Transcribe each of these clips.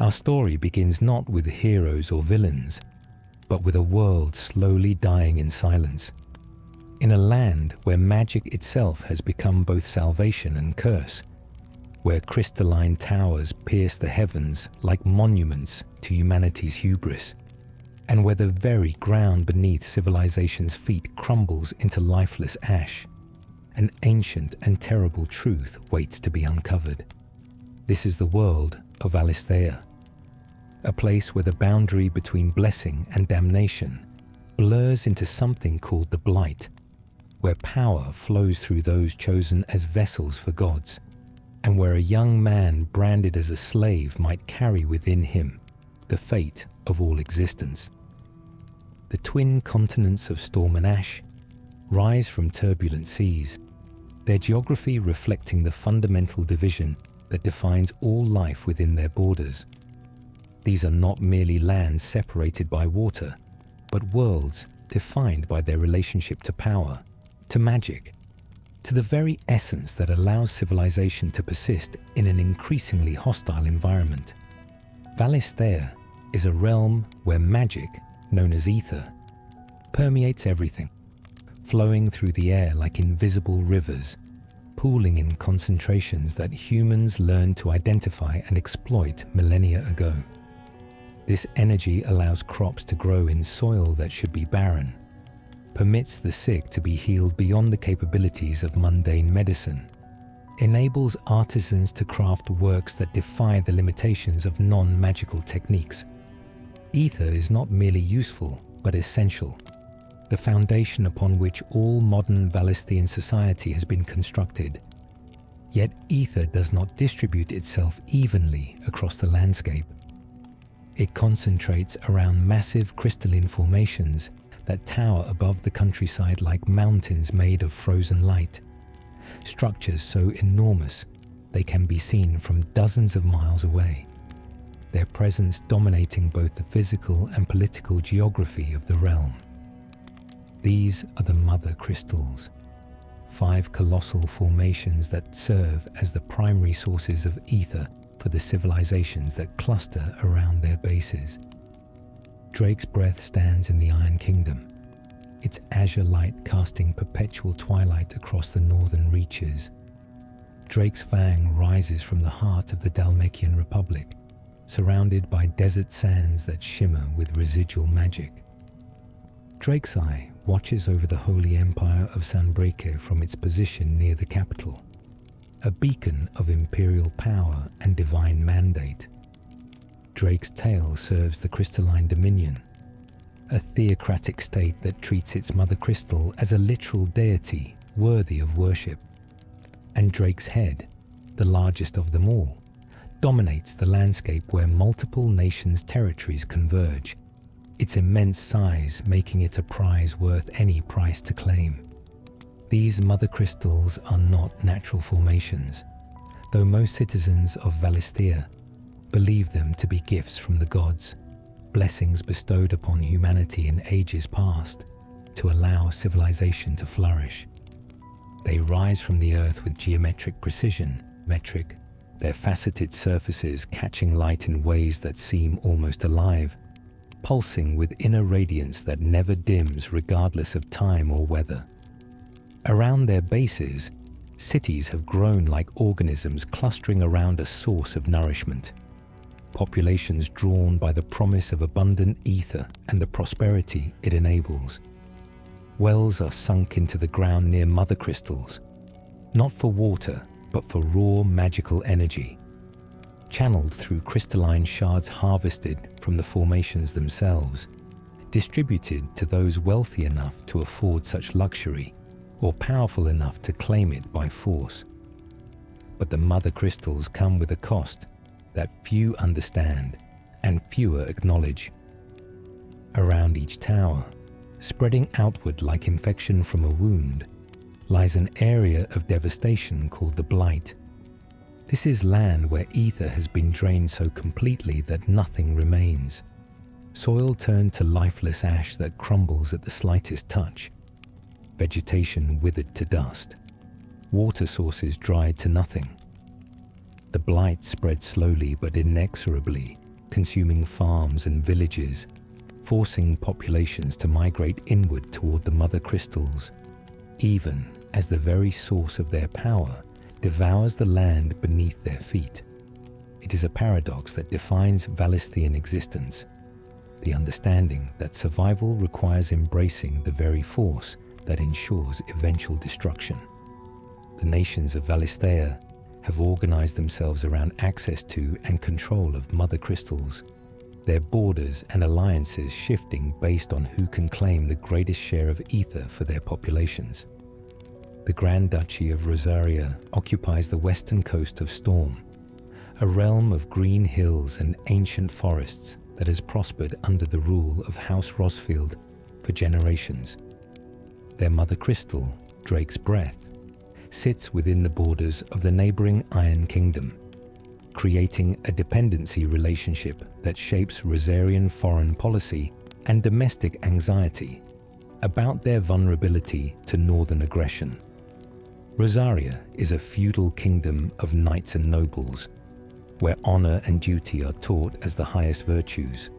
Our story begins not with heroes or villains, but with a world slowly dying in silence. In a land where magic itself has become both salvation and curse, where crystalline towers pierce the heavens like monuments to humanity's hubris, and where the very ground beneath civilization's feet crumbles into lifeless ash, an ancient and terrible truth waits to be uncovered. This is the world of Valisthea, a place where the boundary between blessing and damnation blurs into something called the Blight, where power flows through those chosen as vessels for gods, and where a young man branded as a slave might carry within him the fate of all existence. The twin continents of storm and ash rise from turbulent seas, their geography reflecting the fundamental division that defines all life within their borders. These are not merely lands separated by water, but worlds defined by their relationship to power, to magic, to the very essence that allows civilization to persist in an increasingly hostile environment. Valisthea is a realm where magic, known as ether, permeates everything, flowing through the air like invisible rivers, pooling in concentrations that humans learned to identify and exploit millennia ago. This energy allows crops to grow in soil that should be barren, permits the sick to be healed beyond the capabilities of mundane medicine, enables artisans to craft works that defy the limitations of non-magical techniques. Ether is not merely useful, but essential, the foundation upon which all modern Valisthean society has been constructed. Yet ether does not distribute itself evenly across the landscape. It concentrates around massive crystalline formations that tower above the countryside like mountains made of frozen light, structures so enormous they can be seen from dozens of miles away, their presence dominating both the physical and political geography of the realm. These are the Mothercrystals, 5 colossal formations that serve as the primary sources of ether for the civilizations that cluster around their bases. Drake's breath stands in the Iron Kingdom, its azure light casting perpetual twilight across the northern reaches. Drake's Fang rises from the heart of the Dalmekian Republic, surrounded by desert sands that shimmer with residual magic. Drake's Eye watches over the Holy Empire of Sanbreke from its position near the capital, a beacon of imperial power and divine mandate. Drake's tail serves the crystalline dominion, a theocratic state that treats its mother crystal as a literal deity worthy of worship. And Drake's head, the largest of them all, dominates the landscape where multiple nations' territories converge, its immense size making it a prize worth any price to claim. These Mothercrystals are not natural formations, though most citizens of Valisthea believe them to be gifts from the gods, blessings bestowed upon humanity in ages past to allow civilization to flourish. They rise from the earth with geometric precision, metric, their faceted surfaces catching light in ways that seem almost alive, pulsing with inner radiance that never dims regardless of time or weather. Around their bases, cities have grown like organisms clustering around a source of nourishment. Populations drawn by the promise of abundant ether and the prosperity it enables. Wells are sunk into the ground near Mothercrystals, not for water, but for raw magical energy, channeled through crystalline shards harvested from the formations themselves, distributed to those wealthy enough to afford such luxury, or powerful enough to claim it by force. But the Mothercrystals come with a cost that few understand and fewer acknowledge. Around each tower, spreading outward like infection from a wound, lies an area of devastation called the Blight. This is land where ether has been drained so completely that nothing remains. Soil turned to lifeless ash that crumbles at the slightest touch. Vegetation withered to dust. Water sources dried to nothing. The Blight spread slowly but inexorably consuming farms and villages, forcing populations to migrate inward toward the Mothercrystals, even as the very source of their power devours the land beneath their feet. It is a paradox that defines Valisthean existence, the understanding that survival requires embracing the very force that ensures eventual destruction. The nations of Valisthea have organized themselves around access to and control of Mothercrystals, their borders and alliances shifting based on who can claim the greatest share of ether for their populations. The Grand Duchy of Rosaria occupies the western coast of Storm, a realm of green hills and ancient forests that has prospered under the rule of House Rosfield for generations. Their mother crystal, Drake's Breath, sits within the borders of the neighboring Iron Kingdom, creating a dependency relationship that shapes Rosarian foreign policy and domestic anxiety about their vulnerability to northern aggression. Rosaria is a feudal kingdom of knights and nobles, where honor and duty are taught as the highest virtues,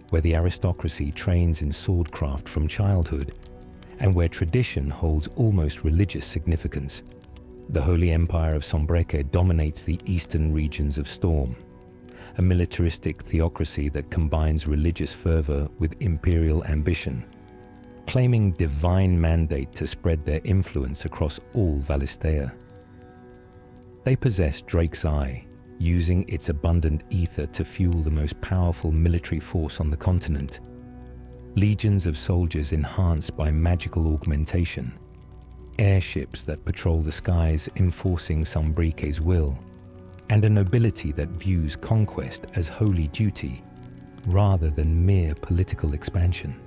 where the aristocracy trains in swordcraft from childhood, and where tradition holds almost religious significance. The Holy Empire of Sombreke dominates the eastern regions of Storm, a militaristic theocracy that combines religious fervor with imperial ambition, claiming divine mandate to spread their influence across all Valisthea. They possess Drake's Eye, using its abundant ether to fuel the most powerful military force on the continent. Legions of soldiers enhanced by magical augmentation, airships that patrol the skies enforcing Sombrike's will, and a nobility that views conquest as holy duty rather than mere political expansion.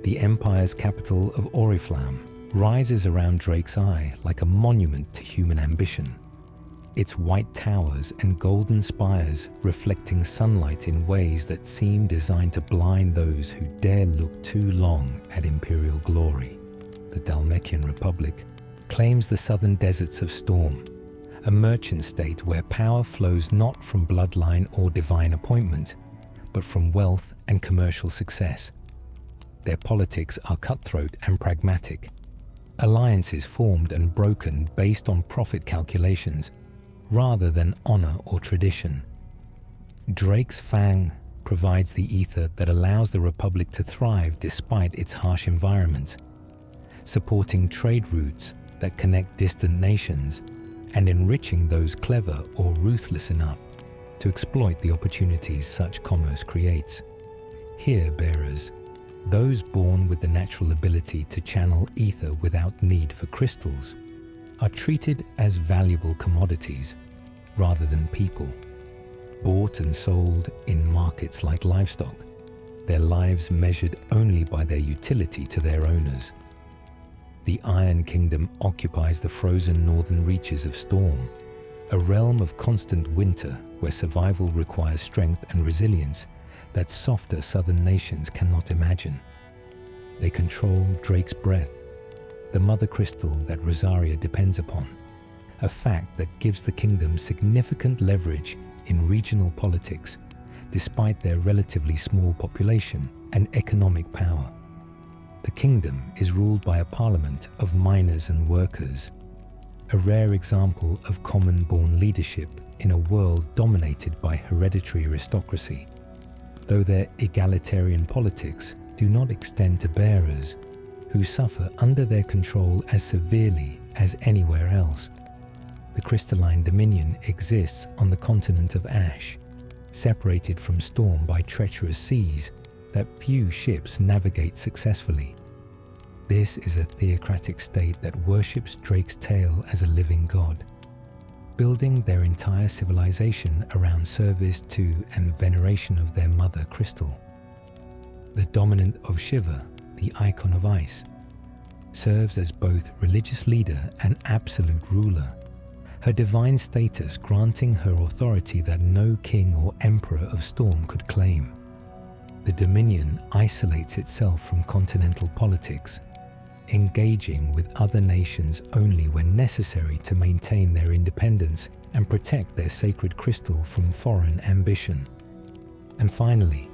The Empire's capital of Oriflamme rises around Drake's Eye like a monument to human ambition, its white towers and golden spires reflecting sunlight in ways that seem designed to blind those who dare look too long at imperial glory. The Dalmekian Republic claims the southern deserts of Storm, a merchant state where power flows not from bloodline or divine appointment, but from wealth and commercial success. Their politics are cutthroat and pragmatic, alliances formed and broken based on profit calculations rather than honor or tradition. Drake's Fang provides the ether that allows the Republic to thrive despite its harsh environment, supporting trade routes that connect distant nations and enriching those clever or ruthless enough to exploit the opportunities such commerce creates. Here, bearers, those born with the natural ability to channel ether without need for crystals, are treated as valuable commodities rather than people, bought and sold in markets like livestock, their lives measured only by their utility to their owners. The Iron Kingdom occupies the frozen northern reaches of Storm, a realm of constant winter where survival requires strength and resilience that softer southern nations cannot imagine. They control Drake's Breath, the mother crystal that Rosaria depends upon, a fact that gives the kingdom significant leverage in regional politics despite their relatively small population and economic power. The kingdom is ruled by a parliament of miners and workers, a rare example of common-born leadership in a world dominated by hereditary aristocracy, though their egalitarian politics do not extend to bearers, who suffer under their control as severely as anywhere else. The crystalline dominion exists on the continent of Ash, separated from Storm by treacherous seas that few ships navigate successfully. This is a theocratic state that worships Drake's tail as a living god, building their entire civilization around service to and veneration of their mother crystal. The dominant of Shiva, the Icon of Ice, serves as both religious leader and absolute ruler, her divine status granting her authority that no king or emperor of Storm could claim. The Dominion isolates itself from continental politics, engaging with other nations only when necessary to maintain their independence and protect their sacred crystal from foreign ambition. And finally,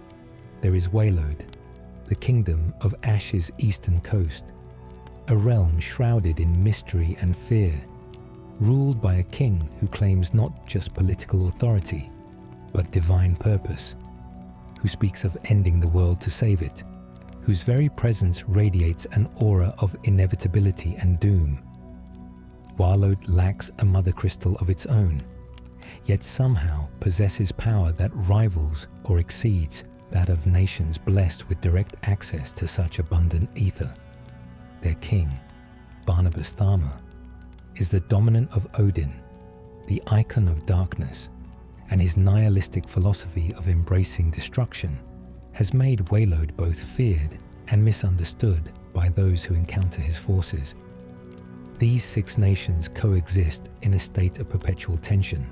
there is Waylode, the kingdom of Ash's eastern coast, a realm shrouded in mystery and fear, ruled by a king who claims not just political authority, but divine purpose, who speaks of ending the world to save it, whose very presence radiates an aura of inevitability and doom. Waylode lacks a mother crystal of its own, yet somehow possesses power that rivals or exceeds that of nations blessed with direct access to such abundant ether. Their king, Barnabas Tharma, is the dominant of Odin, the icon of darkness, and his nihilistic philosophy of embracing destruction has made Waylode both feared and misunderstood by those who encounter his forces. These 6 nations coexist in a state of perpetual tension,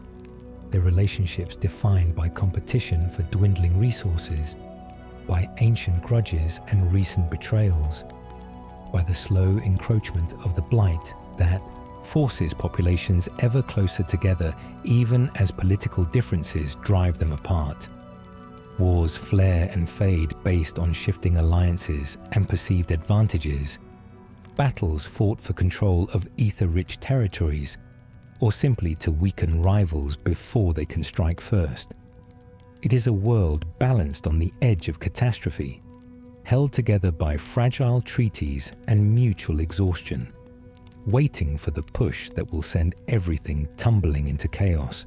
their relationships defined by competition for dwindling resources, by ancient grudges and recent betrayals, by the slow encroachment of the blight that forces populations ever closer together even as political differences drive them apart. Wars flare and fade based on shifting alliances and perceived advantages, battles fought for control of ether-rich territories, or simply to weaken rivals before they can strike first. It is a world balanced on the edge of catastrophe, held together by fragile treaties and mutual exhaustion, waiting for the push that will send everything tumbling into chaos.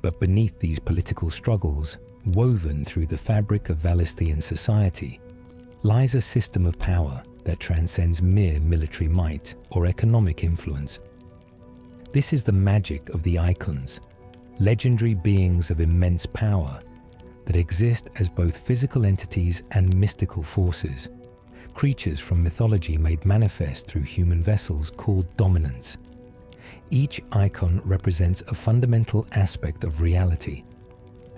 But beneath these political struggles, woven through the fabric of Valisthean society, lies a system of power that transcends mere military might or economic influence. This is the magic of the Eikons, legendary beings of immense power that exist as both physical entities and mystical forces, creatures from mythology made manifest through human vessels called dominants. Each icon represents a fundamental aspect of reality,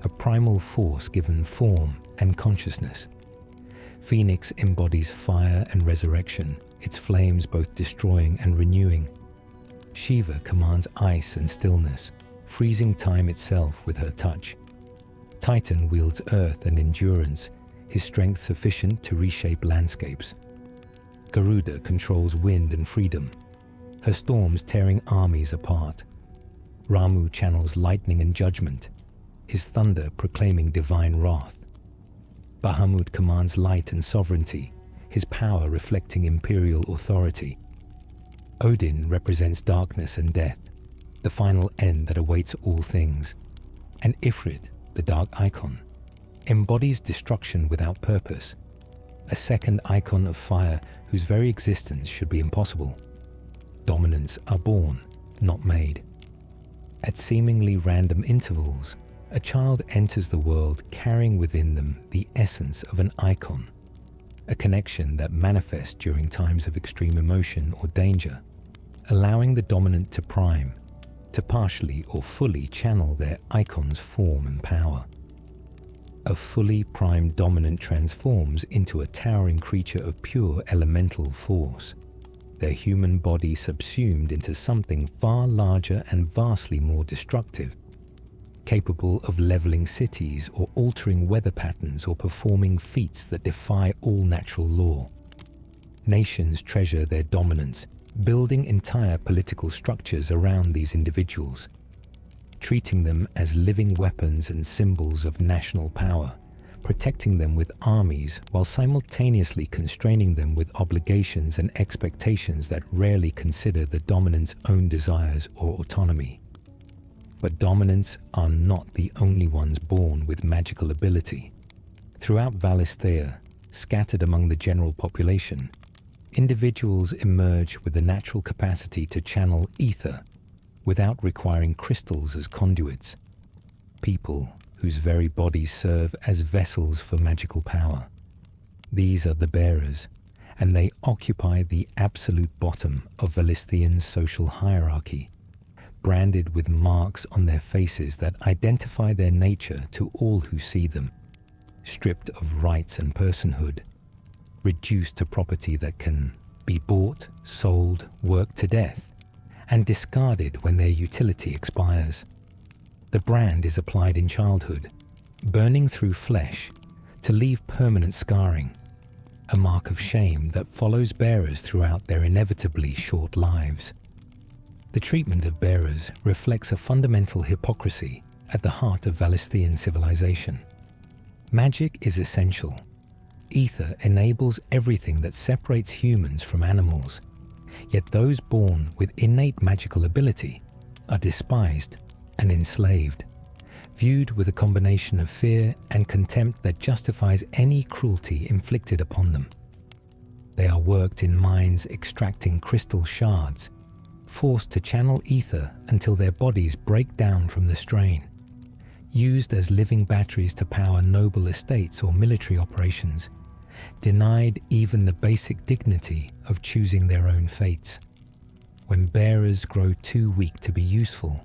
a primal force given form and consciousness. Phoenix embodies fire and resurrection, its flames both destroying and renewing. Shiva commands ice and stillness, freezing time itself with her touch. Titan wields earth and endurance, his strength sufficient to reshape landscapes. Garuda controls wind and freedom, her storms tearing armies apart. Ramu channels lightning and judgment, his thunder proclaiming divine wrath. Bahamut commands light and sovereignty, his power reflecting imperial authority. Odin represents darkness and death, the final end that awaits all things. And Ifrit, the dark icon, embodies destruction without purpose, a second icon of fire whose very existence should be impossible. Dominants are born, not made. At seemingly random intervals, a child enters the world carrying within them the essence of an icon, a connection that manifests during times of extreme emotion or danger, allowing the dominant to prime, to partially or fully channel their icon's form and power. A fully primed dominant transforms into a towering creature of pure elemental force, their human body subsumed into something far larger and vastly more destructive, capable of leveling cities or altering weather patterns or performing feats that defy all natural law. Nations treasure their dominance, building entire political structures around these individuals, treating them as living weapons and symbols of national power, protecting them with armies while simultaneously constraining them with obligations and expectations that rarely consider the dominant's own desires or autonomy. But dominants are not the only ones born with magical ability. Throughout Valisthea, scattered among the general population, individuals emerge with the natural capacity to channel ether without requiring crystals as conduits. People whose very bodies serve as vessels for magical power. These are the bearers, and they occupy the absolute bottom of Valisthean's social hierarchy, branded with marks on their faces that identify their nature to all who see them, stripped of rights and personhood, reduced to property that can be bought, sold, worked to death, and discarded when their utility expires. The brand is applied in childhood, burning through flesh to leave permanent scarring, a mark of shame that follows bearers throughout their inevitably short lives. The treatment of bearers reflects a fundamental hypocrisy at the heart of Valisthean civilization. Magic is essential. Ether enables everything that separates humans from animals, yet those born with innate magical ability are despised and enslaved, viewed with a combination of fear and contempt that justifies any cruelty inflicted upon them. They are worked in mines extracting crystal shards, forced to channel ether until their bodies break down from the strain, used as living batteries to power noble estates or military operations, denied even the basic dignity of choosing their own fates. When bearers grow too weak to be useful,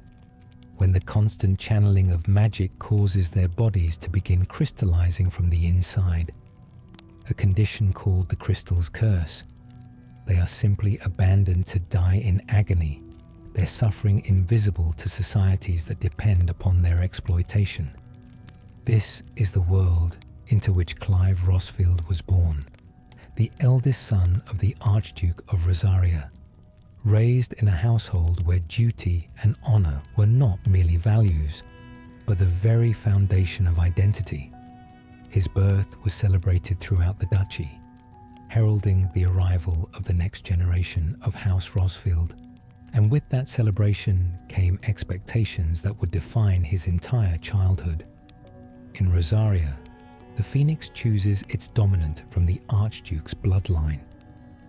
when the constant channeling of magic causes their bodies to begin crystallizing from the inside, a condition called the crystal's curse, they are simply abandoned to die in agony, their suffering invisible to societies that depend upon their exploitation. This is the world into which Clive Rosfield was born, the eldest son of the Archduke of Rosaria, raised in a household where duty and honor were not merely values, but the very foundation of identity. His birth was celebrated throughout the duchy, heralding the arrival of the next generation of House Rosfield, and with that celebration came expectations that would define his entire childhood. In Rosaria, the Phoenix chooses its dominant from the Archduke's bloodline,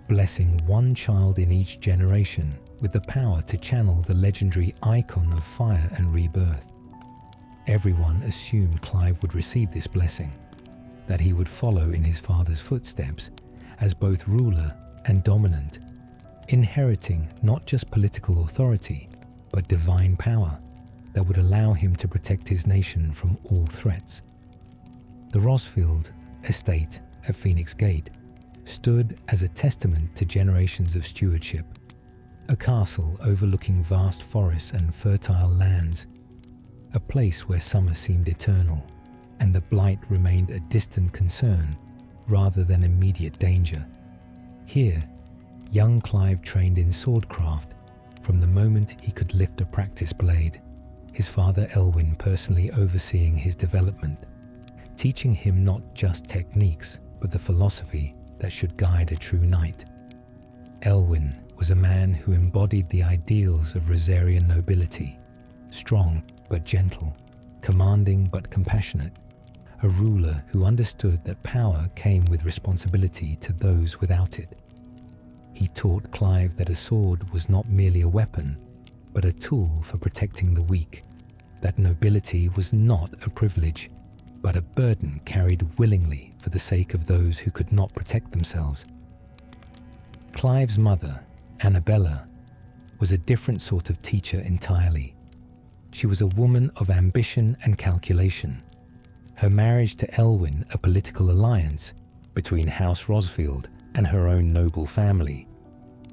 blessing one child in each generation with the power to channel the legendary icon of fire and rebirth. Everyone assumed Clive would receive this blessing, that he would follow in his father's footsteps as both ruler and dominant, inheriting not just political authority, but divine power that would allow him to protect his nation from all threats. The Rosfield estate at Phoenix Gate stood as a testament to generations of stewardship, a castle overlooking vast forests and fertile lands, a place where summer seemed eternal and the blight remained a distant concern rather than immediate danger. Here, young Clive trained in swordcraft from the moment he could lift a practice blade, his father Elwyn personally overseeing his development, teaching him not just techniques but the philosophy that should guide a true knight. Elwyn was a man who embodied the ideals of Rosarian nobility, strong but gentle, commanding but compassionate, a ruler who understood that power came with responsibility to those without it. He taught Clive that a sword was not merely a weapon, but a tool for protecting the weak, that nobility was not a privilege, but a burden carried willingly for the sake of those who could not protect themselves. Clive's mother, Annabella, was a different sort of teacher entirely. She was a woman of ambition and calculation. Her marriage to Elwyn a political alliance between House Rosfield and her own noble family.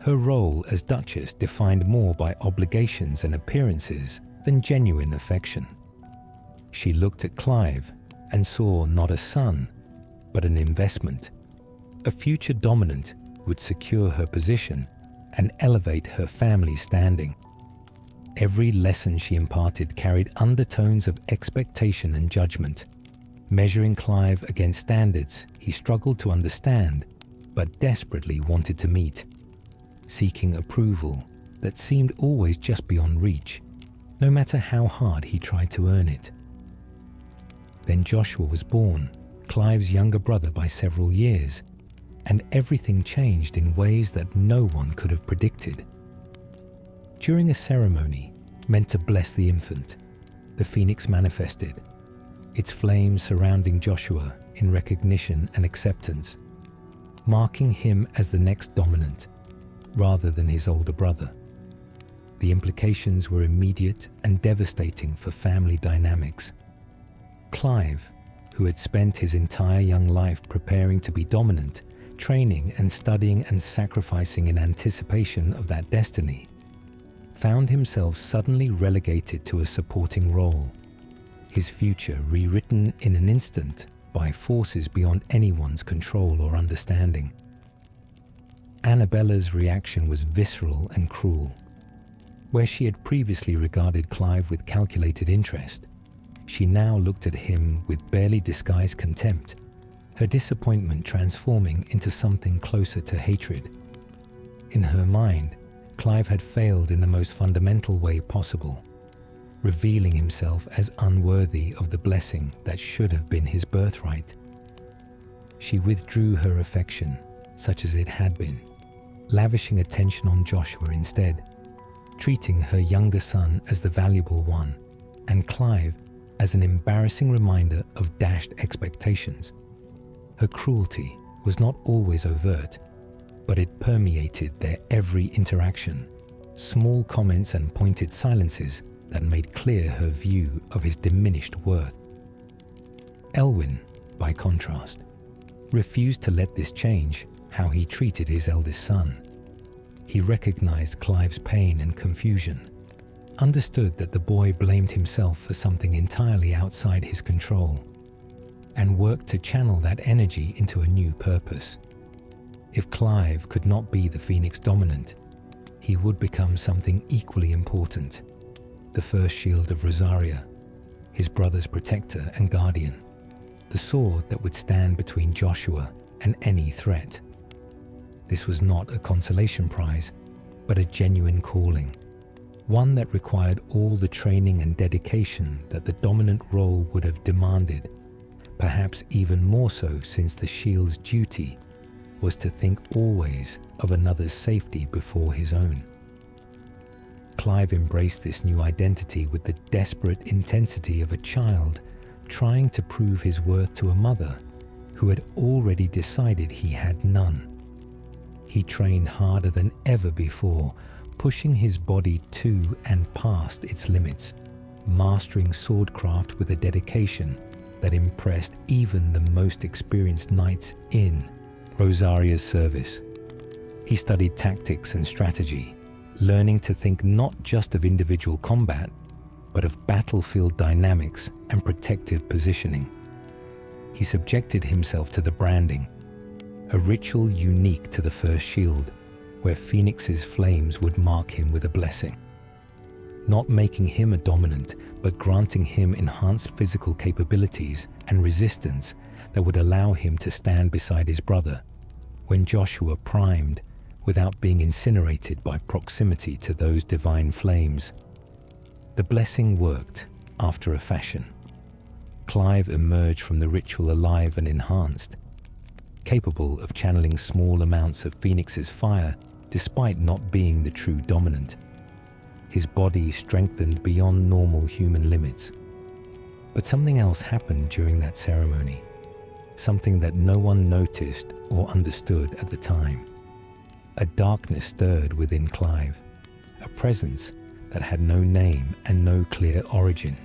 Her role as Duchess defined more by obligations and appearances than genuine affection. She looked at Clive and saw not a son, but an investment. A future dominant would secure her position and elevate her family's standing. Every lesson she imparted carried undertones of expectation and judgment, measuring Clive against standards he struggled to understand but desperately wanted to meet, seeking approval that seemed always just beyond reach, no matter how hard he tried to earn it. Then Joshua was born, Clive's younger brother by several years, and everything changed in ways that no one could have predicted. During a ceremony meant to bless the infant, the Phoenix manifested, its flames surrounding Joshua in recognition and acceptance, marking him as the next dominant, rather than his older brother. The implications were immediate and devastating for family dynamics. Clive, who had spent his entire young life preparing to be dominant, training and studying and sacrificing in anticipation of that destiny, found himself suddenly relegated to a supporting role. his future rewritten in an instant by forces beyond anyone's control or understanding. Annabella's reaction was visceral and cruel. Where she had previously regarded Clive with calculated interest, she now looked at him with barely disguised contempt, her disappointment transforming into something closer to hatred. In her mind, Clive had failed in the most fundamental way possible, revealing himself as unworthy of the blessing that should have been his birthright. She withdrew her affection, such as it had been, lavishing attention on Joshua instead, treating her younger son as the valuable one, and Clive as an embarrassing reminder of dashed expectations. Her cruelty was not always overt, but it permeated their every interaction, small comments and pointed silences that made clear her view of his diminished worth. Elwyn, by contrast, refused to let this change how he treated his eldest son. He recognized Clive's pain and confusion, understood that the boy blamed himself for something entirely outside his control, and worked to channel that energy into a new purpose. If Clive could not be the Phoenix dominant, he would become something equally important, the first shield of Rosaria, his brother's protector and guardian, the sword that would stand between Joshua and any threat. This was not a consolation prize, but a genuine calling, one that required all the training and dedication that the dominant role would have demanded, perhaps even more so since the shield's duty was to think always of another's safety before his own. Clive embraced this new identity with the desperate intensity of a child trying to prove his worth to a mother who had already decided he had none. He trained harder than ever before, pushing his body to and past its limits, mastering swordcraft with a dedication that impressed even the most experienced knights in Rosaria's service. He studied tactics and strategy, learning to think not just of individual combat, but of battlefield dynamics and protective positioning. He subjected himself to the branding, a ritual unique to the first shield, where Phoenix's flames would mark him with a blessing, not making him a dominant, but granting him enhanced physical capabilities and resistance that would allow him to stand beside his brother when Joshua primed without being incinerated by proximity to those divine flames. The blessing worked after a fashion. Clive emerged from the ritual alive and enhanced, capable of channeling small amounts of Phoenix's fire despite not being the true dominant. His body strengthened beyond normal human limits. But something else happened during that ceremony, something that no one noticed or understood at the time. A darkness stirred within Clive, a presence that had no name and no clear origin,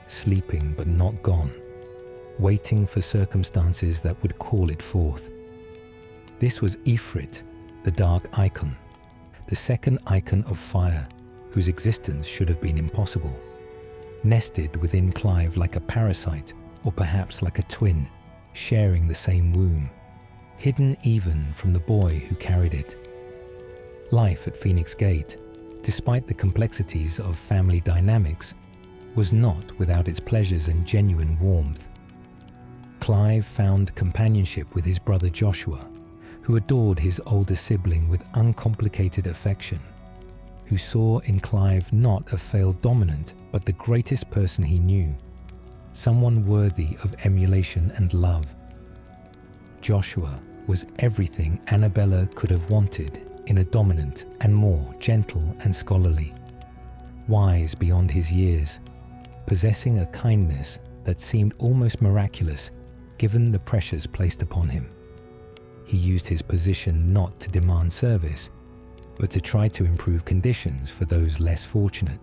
sleeping but not gone, waiting for circumstances that would call it forth. This was Ifrit, the dark Eikon, the second icon of fire, whose existence should have been impossible, nested within Clive like a parasite, or perhaps like a twin, sharing the same womb, hidden even from the boy who carried it. Life at Phoenix Gate, despite the complexities of family dynamics, was not without its pleasures and genuine warmth. Clive found companionship with his brother Joshua, who adored his older sibling with uncomplicated affection, who saw in Clive not a failed dominant, but the greatest person he knew, someone worthy of emulation and love. Joshua was everything Annabella could have wanted in a dominant, and more gentle and scholarly, wise beyond his years, possessing a kindness that seemed almost miraculous given the pressures placed upon him. He used his position not to demand service, but to try to improve conditions for those less fortunate,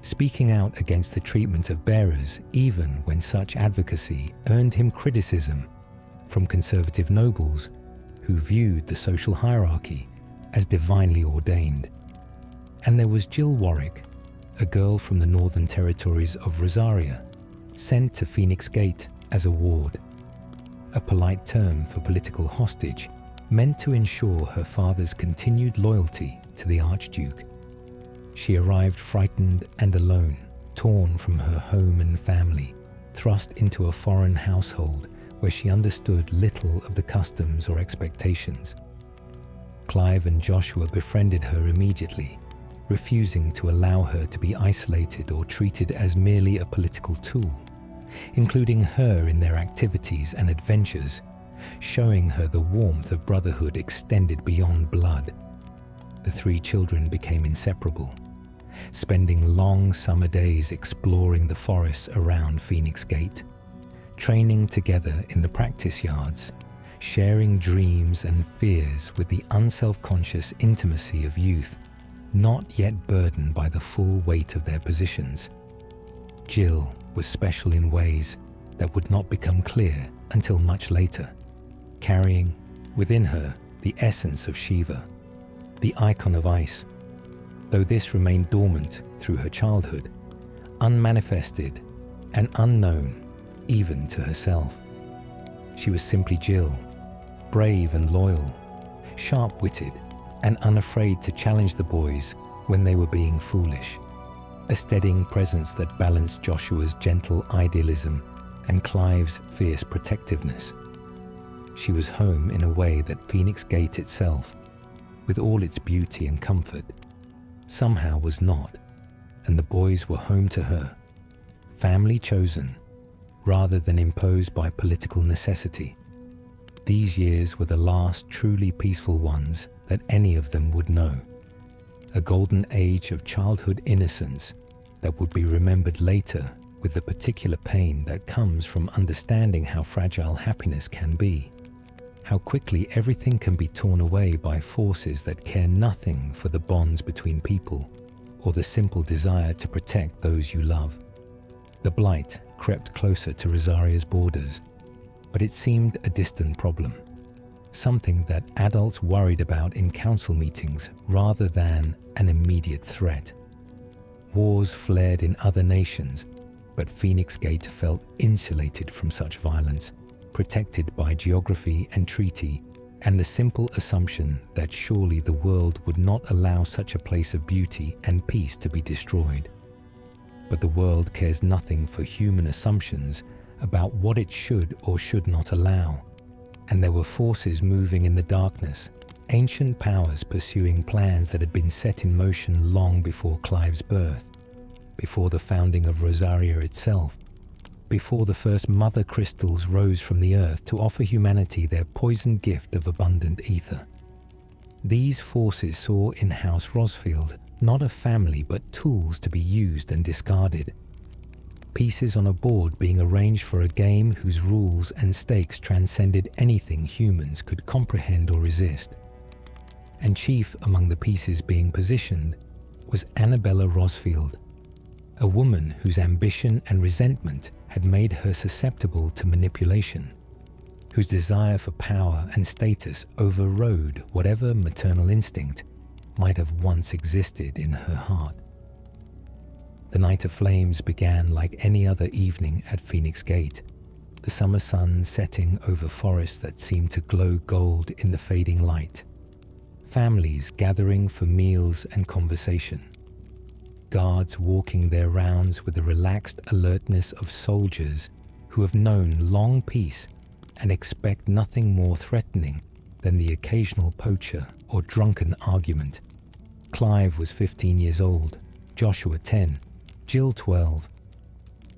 speaking out against the treatment of bearers even when such advocacy earned him criticism from conservative nobles who viewed the social hierarchy as divinely ordained. And there was Jill Warwick, a girl from the northern territories of Rosaria, sent to Phoenix Gate as a ward, a polite term for political hostage meant to ensure her father's continued loyalty to the Archduke. She arrived frightened and alone, torn from her home and family, thrust into a foreign household where she understood little of the customs or expectations. Clive and Joshua befriended her immediately, refusing to allow her to be isolated or treated as merely a political tool, including her in their activities and adventures, showing her the warmth of brotherhood extended beyond blood. The three children became inseparable, spending long summer days exploring the forests around Phoenix Gate, training together in the practice yards, sharing dreams and fears with the unself-conscious intimacy of youth, not yet burdened by the full weight of their positions. Jill was special in ways that would not become clear until much later, carrying within her the essence of Shiva, the icon of ice, though this remained dormant through her childhood, unmanifested and unknown even to herself. She was simply Jill, brave and loyal, sharp-witted and unafraid to challenge the boys when they were being foolish, a steadying presence that balanced Joshua's gentle idealism and Clive's fierce protectiveness. She was home in a way that Phoenix Gate itself, with all its beauty and comfort, somehow was not, and the boys were home to her, family chosen, rather than imposed by political necessity. These years were the last truly peaceful ones that any of them would know, a golden age of childhood innocence that would be remembered later with the particular pain that comes from understanding how fragile happiness can be, how quickly everything can be torn away by forces that care nothing for the bonds between people or the simple desire to protect those you love. The blight crept closer to Rosaria's borders, but it seemed a distant problem, something that adults worried about in council meetings rather than an immediate threat. Wars flared in other nations, but Phoenix Gate felt insulated from such violence, protected by geography and treaty, and the simple assumption that surely the world would not allow such a place of beauty and peace to be destroyed. But the world cares nothing for human assumptions about what it should or should not allow, and there were forces moving in the darkness, ancient powers pursuing plans that had been set in motion long before Clive's birth, before the founding of Rosaria itself, before the first Mothercrystals rose from the earth to offer humanity their poisoned gift of abundant ether. These forces saw in House Rosfield not a family but tools to be used and discarded, pieces on a board being arranged for a game whose rules and stakes transcended anything humans could comprehend or resist. And chief among the pieces being positioned was Annabella Rosfield, a woman whose ambition and resentment had made her susceptible to manipulation, whose desire for power and status overrode whatever maternal instinct might have once existed in her heart. The Night of Flames began like any other evening at Phoenix Gate, the summer sun setting over forests that seemed to glow gold in the fading light, families gathering for meals and conversation, guards walking their rounds with the relaxed alertness of soldiers who have known long peace and expect nothing more threatening than the occasional poacher or drunken argument. Clive was 15 years old, Joshua 10, Jill 12.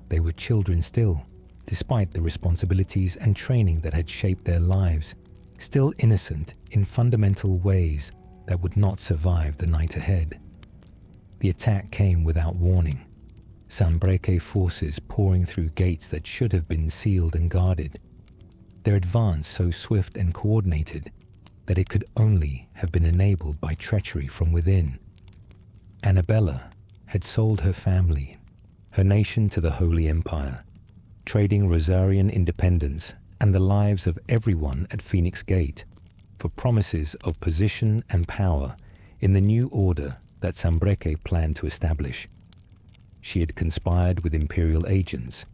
They were children still, despite the responsibilities and training that had shaped their lives, still innocent in fundamental ways that would not survive the night ahead. The attack came without warning, Sanbreque forces pouring through gates that should have been sealed and guarded, their advance so swift and coordinated that it could only have been enabled by treachery from within. Annabella had sold her family, her nation to the Holy Empire, trading Rosarian independence and the lives of everyone at Phoenix Gate for promises of position and power in the new order that Sanbreque planned to establish. She had conspired with imperial agents,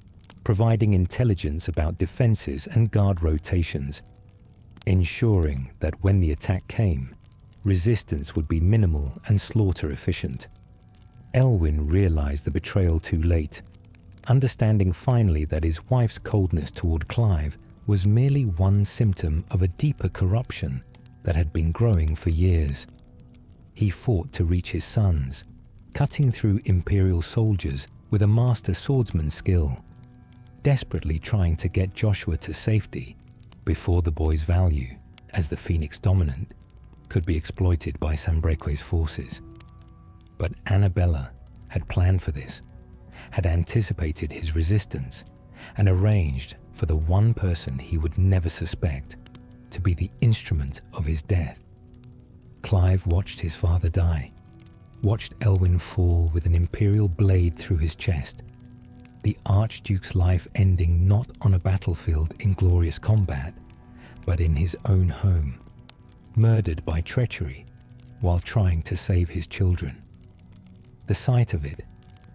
providing intelligence about defenses and guard rotations, ensuring that when the attack came, resistance would be minimal and slaughter efficient. Elwyn realized the betrayal too late, understanding finally that his wife's coldness toward Clive was merely one symptom of a deeper corruption that had been growing for years. He fought to reach his sons, cutting through Imperial soldiers with a master swordsman's skill, desperately trying to get Joshua to safety before the boy's value, as the Phoenix dominant, could be exploited by Sanbreque's forces. But Annabella had planned for this, had anticipated his resistance, and arranged for the one person he would never suspect to be the instrument of his death. Clive watched his father die, watched Elwyn fall with an Imperial blade through his chest, the Archduke's life ending not on a battlefield in glorious combat, but in his own home, murdered by treachery while trying to save his children. The sight of it,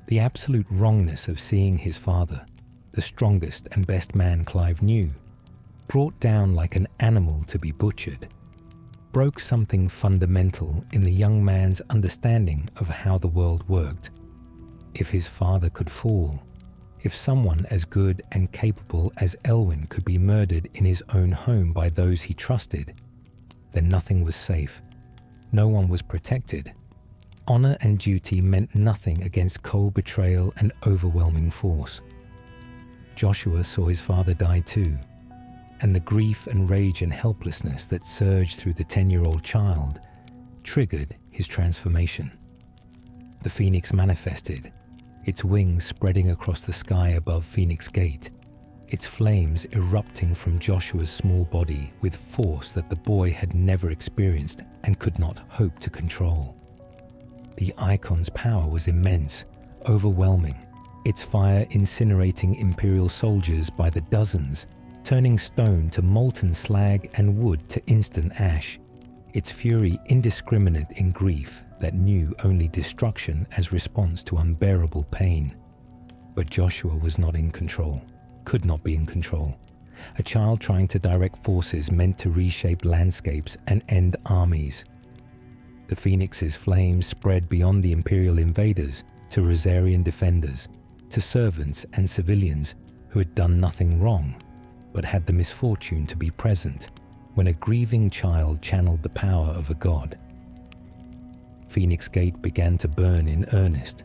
the absolute wrongness of seeing his father, the strongest and best man Clive knew, brought down like an animal to be butchered, broke something fundamental in the young man's understanding of how the world worked. If his father could fall, if someone as good and capable as Elwyn could be murdered in his own home by those he trusted, then nothing was safe. No one was protected. Honor and duty meant nothing against cold betrayal and overwhelming force. Joshua saw his father die too, and the grief and rage and helplessness that surged through the 10-year-old child triggered his transformation. The Phoenix manifested, its wings spreading across the sky above Phoenix Gate, its flames erupting from Joshua's small body with force that the boy had never experienced and could not hope to control. The Eikons' power was immense, overwhelming, its fire incinerating Imperial soldiers by the dozens, turning stone to molten slag and wood to instant ash, its fury indiscriminate in grief that knew only destruction as response to unbearable pain. But Joshua was not in control, could not be in control. A child trying to direct forces meant to reshape landscapes and end armies. The Phoenix's flames spread beyond the Imperial invaders to Rosarian defenders, to servants and civilians who had done nothing wrong, but had the misfortune to be present when a grieving child channeled the power of a god. Phoenix Gate began to burn in earnest,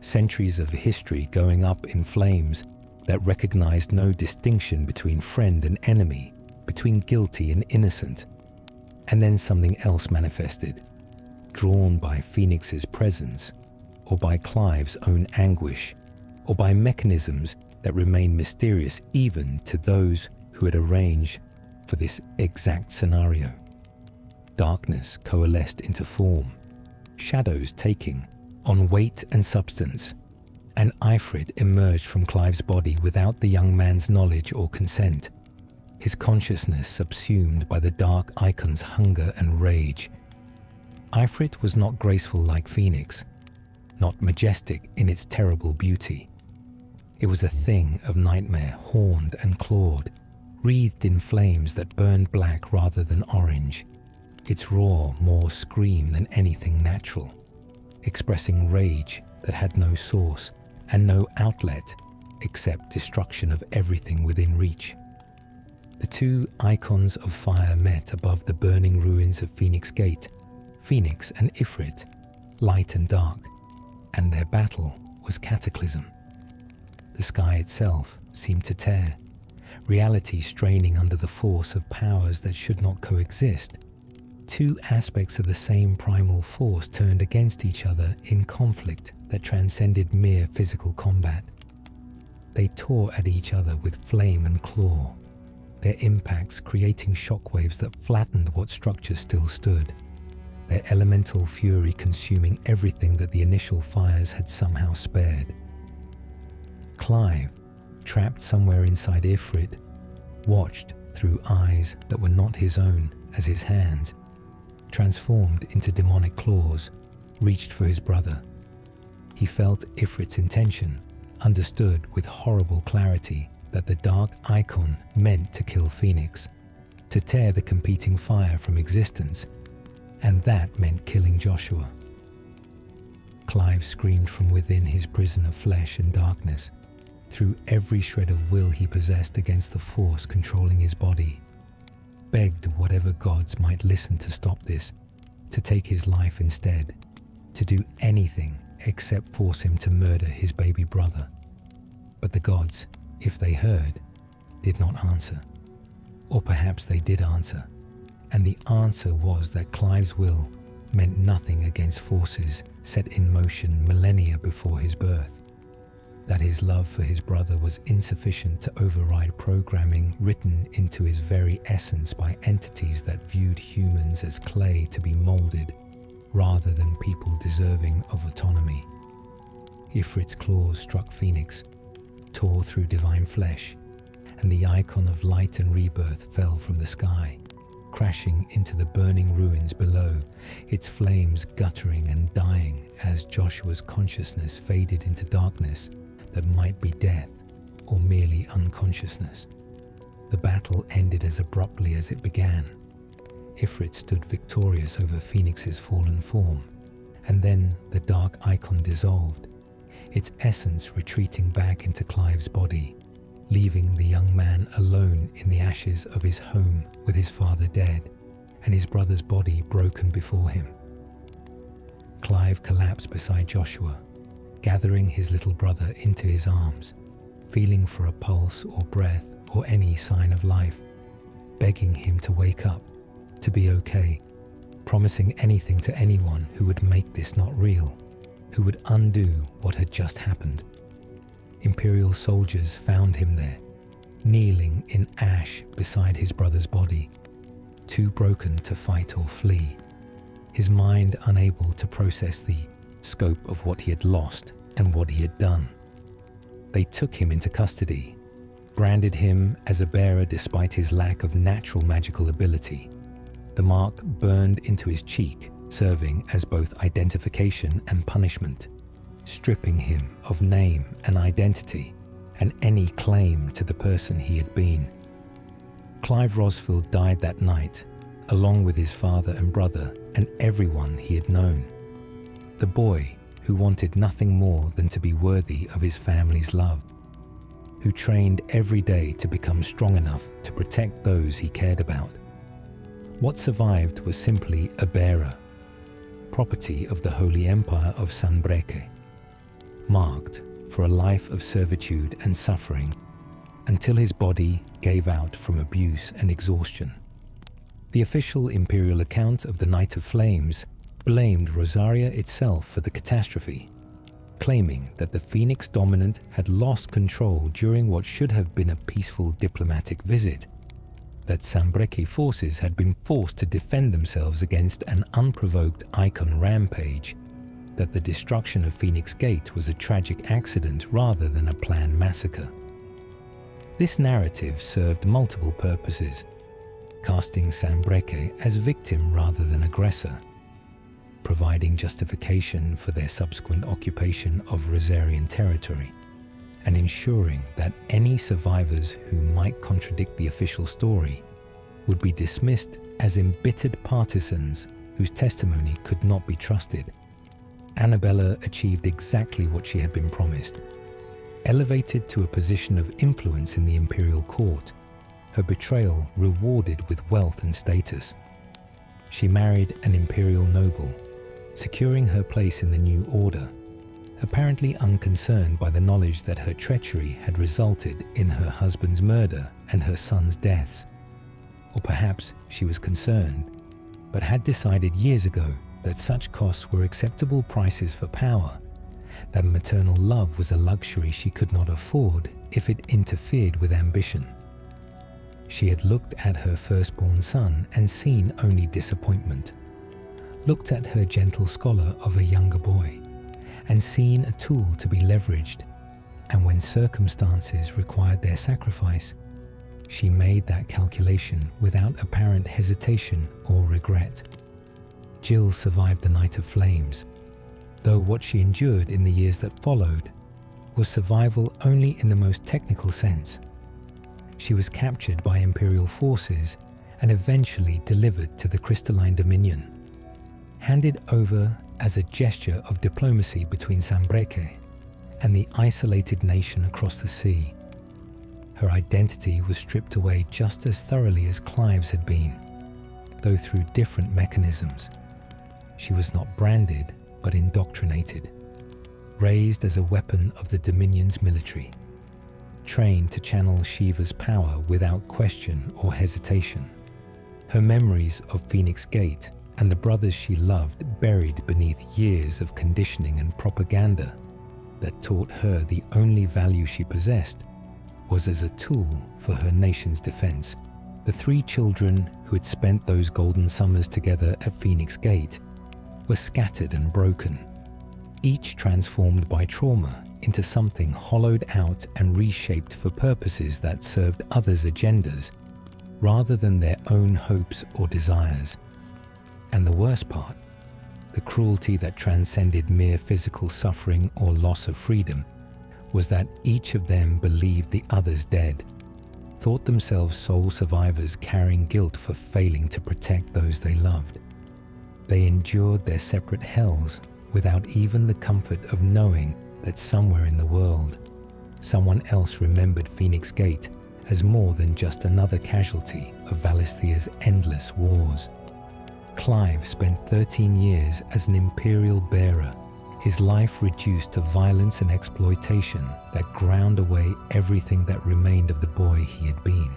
centuries of history going up in flames that recognized no distinction between friend and enemy, between guilty and innocent. And then something else manifested, drawn by Phoenix's presence, or by Clive's own anguish, or by mechanisms that remain mysterious even to those who had arranged for this exact scenario. Darkness coalesced into form, shadows taking on weight and substance, and Ifrit emerged from Clive's body without the young man's knowledge or consent, his consciousness subsumed by the dark Eikon's hunger and rage. Ifrit was not graceful like Phoenix, not majestic in its terrible beauty. It was a thing of nightmare, horned and clawed, wreathed in flames that burned black rather than orange, its roar more scream than anything natural, expressing rage that had no source and no outlet except destruction of everything within reach. The two Eikons of fire met above the burning ruins of Phoenix Gate, Phoenix and Ifrit, light and dark, and their battle was cataclysm. The sky itself seemed to tear, reality straining under the force of powers that should not coexist. Two aspects of the same primal force turned against each other in conflict that transcended mere physical combat. They tore at each other with flame and claw, their impacts creating shockwaves that flattened what structure still stood, their elemental fury consuming everything that the initial fires had somehow spared. Clive, trapped somewhere inside Ifrit, watched through eyes that were not his own as his hands, transformed into demonic claws, reached for his brother. He felt Ifrit's intention, understood with horrible clarity that the dark Eikon meant to kill Phoenix, to tear the competing fire from existence, and that meant killing Joshua. Clive screamed from within his prison of flesh and darkness, threw every shred of will he possessed against the force controlling his body, begged whatever gods might listen to stop this, to take his life instead, to do anything except force him to murder his baby brother. But the gods, if they heard, did not answer. Or perhaps they did answer, and the answer was that Clive's will meant nothing against forces set in motion millennia before his birth, that his love for his brother was insufficient to override programming written into his very essence by entities that viewed humans as clay to be molded rather than people deserving of autonomy. Ifrit's claws struck Phoenix, tore through divine flesh, and the icon of light and rebirth fell from the sky, crashing into the burning ruins below, its flames guttering and dying as Joshua's consciousness faded into darkness that might be death or merely unconsciousness. The battle ended as abruptly as it began. Ifrit stood victorious over Phoenix's fallen form, and then the dark icon dissolved, its essence retreating back into Clive's body, leaving the young man alone in the ashes of his home with his father dead and his brother's body broken before him. Clive collapsed beside Joshua, gathering his little brother into his arms, feeling for a pulse or breath or any sign of life, begging him to wake up, to be okay, promising anything to anyone who would make this not real, who would undo what had just happened. Imperial soldiers found him there, kneeling in ash beside his brother's body, too broken to fight or flee, his mind unable to process the scope of what he had lost and what he had done. They took him into custody, branded him as a bearer despite his lack of natural magical ability. The mark burned into his cheek, serving as both identification and punishment, stripping him of name and identity and any claim to the person he had been. Clive Rosfield died that night, along with his father and brother and everyone he had known. The boy who wanted nothing more than to be worthy of his family's love, who trained every day to become strong enough to protect those he cared about. What survived was simply a bearer, property of the Holy Empire of Sanbreque, marked for a life of servitude and suffering until his body gave out from abuse and exhaustion. The official imperial account of the Night of Flames blamed Rosaria itself for the catastrophe, claiming that the Phoenix dominant had lost control during what should have been a peaceful diplomatic visit, that Sanbreque forces had been forced to defend themselves against an unprovoked Eikon rampage, that the destruction of Phoenix Gate was a tragic accident rather than a planned massacre. This narrative served multiple purposes, casting Sanbreque as victim rather than aggressor, providing justification for their subsequent occupation of Rosarian territory, and ensuring that any survivors who might contradict the official story would be dismissed as embittered partisans whose testimony could not be trusted. Annabella achieved exactly what she had been promised. Elevated to a position of influence in the imperial court, her betrayal rewarded with wealth and status. She married an imperial noble, securing her place in the new order, apparently unconcerned by the knowledge that her treachery had resulted in her husband's murder and her son's deaths. Or perhaps she was concerned, but had decided years ago that such costs were acceptable prices for power, that maternal love was a luxury she could not afford if it interfered with ambition. She had looked at her firstborn son and seen only disappointment, looked at her gentle scholar of a younger boy and seen a tool to be leveraged, and when circumstances required their sacrifice, she made that calculation without apparent hesitation or regret. Jill survived the Night of Flames, though what she endured in the years that followed was survival only in the most technical sense. She was captured by Imperial forces and eventually delivered to the Crystalline Dominion, handed over as a gesture of diplomacy between Sanbreque and the isolated nation across the sea. Her identity was stripped away just as thoroughly as Clive's had been, though through different mechanisms. She was not branded, but indoctrinated, raised as a weapon of the Dominion's military, trained to channel Shiva's power without question or hesitation. Her memories of Phoenix Gate and the brothers she loved buried beneath years of conditioning and propaganda that taught her the only value she possessed was as a tool for her nation's defense. The three children who had spent those golden summers together at Phoenix Gate were scattered and broken, each transformed by trauma into something hollowed out and reshaped for purposes that served others' agendas rather than their own hopes or desires. And the worst part, the cruelty that transcended mere physical suffering or loss of freedom, was that each of them believed the others dead, thought themselves sole survivors carrying guilt for failing to protect those they loved. They endured their separate hells without even the comfort of knowing that somewhere in the world, someone else remembered Phoenix Gate as more than just another casualty of Valisthea's endless wars. Clive spent 13 years as an Imperial bearer, his life reduced to violence and exploitation that ground away everything that remained of the boy he had been.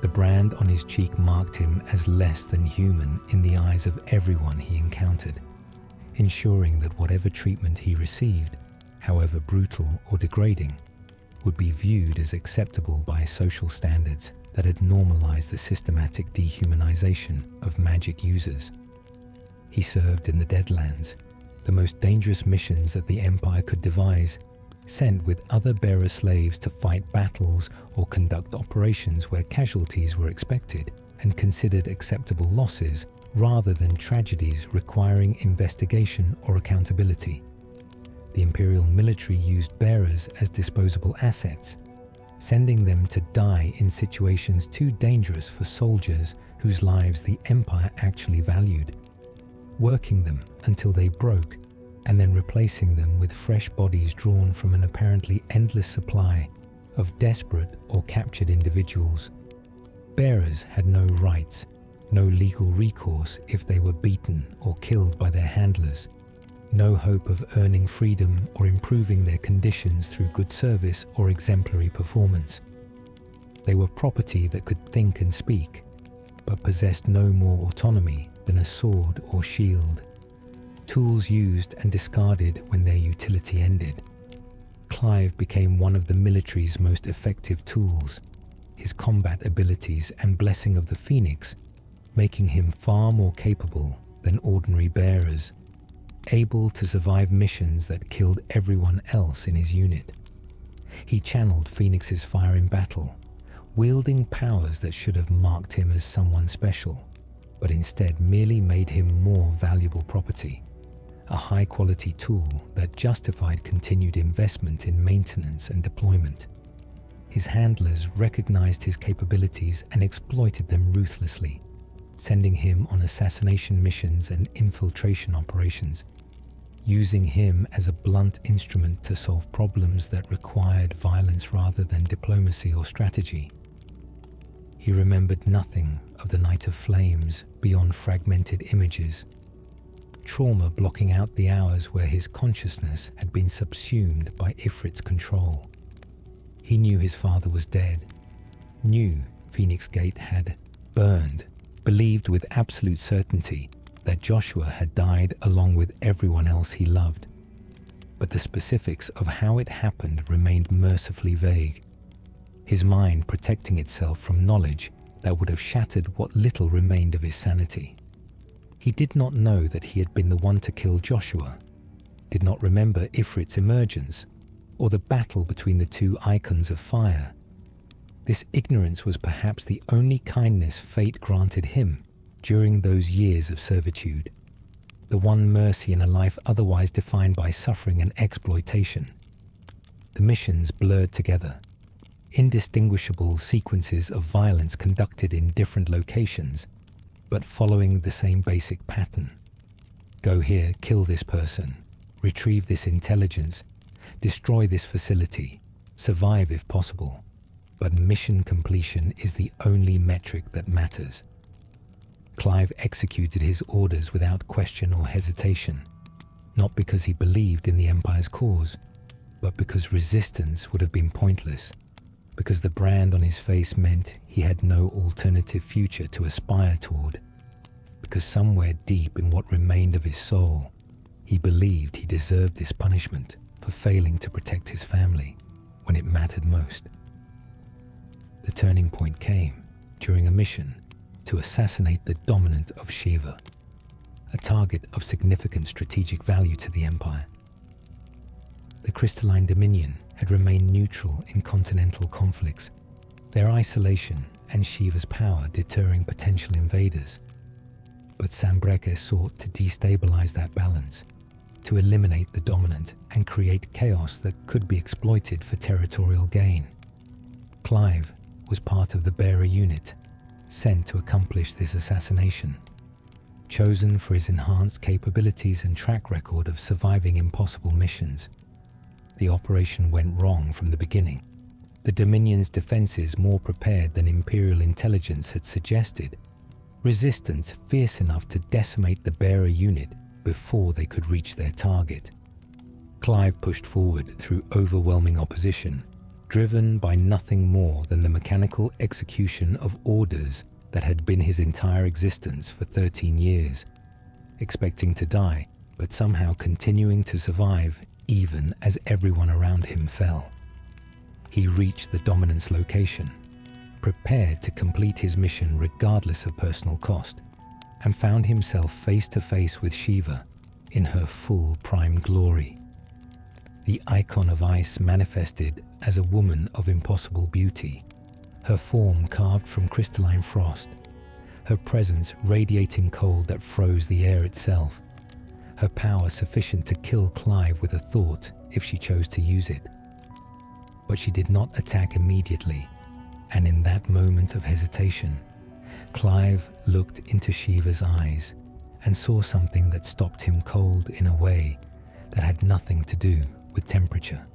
The brand on his cheek marked him as less than human in the eyes of everyone he encountered, ensuring that whatever treatment he received, however brutal or degrading, would be viewed as acceptable by social standards that had normalized the systematic dehumanization of magic users. He served in the Deadlands, the most dangerous missions that the Empire could devise, sent with other bearer slaves to fight battles or conduct operations where casualties were expected and considered acceptable losses rather than tragedies requiring investigation or accountability. The Imperial military used bearers as disposable assets, sending them to die in situations too dangerous for soldiers whose lives the Empire actually valued, working them until they broke and then replacing them with fresh bodies drawn from an apparently endless supply of desperate or captured individuals. Bearers had no rights, no legal recourse if they were beaten or killed by their handlers, no hope of earning freedom or improving their conditions through good service or exemplary performance. They were property that could think and speak, but possessed no more autonomy than a sword or shield, tools used and discarded when their utility ended. Clive became one of the military's most effective tools, his combat abilities and blessing of the Phoenix making him far more capable than ordinary bearers, able to survive missions that killed everyone else in his unit. He channeled Phoenix's fire in battle, wielding powers that should have marked him as someone special, but instead merely made him more valuable property, a high-quality tool that justified continued investment in maintenance and deployment. His handlers recognized his capabilities and exploited them ruthlessly, sending him on assassination missions and infiltration operations, using him as a blunt instrument to solve problems that required violence rather than diplomacy or strategy. He remembered nothing of the Night of Flames beyond fragmented images, trauma blocking out the hours where his consciousness had been subsumed by Ifrit's control. He knew his father was dead, knew Phoenix Gate had burned, believed with absolute certainty that Joshua had died along with everyone else he loved. But the specifics of how it happened remained mercifully vague, his mind protecting itself from knowledge that would have shattered what little remained of his sanity. He did not know that he had been the one to kill Joshua, did not remember Ifrit's emergence, or the battle between the two Eikons of fire. This ignorance was perhaps the only kindness fate granted him during those years of servitude, the one mercy in a life otherwise defined by suffering and exploitation. The missions blurred together. Indistinguishable sequences of violence conducted in different locations, but following the same basic pattern. Go here, kill this person, retrieve this intelligence, destroy this facility, survive if possible. But mission completion is the only metric that matters. Clive executed his orders without question or hesitation, not because he believed in the Empire's cause, but because resistance would have been pointless, because the brand on his face meant he had no alternative future to aspire toward, because somewhere deep in what remained of his soul, he believed he deserved this punishment for failing to protect his family when it mattered most. The turning point came during a mission to assassinate the dominant of Shiva, a target of significant strategic value to the Empire. The Crystalline Dominion had remained neutral in continental conflicts, their isolation and Shiva's power deterring potential invaders. But Sanbreque sought to destabilize that balance, to eliminate the dominant and create chaos that could be exploited for territorial gain. Clive was part of the bearer unit, sent to accomplish this assassination. Chosen for his enhanced capabilities and track record of surviving impossible missions, the operation went wrong from the beginning. The Dominion's defenses more prepared than Imperial intelligence had suggested. Resistance fierce enough to decimate the bearer unit before they could reach their target. Clive pushed forward through overwhelming opposition, driven by nothing more than the mechanical execution of orders that had been his entire existence for 13 years, expecting to die, but somehow continuing to survive even as everyone around him fell. He reached the Dominant's location, prepared to complete his mission regardless of personal cost, and found himself face to face with Shiva in her full prime glory. The icon of ice manifested as a woman of impossible beauty, her form carved from crystalline frost, her presence radiating cold that froze the air itself, her power sufficient to kill Clive with a thought if she chose to use it. But she did not attack immediately, and in that moment of hesitation, Clive looked into Shiva's eyes and saw something that stopped him cold in a way that had nothing to do with temperature.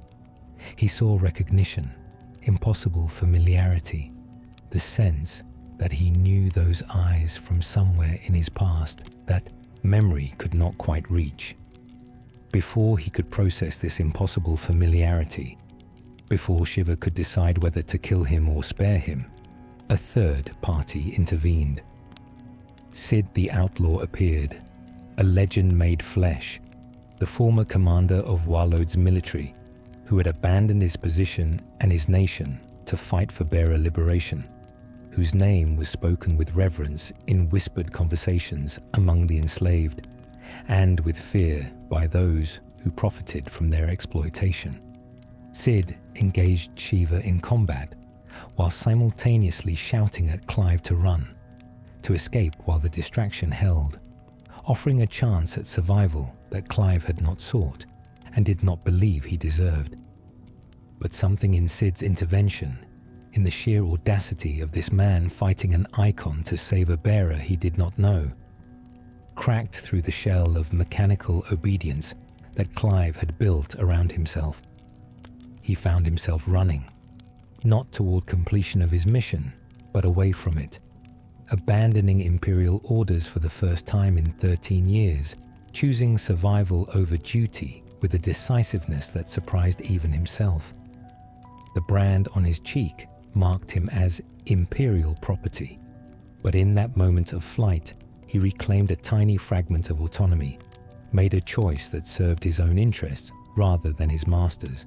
He saw recognition, impossible familiarity, the sense that he knew those eyes from somewhere in his past that memory could not quite reach. Before he could process this impossible familiarity, before Shiva could decide whether to kill him or spare him, a third party intervened. Sid the Outlaw appeared, a legend made flesh, the former commander of Warlord's military, who had abandoned his position and his nation to fight for bearer liberation, whose name was spoken with reverence in whispered conversations among the enslaved, and with fear by those who profited from their exploitation. Sid engaged Shiva in combat, while simultaneously shouting at Clive to run, to escape while the distraction held, offering a chance at survival that Clive had not sought and did not believe he deserved. But something in Sid's intervention, in the sheer audacity of this man fighting an icon to save a bearer he did not know, cracked through the shell of mechanical obedience that Clive had built around himself. He found himself running, not toward completion of his mission, but away from it, abandoning Imperial orders for the first time in 13 years, choosing survival over duty with a decisiveness that surprised even himself. The brand on his cheek marked him as Imperial property, but in that moment of flight, he reclaimed a tiny fragment of autonomy, made a choice that served his own interests rather than his master's,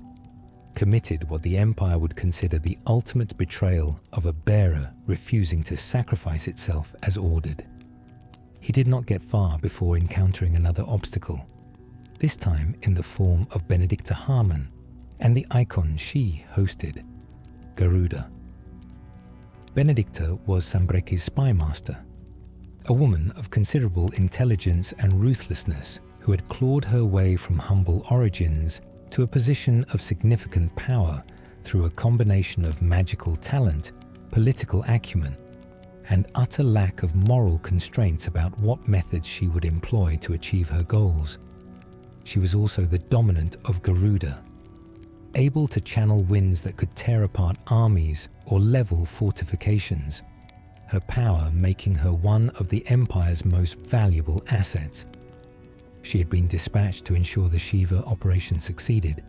committed what the Empire would consider the ultimate betrayal of a bearer refusing to sacrifice itself as ordered. He did not get far before encountering another obstacle, this time in the form of Benedicta Harmon and the icon she hosted, Garuda. Benedicta was Sanbreque's spy master, a woman of considerable intelligence and ruthlessness who had clawed her way from humble origins to a position of significant power through a combination of magical talent, political acumen, and utter lack of moral constraints about what methods she would employ to achieve her goals. She was also the dominant of Garuda, able to channel winds that could tear apart armies or level fortifications, her power making her one of the Empire's most valuable assets. She had been dispatched to ensure the Shiva operation succeeded,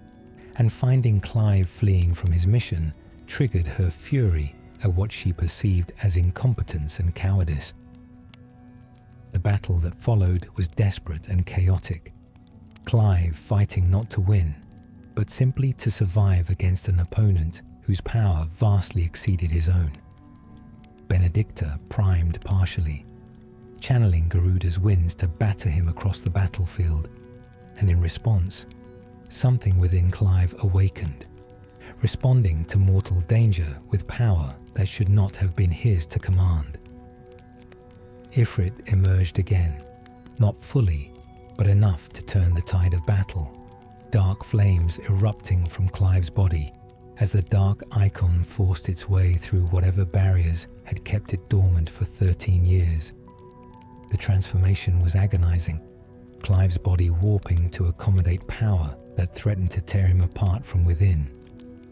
and finding Clive fleeing from his mission triggered her fury at what she perceived as incompetence and cowardice. The battle that followed was desperate and chaotic, Clive fighting not to win, but simply to survive against an opponent whose power vastly exceeded his own. Benedicta primed partially, channeling Garuda's winds to batter him across the battlefield, and in response, something within Clive awakened, responding to mortal danger with power that should not have been his to command. Ifrit emerged again, not fully, but enough to turn the tide of battle, dark flames erupting from Clive's body as the dark Eikon forced its way through whatever barriers had kept it dormant for 13 years. The transformation was agonizing, Clive's body warping to accommodate power that threatened to tear him apart from within,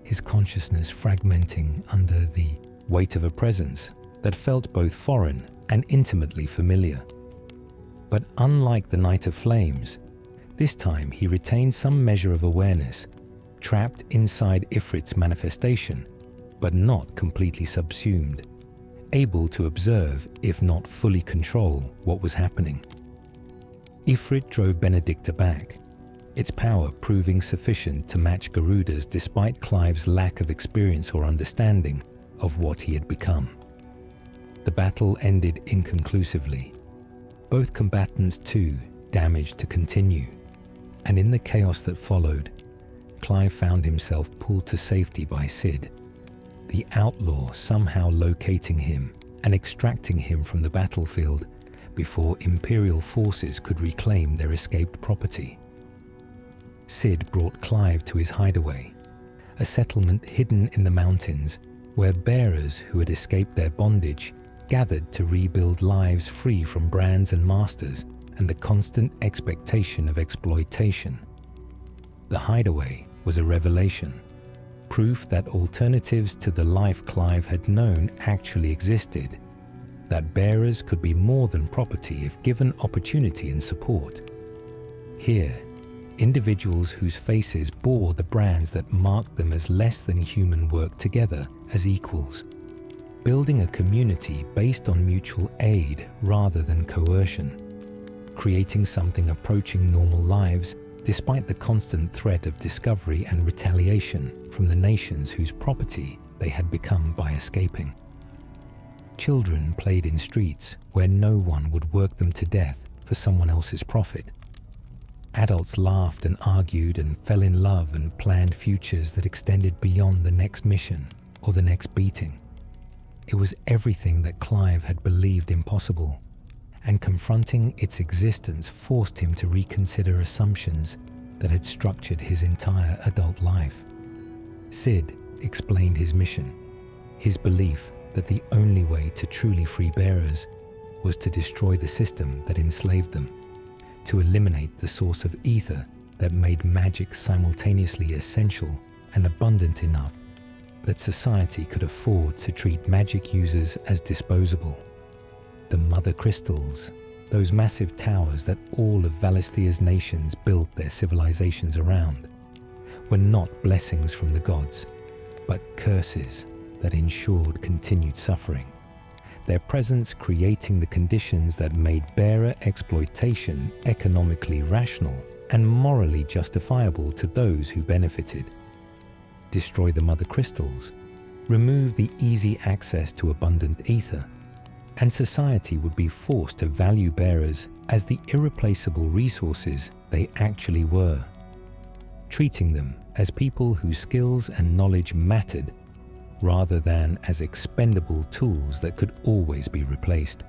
his consciousness fragmenting under the weight of a presence that felt both foreign and intimately familiar. But unlike the Knight of Flames, this time he retained some measure of awareness, trapped inside Ifrit's manifestation, but not completely subsumed, able to observe, if not fully control, what was happening. Ifrit drove Benedicta back, its power proving sufficient to match Garuda's despite Clive's lack of experience or understanding of what he had become. The battle ended inconclusively, both combatants too damaged to continue, and in the chaos that followed, Clive found himself pulled to safety by Cid, the outlaw somehow locating him and extracting him from the battlefield before Imperial forces could reclaim their escaped property. Cid brought Clive to his hideaway, a settlement hidden in the mountains where bearers who had escaped their bondage gathered to rebuild lives free from brands and masters and the constant expectation of exploitation. The hideaway was a revelation, proof that alternatives to the life Clive had known actually existed, that bearers could be more than property if given opportunity and support. Here, individuals whose faces bore the brands that marked them as less than human worked together as equals, building a community based on mutual aid rather than coercion, creating something approaching normal lives despite the constant threat of discovery and retaliation from the nations whose property they had become by escaping. Children played in streets where no one would work them to death for someone else's profit. Adults laughed and argued and fell in love and planned futures that extended beyond the next mission or the next beating. It was everything that Clive had believed impossible, and confronting its existence forced him to reconsider assumptions that had structured his entire adult life. Cid explained his mission, his belief that the only way to truly free bearers was to destroy the system that enslaved them, to eliminate the source of ether that made magic simultaneously essential and abundant enough that society could afford to treat magic users as disposable. The Mothercrystals, those massive towers that all of Valisthea's nations built their civilizations around, were not blessings from the gods, but curses that ensured continued suffering, their presence creating the conditions that made bearer exploitation economically rational and morally justifiable to those who benefited. Destroy the Mothercrystals, remove the easy access to abundant ether, and society would be forced to value bearers as the irreplaceable resources they actually were, treating them as people whose skills and knowledge mattered rather than as expendable tools that could always be replaced.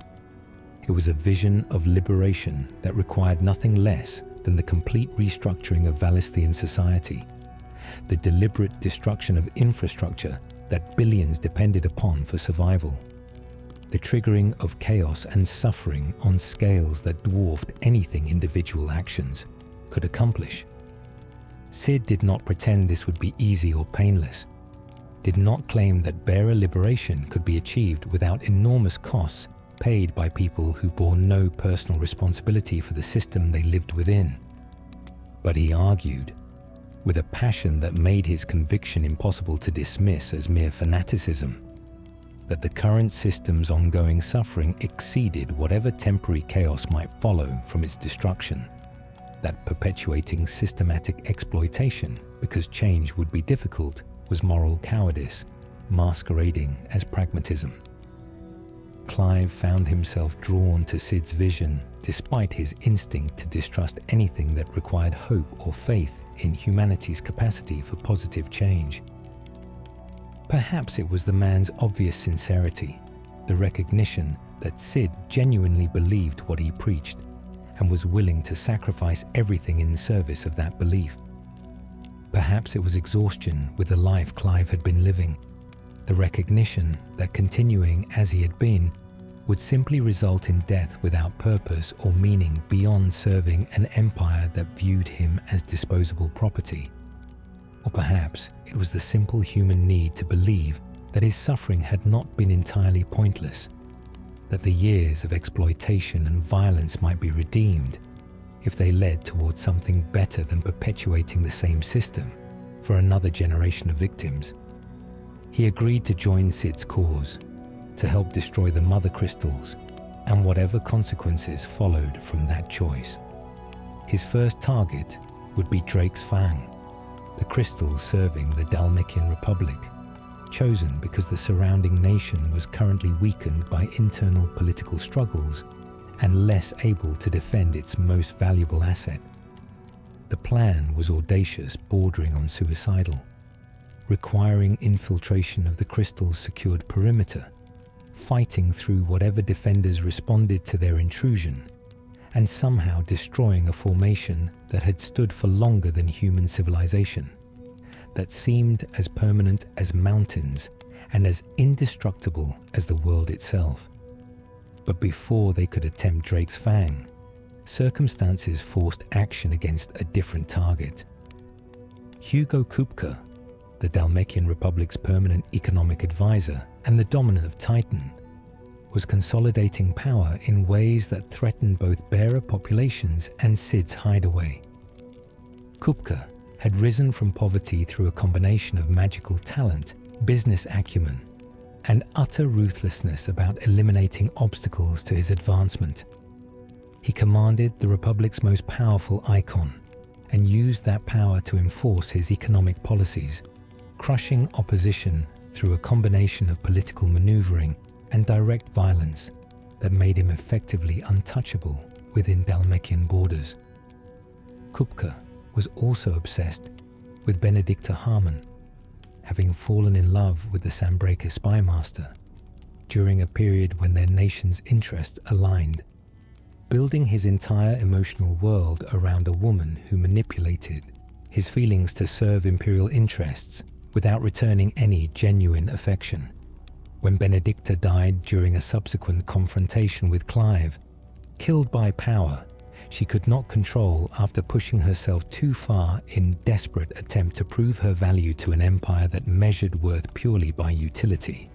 It was a vision of liberation that required nothing less than the complete restructuring of Valisthean society, the deliberate destruction of infrastructure that billions depended upon for survival, the triggering of chaos and suffering on scales that dwarfed anything individual actions could accomplish. Cid did not pretend this would be easy or painless, did not claim that bearer liberation could be achieved without enormous costs paid by people who bore no personal responsibility for the system they lived within. But he argued, with a passion that made his conviction impossible to dismiss as mere fanaticism, that the current system's ongoing suffering exceeded whatever temporary chaos might follow from its destruction, that perpetuating systematic exploitation because change would be difficult was moral cowardice, masquerading as pragmatism. Clive found himself drawn to Cid's vision despite his instinct to distrust anything that required hope or faith in humanity's capacity for positive change. Perhaps it was the man's obvious sincerity, the recognition that Cid genuinely believed what he preached and was willing to sacrifice everything in service of that belief. Perhaps it was exhaustion with the life Clive had been living, the recognition that continuing as he had been would simply result in death without purpose or meaning beyond serving an empire that viewed him as disposable property. Or perhaps it was the simple human need to believe that his suffering had not been entirely pointless, that the years of exploitation and violence might be redeemed if they led towards something better than perpetuating the same system for another generation of victims. He agreed to join Cid's cause, to help destroy the Mothercrystals and whatever consequences followed from that choice. His first target would be Drake's Fang, the crystals serving the Dhalmekian Republic, chosen because the surrounding nation was currently weakened by internal political struggles and less able to defend its most valuable asset. The plan was audacious, bordering on suicidal, requiring infiltration of the crystal's secured perimeter, fighting through whatever defenders responded to their intrusion, and somehow destroying a formation that had stood for longer than human civilization, that seemed as permanent as mountains and as indestructible as the world itself. But before they could attempt Drake's Fang, circumstances forced action against a different target. Hugo Kupka, the Dhalmekian Republic's permanent economic advisor and the dominant of Titan, was consolidating power in ways that threatened both bearer populations and Cid's hideaway. Kupka had risen from poverty through a combination of magical talent, business acumen, and utter ruthlessness about eliminating obstacles to his advancement. He commanded the Republic's most powerful Eikon and used that power to enforce his economic policies, crushing opposition through a combination of political maneuvering and direct violence that made him effectively untouchable within Dhalmekian borders. Kupka was also obsessed with Benedicta Harmon, having fallen in love with the Sandbreaker spymaster during a period when their nation's interests aligned, building his entire emotional world around a woman who manipulated his feelings to serve imperial interests without returning any genuine affection. When Benedicta died during a subsequent confrontation with Clive, killed by power she could not control after pushing herself too far in desperate attempt to prove her value to an empire that measured worth purely by utility,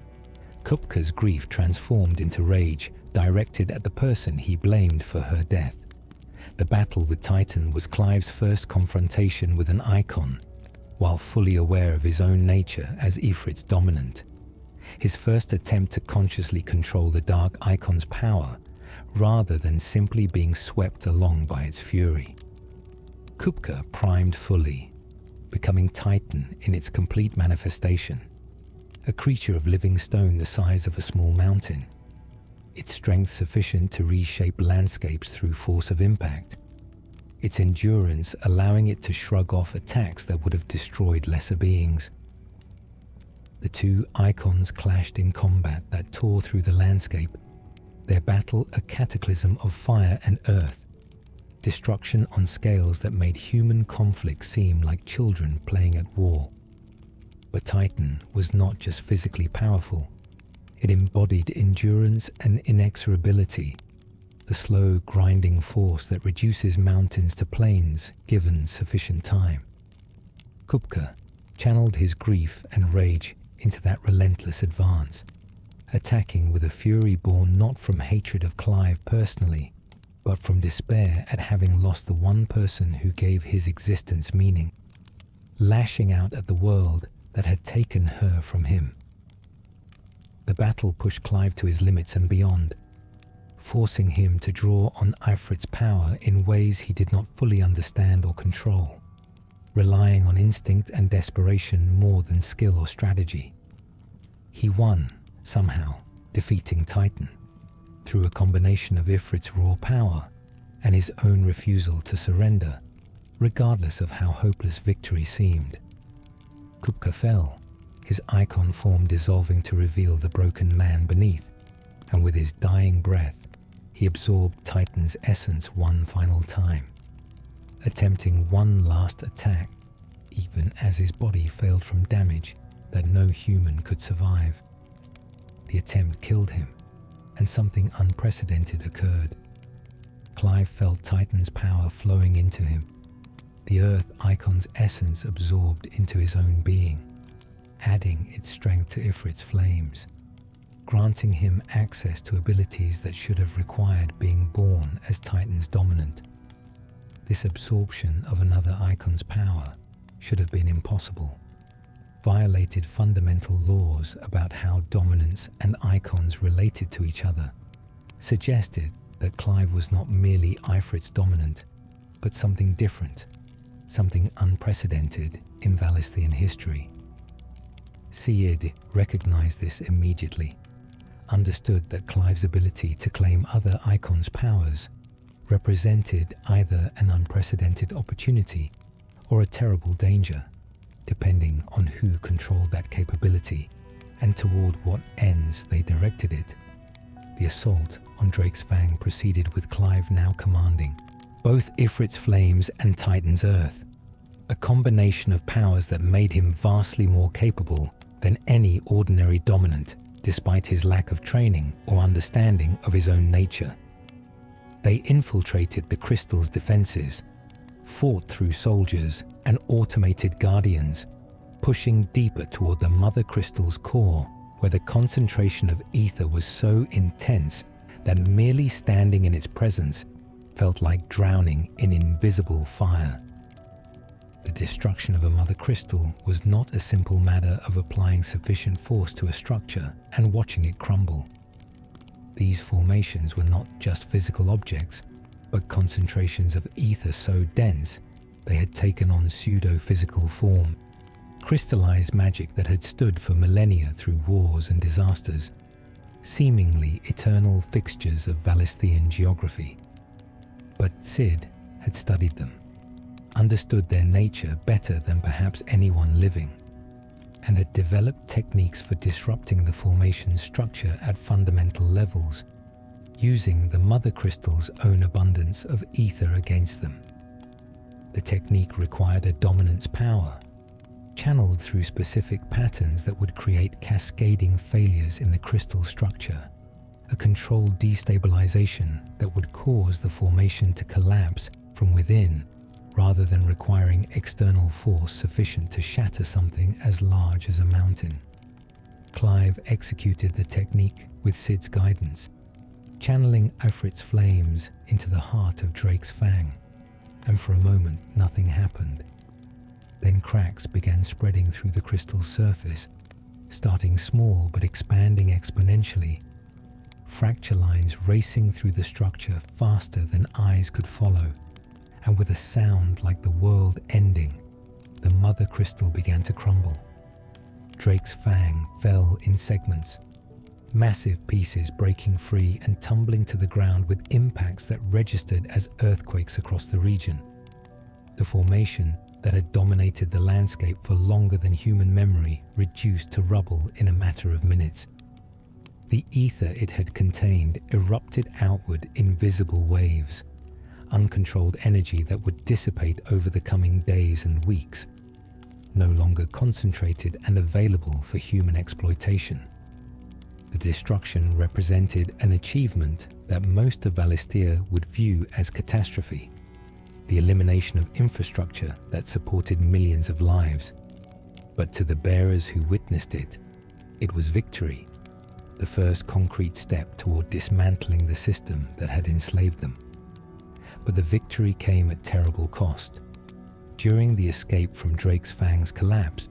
Kupka's grief transformed into rage directed at the person he blamed for her death. The battle with Titan was Clive's first confrontation with an Eikon, while fully aware of his own nature as Ifrit's dominant. His first attempt to consciously control the Dark Eikon's power, rather than simply being swept along by its fury. Kupka primed fully, becoming Titan in its complete manifestation, a creature of living stone the size of a small mountain, its strength sufficient to reshape landscapes through force of impact, its endurance allowing it to shrug off attacks that would have destroyed lesser beings. The two Eikons clashed in combat that tore through the landscape, their battle a cataclysm of fire and earth, destruction on scales that made human conflict seem like children playing at war. But Titan was not just physically powerful. It embodied endurance and inexorability, the slow, grinding force that reduces mountains to plains given sufficient time. Kupka channeled his grief and rage into that relentless advance, attacking with a fury born not from hatred of Clive personally, but from despair at having lost the one person who gave his existence meaning, lashing out at the world that had taken her from him. The battle pushed Clive to his limits and beyond, forcing him to draw on Ifrit's power in ways he did not fully understand or control, relying on instinct and desperation more than skill or strategy. He won, somehow, defeating Titan, through a combination of Ifrit's raw power and his own refusal to surrender, regardless of how hopeless victory seemed. Kupka fell, his Eikon form dissolving to reveal the broken man beneath, and with his dying breath, he absorbed Titan's essence one final time, attempting one last attack, even as his body failed from damage that no human could survive. The attempt killed him, and something unprecedented occurred. Clive felt Titan's power flowing into him, the Earth Eikon's essence absorbed into his own being, adding its strength to Ifrit's flames, granting him access to abilities that should have required being born as Titan's dominant. This absorption of another Eikon's power should have been impossible, violated fundamental laws about how dominance and Eikons related to each other, suggested that Clive was not merely Ifrit's dominant, but something different, something unprecedented in Valisthean history. Cid recognized this immediately, understood that Clive's ability to claim other Eikons' powers represented either an unprecedented opportunity or a terrible danger, depending on who controlled that capability and toward what ends they directed it. The assault on Drake's Fang proceeded with Clive now commanding both Ifrit's flames and Titan's earth, a combination of powers that made him vastly more capable than any ordinary dominant, despite his lack of training or understanding of his own nature. They infiltrated the crystal's defenses, fought through soldiers and automated guardians, pushing deeper toward the Mothercrystals' core, where the concentration of ether was so intense that merely standing in its presence felt like drowning in invisible fire. The destruction of a mother crystal was not a simple matter of applying sufficient force to a structure and watching it crumble. These formations were not just physical objects, but concentrations of ether so dense they had taken on pseudo-physical form, crystallized magic that had stood for millennia through wars and disasters, seemingly eternal fixtures of Valisthean geography. But Cid had studied them, understood their nature better than perhaps anyone living, and had developed techniques for disrupting the formation's structure at fundamental levels, using the mother crystal's own abundance of ether against them. The technique required a dominance power, channeled through specific patterns that would create cascading failures in the crystal structure, a controlled destabilization that would cause the formation to collapse from within rather than requiring external force sufficient to shatter something as large as a mountain. Clive executed the technique with Cid's guidance, channeling Ifrit's flames into the heart of Drake's Fang, and for a moment nothing happened. Then cracks began spreading through the crystal's surface, starting small but expanding exponentially, fracture lines racing through the structure faster than eyes could follow, and with a sound like the world ending, the mother crystal began to crumble. Drake's Fang fell in segments, massive pieces breaking free and tumbling to the ground with impacts that registered as earthquakes across the region. The formation that had dominated the landscape for longer than human memory reduced to rubble in a matter of minutes. The ether it had contained erupted outward in visible waves, uncontrolled energy that would dissipate over the coming days and weeks, no longer concentrated and available for human exploitation. The destruction represented an achievement that most of Valisthea would view as catastrophe, the elimination of infrastructure that supported millions of lives. But to the bearers who witnessed it, it was victory, the first concrete step toward dismantling the system that had enslaved them. But the victory came at terrible cost. During the escape from Drake's Fang's collapse,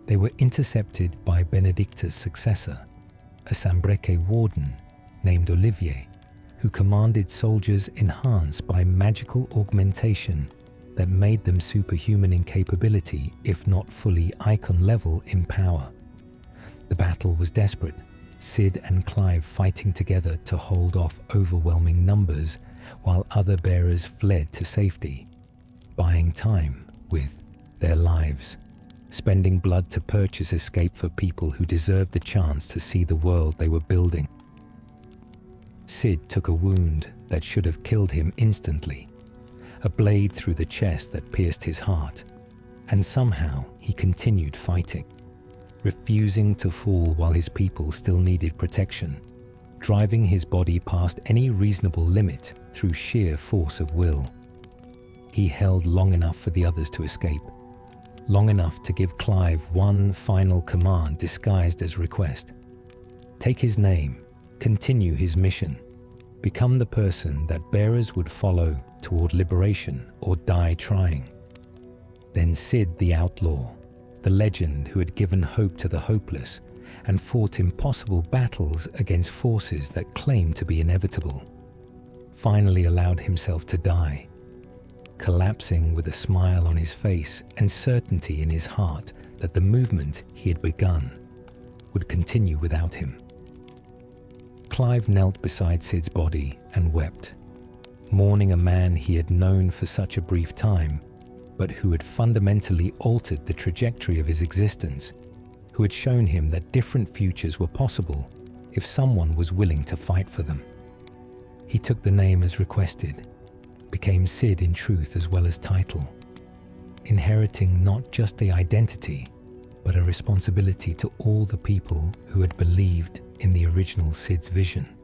they were intercepted by Benedicta's successor, a Sambreke warden named Olivier, who commanded soldiers enhanced by magical augmentation that made them superhuman in capability, if not fully Eikon level in power. The battle was desperate, Cid and Clive fighting together to hold off overwhelming numbers while other bearers fled to safety, buying time with their lives, spending blood to purchase escape for people who deserved the chance to see the world they were building. Cid took a wound that should have killed him instantly, a blade through the chest that pierced his heart, and somehow he continued fighting, refusing to fall while his people still needed protection, driving his body past any reasonable limit through sheer force of will. He held long enough for the others to escape, long enough to give Clive one final command disguised as request. Take his name, continue his mission, become the person that bearers would follow toward liberation or die trying. Then Cid the outlaw, the legend who had given hope to the hopeless and fought impossible battles against forces that claimed to be inevitable, finally allowed himself to die, collapsing with a smile on his face and certainty in his heart that the movement he had begun would continue without him. Clive knelt beside Cid's body and wept, mourning a man he had known for such a brief time, but who had fundamentally altered the trajectory of his existence, who had shown him that different futures were possible if someone was willing to fight for them. He took the name as requested, became Cid in truth as well as title, inheriting not just the identity, but a responsibility to all the people who had believed in the original Cid's vision.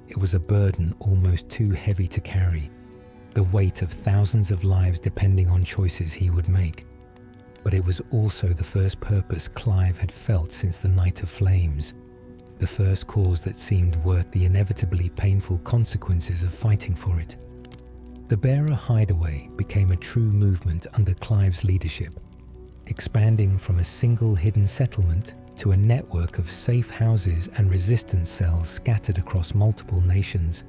It was a burden almost too heavy to carry, the weight of thousands of lives depending on choices he would make. But it was also the first purpose Clive had felt since the Night of Flames, the first cause that seemed worth the inevitably painful consequences of fighting for it. The Bearer Hideaway became a true movement under Clive's leadership, expanding from a single hidden settlement to a network of safe houses and resistance cells scattered across multiple nations,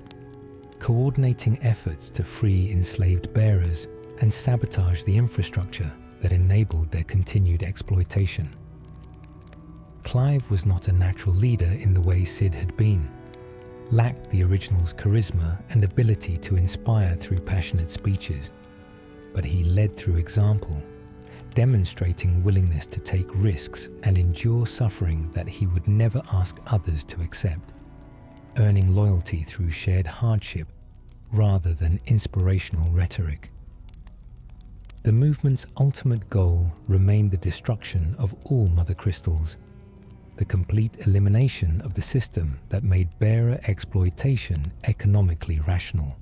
coordinating efforts to free enslaved bearers and sabotage the infrastructure that enabled their continued exploitation. Clive was not a natural leader in the way Cid had been, lacked the original's charisma and ability to inspire through passionate speeches, but he led through example, demonstrating willingness to take risks and endure suffering that he would never ask others to accept, earning loyalty through shared hardship rather than inspirational rhetoric. The movement's ultimate goal remained the destruction of all Mothercrystals, the complete elimination of the system that made bearer exploitation economically rational.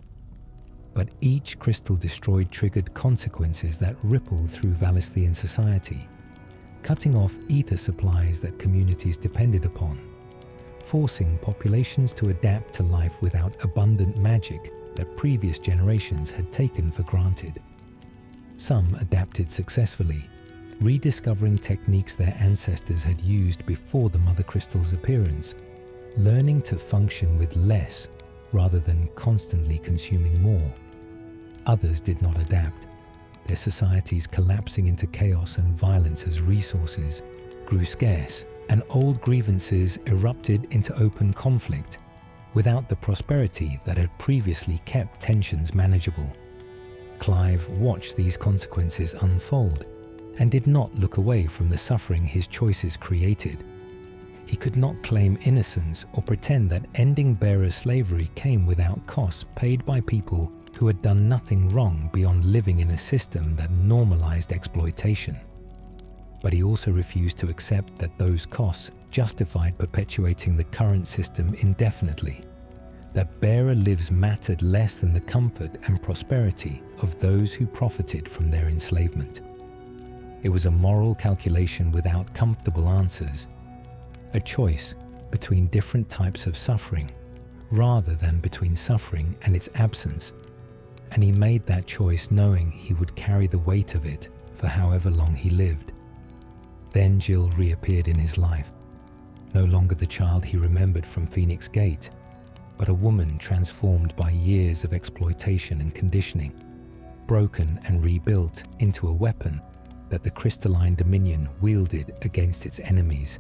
But each crystal destroyed triggered consequences that rippled through Valisthean society, cutting off ether supplies that communities depended upon, forcing populations to adapt to life without abundant magic that previous generations had taken for granted. Some adapted successfully, rediscovering techniques their ancestors had used before the Mothercrystal's appearance, learning to function with less rather than constantly consuming more. Others did not adapt, their societies collapsing into chaos and violence as resources grew scarce and old grievances erupted into open conflict without the prosperity that had previously kept tensions manageable. Clive watched these consequences unfold and did not look away from the suffering his choices created. He could not claim innocence or pretend that ending bearer slavery came without costs paid by people who who had done nothing wrong beyond living in a system that normalized exploitation. But he also refused to accept that those costs justified perpetuating the current system indefinitely, that bearer lives mattered less than the comfort and prosperity of those who profited from their enslavement. It was a moral calculation without comfortable answers, a choice between different types of suffering rather than between suffering and its absence, and he made that choice knowing he would carry the weight of it for however long he lived. Then Jill reappeared in his life, no longer the child he remembered from Phoenix Gate, but a woman transformed by years of exploitation and conditioning, broken and rebuilt into a weapon that the crystalline dominion wielded against its enemies.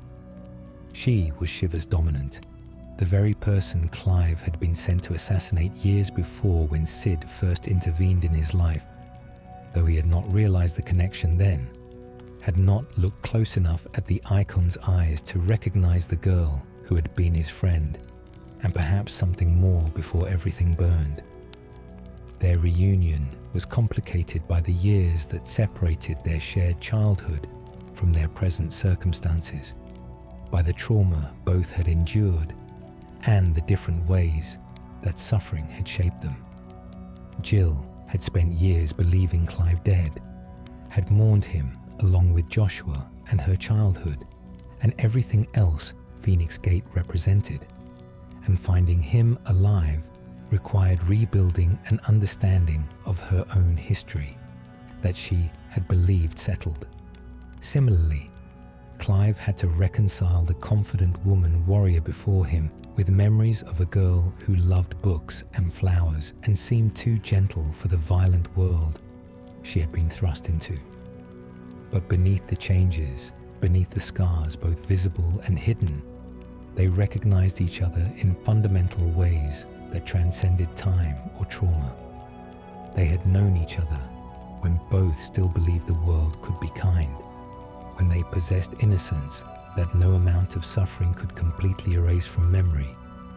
She was Shiva's dominant, the very person Clive had been sent to assassinate years before when Sid first intervened in his life, though he had not realized the connection then, had not looked close enough at the Eikons' eyes to recognize the girl who had been his friend, and perhaps something more before everything burned. Their reunion was complicated by the years that separated their shared childhood from their present circumstances, by the trauma both had endured, and the different ways that suffering had shaped them. Jill had spent years believing Clive dead, had mourned him along with Joshua and her childhood, and everything else Phoenix Gate represented, and finding him alive required rebuilding an understanding of her own history that she had believed settled. Similarly, Clive had to reconcile the confident woman warrior before him with memories of a girl who loved books and flowers and seemed too gentle for the violent world she had been thrust into. But beneath the changes, beneath the scars both visible and hidden, they recognized each other in fundamental ways that transcended time or trauma. They had known each other when both still believed the world could be kind, when they possessed innocence that no amount of suffering could completely erase from memory,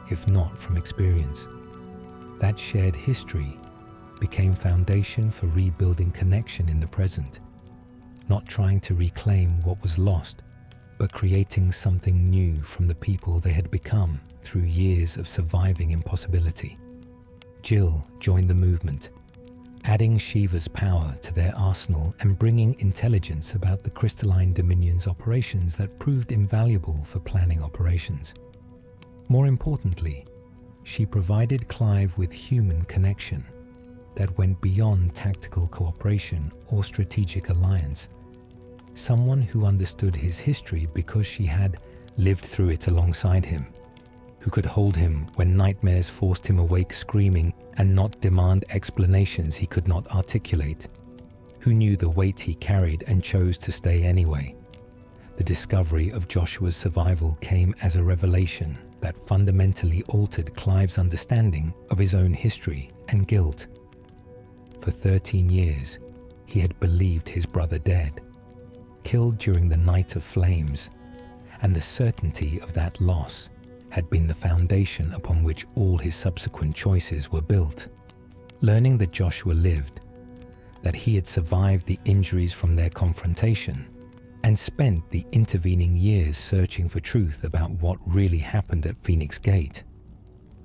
if not from experience. That shared history became foundation for rebuilding connection in the present, not trying to reclaim what was lost, but creating something new from the people they had become through years of surviving impossibility. Jill joined the movement, adding Shiva's power to their arsenal and bringing intelligence about the crystalline dominion's operations that proved invaluable for planning operations. More importantly, she provided Clive with human connection that went beyond tactical cooperation or strategic alliance. Someone who understood his history because she had lived through it alongside him, who could hold him when nightmares forced him awake screaming and not demand explanations he could not articulate, who knew the weight he carried and chose to stay anyway. The discovery of Joshua's survival came as a revelation that fundamentally altered Clive's understanding of his own history and guilt. For 13 years, he had believed his brother dead, killed during the Night of Flames, and the certainty of that loss had been the foundation upon which all his subsequent choices were built. Learning that Joshua lived, that he had survived the injuries from their confrontation, and spent the intervening years searching for truth about what really happened at Phoenix Gate,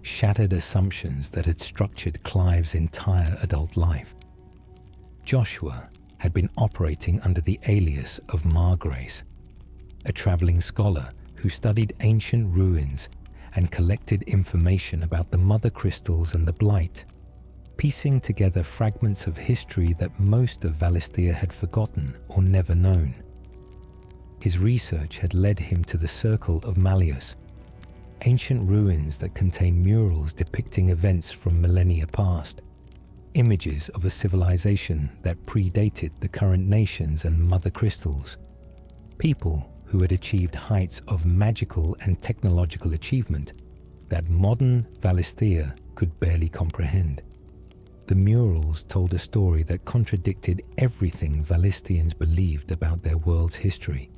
shattered assumptions that had structured Clive's entire adult life. Joshua had been operating under the alias of Margrace, a traveling scholar who studied ancient ruins and collected information about the Mothercrystals and the Blight, piecing together fragments of history that most of Valisthea had forgotten or never known. His research had led him to the Circle of Malleus, ancient ruins that contain murals depicting events from millennia past, images of a civilization that predated the current nations and Mothercrystals, people who had achieved heights of magical and technological achievement that modern Valisthea could barely comprehend. The murals told a story that contradicted everything Valistheans believed about their world's history.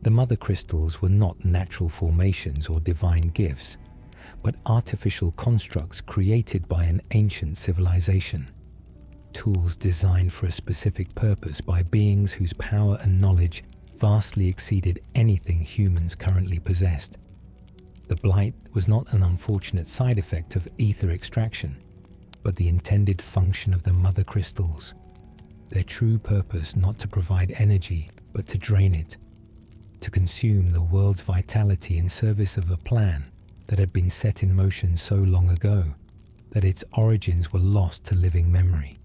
The Mothercrystals were not natural formations or divine gifts, but artificial constructs created by an ancient civilization. Tools designed for a specific purpose by beings whose power and knowledge vastly exceeded anything humans currently possessed. The blight was not an unfortunate side effect of ether extraction, but the intended function of the Mothercrystals. Their true purpose not to provide energy, but to drain it, to consume the world's vitality in service of a plan that had been set in motion so long ago that its origins were lost to living memory.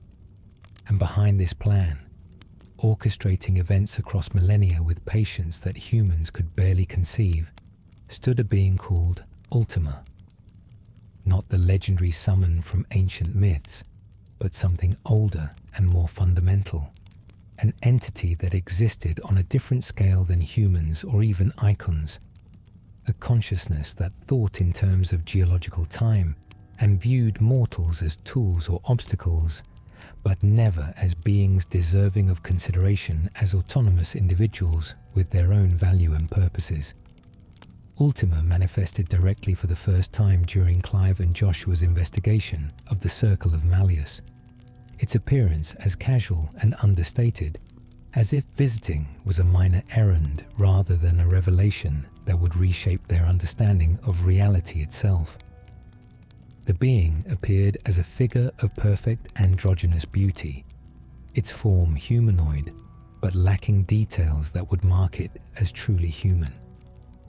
And behind this plan, orchestrating events across millennia with patience that humans could barely conceive, stood a being called Ultima. Not the legendary summon from ancient myths, but something older and more fundamental. An entity that existed on a different scale than humans or even Eikons. A consciousness that thought in terms of geological time and viewed mortals as tools or obstacles, but never as beings deserving of consideration as autonomous individuals with their own value and purposes. Ultima manifested directly for the first time during Clive and Joshua's investigation of the Circle of Malleus. Its appearance as casual and understated, as if visiting was a minor errand rather than a revelation that would reshape their understanding of reality itself. The being appeared as a figure of perfect androgynous beauty, its form humanoid, but lacking details that would mark it as truly human,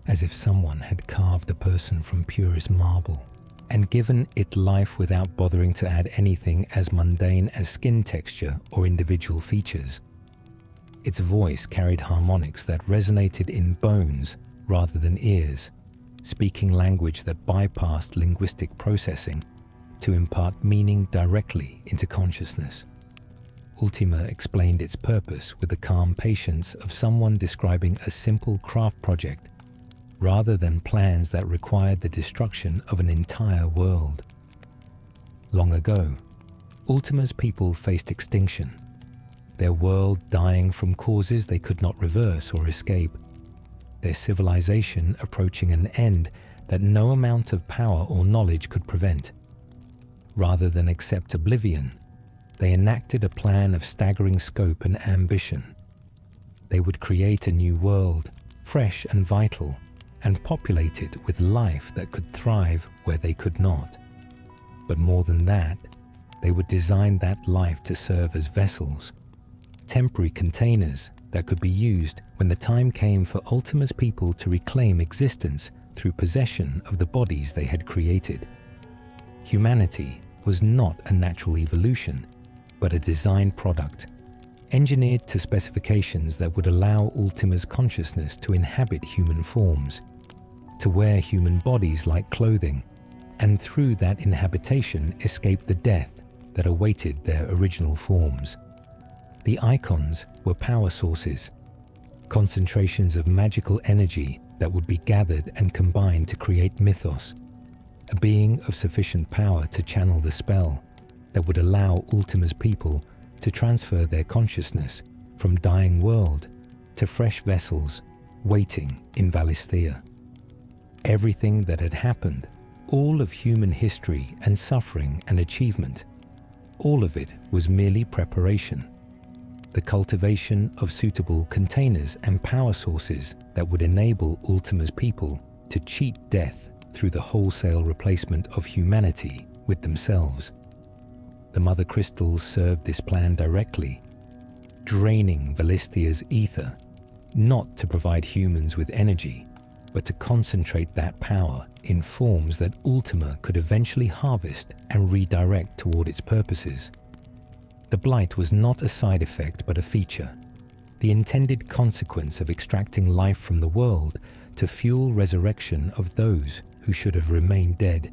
as if someone had carved a person from purest marble and given it life without bothering to add anything as mundane as skin texture or individual features. Its voice carried harmonics that resonated in bones rather than ears, speaking language that bypassed linguistic processing to impart meaning directly into consciousness. Ultima explained its purpose with the calm patience of someone describing a simple craft project rather than plans that required the destruction of an entire world. Long ago, Ultima's people faced extinction, their world dying from causes they could not reverse or escape, their civilization approaching an end that no amount of power or knowledge could prevent. Rather than accept oblivion, they enacted a plan of staggering scope and ambition. They would create a new world, fresh and vital, and populate it with life that could thrive where they could not. But more than that, they would design that life to serve as vessels, temporary containers that could be used when the time came for Ultima's people to reclaim existence through possession of the bodies they had created. Humanity was not a natural evolution, but a designed product, engineered to specifications that would allow Ultima's consciousness to inhabit human forms, to wear human bodies like clothing, and through that inhabitation escape the death that awaited their original forms. The Eikons were power sources, concentrations of magical energy that would be gathered and combined to create mythos, a being of sufficient power to channel the spell that would allow Ultima's people to transfer their consciousness from dying world to fresh vessels waiting in Valisthea. Everything that had happened, all of human history and suffering and achievement, all of it was merely preparation. The cultivation of suitable containers and power sources that would enable Ultima's people to cheat death through the wholesale replacement of humanity with themselves. The Mothercrystals served this plan directly, draining Valisthea's ether, not to provide humans with energy, but to concentrate that power in forms that Ultima could eventually harvest and redirect toward its purposes. The blight was not a side effect but a feature, the intended consequence of extracting life from the world to fuel resurrection of those who should have remained dead.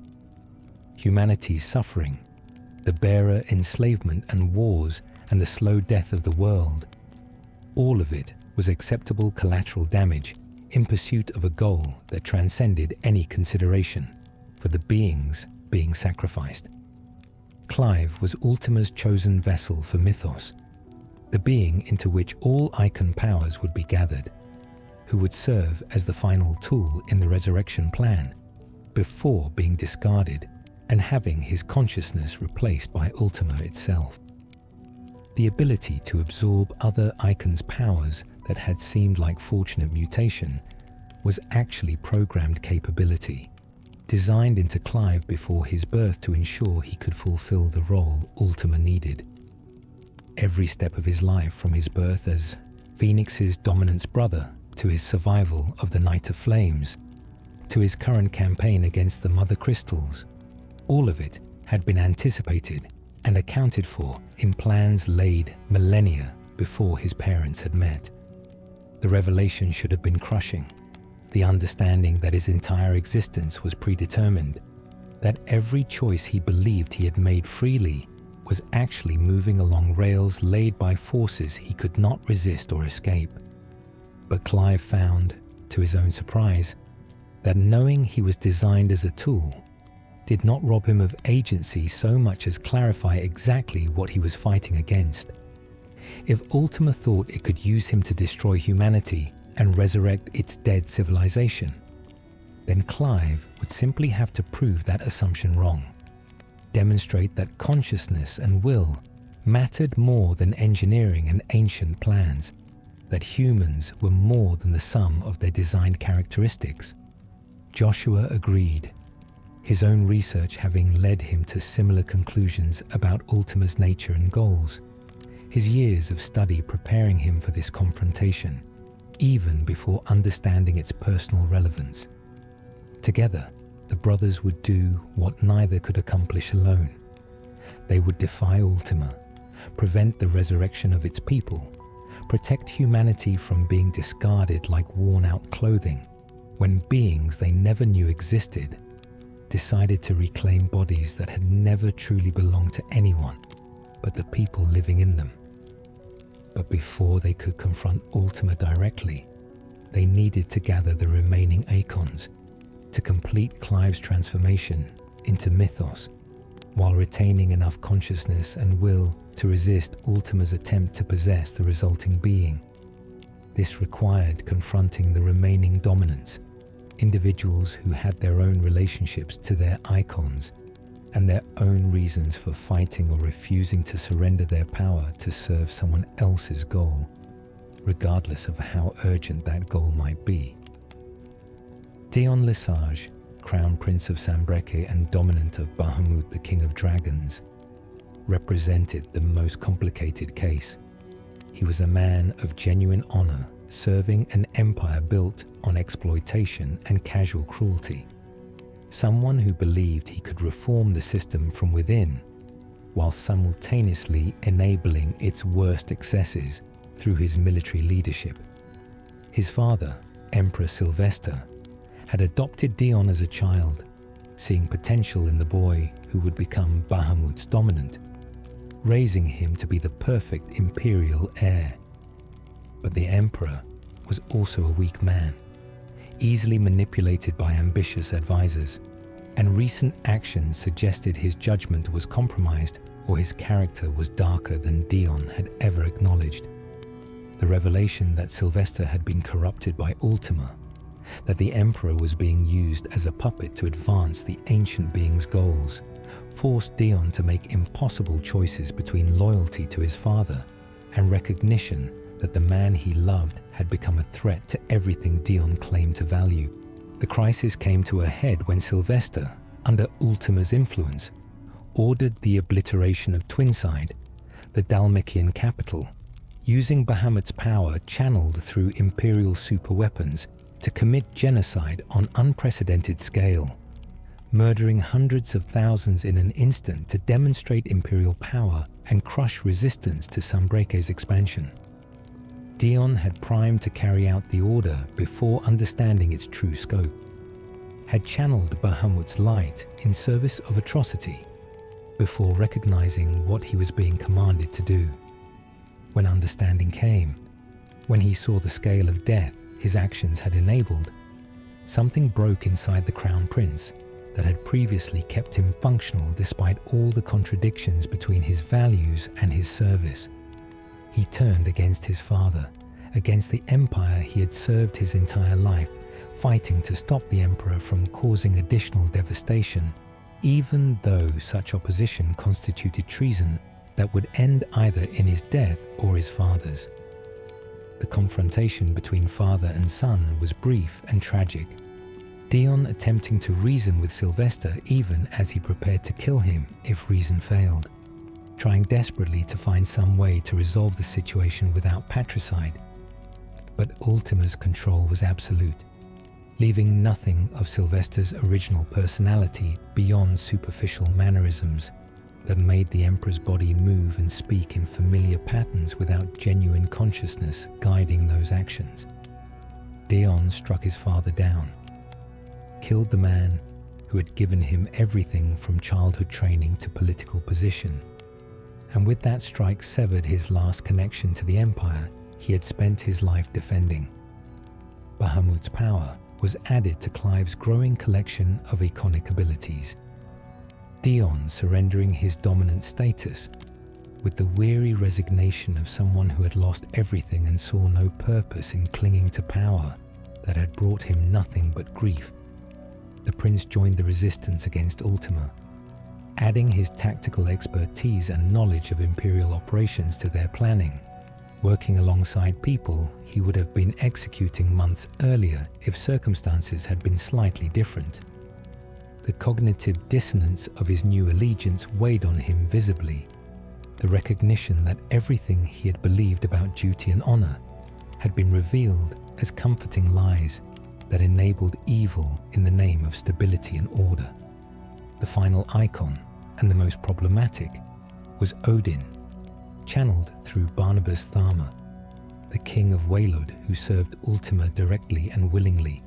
Humanity's suffering, the bearer enslavement and wars, and the slow death of the world, all of it was acceptable collateral damage in pursuit of a goal that transcended any consideration for the beings being sacrificed. Clive was Ultima's chosen vessel for mythos, the being into which all Eikon powers would be gathered, who would serve as the final tool in the resurrection plan, before being discarded and having his consciousness replaced by Ultima itself. The ability to absorb other Eikons' powers that had seemed like fortunate mutation was actually programmed capability, designed into Clive before his birth to ensure he could fulfill the role Ultima needed. Every step of his life, from his birth as Phoenix's dominance brother to his survival of the Night of Flames, to his current campaign against the Mothercrystals, all of it had been anticipated and accounted for in plans laid millennia before his parents had met. The revelation should have been crushing, the understanding that his entire existence was predetermined, that every choice he believed he had made freely was actually moving along rails laid by forces he could not resist or escape. But Clive found, to his own surprise, that knowing he was designed as a tool did not rob him of agency so much as clarify exactly what he was fighting against. If Ultima thought it could use him to destroy humanity and resurrect its dead civilization, then Clive would simply have to prove that assumption wrong, demonstrate that consciousness and will mattered more than engineering and ancient plans, that humans were more than the sum of their designed characteristics. Joshua agreed, his own research having led him to similar conclusions about Ultima's nature and goals, his years of study preparing him for this confrontation, even before understanding its personal relevance. Together, the brothers would do what neither could accomplish alone. They would defy Ultima, prevent the resurrection of its people, protect humanity from being discarded like worn-out clothing, when beings they never knew existed decided to reclaim bodies that had never truly belonged to anyone but the people living in them. But before they could confront Ultima directly, they needed to gather the remaining Eikons to complete Clive's transformation into mythos, while retaining enough consciousness and will to resist Ultima's attempt to possess the resulting being. This required confronting the remaining dominants, individuals who had their own relationships to their Eikons and their own reasons for fighting or refusing to surrender their power to serve someone else's goal, regardless of how urgent that goal might be. Dion Lesage, Crown Prince of Sanbreque and dominant of Bahamut, the King of Dragons, represented the most complicated case. He was a man of genuine honor, serving an empire built on exploitation and casual cruelty. Someone who believed he could reform the system from within, while simultaneously enabling its worst excesses through his military leadership. His father, Emperor Sylvester, had adopted Dion as a child, seeing potential in the boy who would become Bahamut's dominant, raising him to be the perfect imperial heir. But the Emperor was also a weak man, easily manipulated by ambitious advisors, and recent actions suggested his judgment was compromised or his character was darker than Dion had ever acknowledged. The revelation that Sylvester had been corrupted by Ultima, that the Emperor was being used as a puppet to advance the ancient being's goals, forced Dion to make impossible choices between loyalty to his father and recognition that the man he loved had become a threat to everything Dion claimed to value. The crisis came to a head when Sylvester, under Ultima's influence, ordered the obliteration of Twinside, the Dhalmekian capital, using Bahamut's power channeled through imperial superweapons to commit genocide on unprecedented scale, murdering hundreds of thousands in an instant to demonstrate imperial power and crush resistance to Sanbreque's expansion. Dion had primed to carry out the order before understanding its true scope, had channeled Bahamut's light in service of atrocity before recognizing what he was being commanded to do. When understanding came, when he saw the scale of death his actions had enabled, something broke inside the Crown Prince that had previously kept him functional despite all the contradictions between his values and his service. He turned against his father, against the empire he had served his entire life, fighting to stop the Emperor from causing additional devastation, even though such opposition constituted treason that would end either in his death or his father's. The confrontation between father and son was brief and tragic, Dion attempting to reason with Sylvester even as he prepared to kill him if reason failed, trying desperately to find some way to resolve the situation without patricide. But Ultima's control was absolute, leaving nothing of Sylvester's original personality beyond superficial mannerisms that made the Emperor's body move and speak in familiar patterns without genuine consciousness guiding those actions. Dion struck his father down, killed the man who had given him everything from childhood training to political position, and with that strike severed his last connection to the Empire he had spent his life defending. Bahamut's power was added to Clive's growing collection of iconic abilities, Dion surrendering his dominant status with the weary resignation of someone who had lost everything and saw no purpose in clinging to power that had brought him nothing but grief. The prince joined the resistance against Ultima, adding his tactical expertise and knowledge of Imperial operations to their planning, working alongside people he would have been executing months earlier if circumstances had been slightly different. The cognitive dissonance of his new allegiance weighed on him visibly, the recognition that everything he had believed about duty and honor had been revealed as comforting lies that enabled evil in the name of stability and order. The final icon, and the most problematic, was Odin, channeled through Barnabas Tharma, the king of Waelod who served Ultima directly and willingly,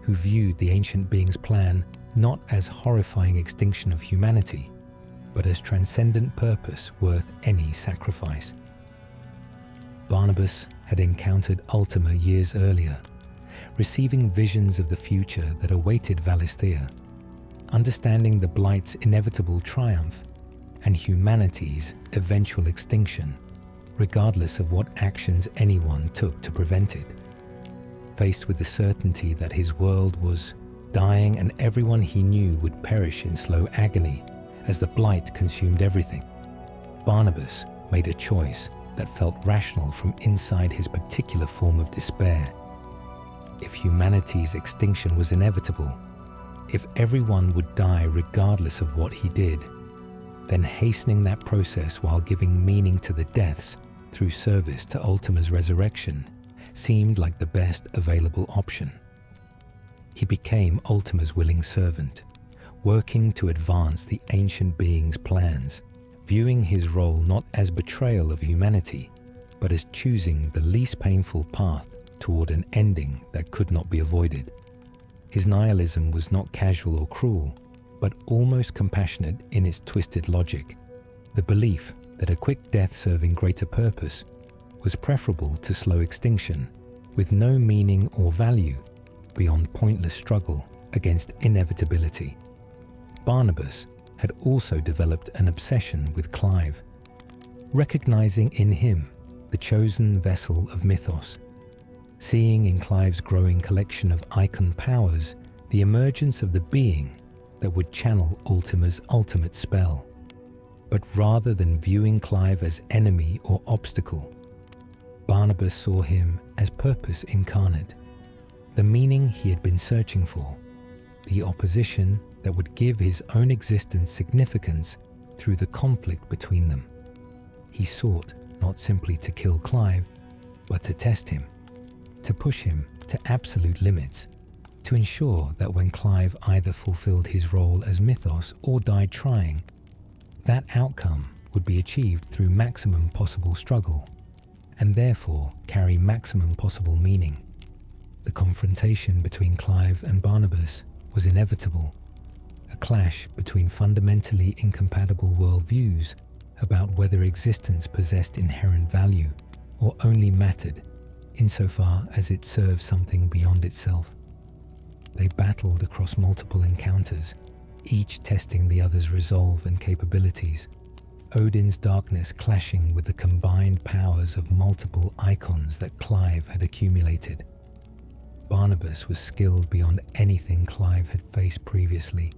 who viewed the ancient being's plan not as horrifying extinction of humanity, but as transcendent purpose worth any sacrifice. Barnabas had encountered Ultima years earlier, receiving visions of the future that awaited Valisthea, understanding the Blight's inevitable triumph and humanity's eventual extinction, regardless of what actions anyone took to prevent it. Faced with the certainty that his world was dying and everyone he knew would perish in slow agony as the Blight consumed everything, Barnabas made a choice that felt rational from inside his particular form of despair. If humanity's extinction was inevitable, if everyone would die regardless of what he did, then hastening that process while giving meaning to the deaths through service to Ultima's resurrection seemed like the best available option. He became Ultima's willing servant, working to advance the ancient being's plans, viewing his role not as betrayal of humanity, but as choosing the least painful path toward an ending that could not be avoided. His nihilism was not casual or cruel, but almost compassionate in its twisted logic, the belief that a quick death serving greater purpose was preferable to slow extinction, with no meaning or value beyond pointless struggle against inevitability. Barnabas had also developed an obsession with Clive, recognizing in him the chosen vessel of mythos, seeing in Clive's growing collection of icon powers the emergence of the being that would channel Ultima's ultimate spell. But rather than viewing Clive as enemy or obstacle, Barnabas saw him as purpose incarnate, the meaning he had been searching for, the opposition that would give his own existence significance through the conflict between them. He sought not simply to kill Clive, but to test him, to push him to absolute limits, to ensure that when Clive either fulfilled his role as mythos or died trying, that outcome would be achieved through maximum possible struggle, and therefore carry maximum possible meaning. The confrontation between Clive and Barnabas was inevitable, a clash between fundamentally incompatible worldviews about whether existence possessed inherent value or only mattered insofar as it served something beyond itself. They battled across multiple encounters, each testing the other's resolve and capabilities, Odin's darkness clashing with the combined powers of multiple icons that Clive had accumulated. Barnabas was skilled beyond anything Clive had faced previously,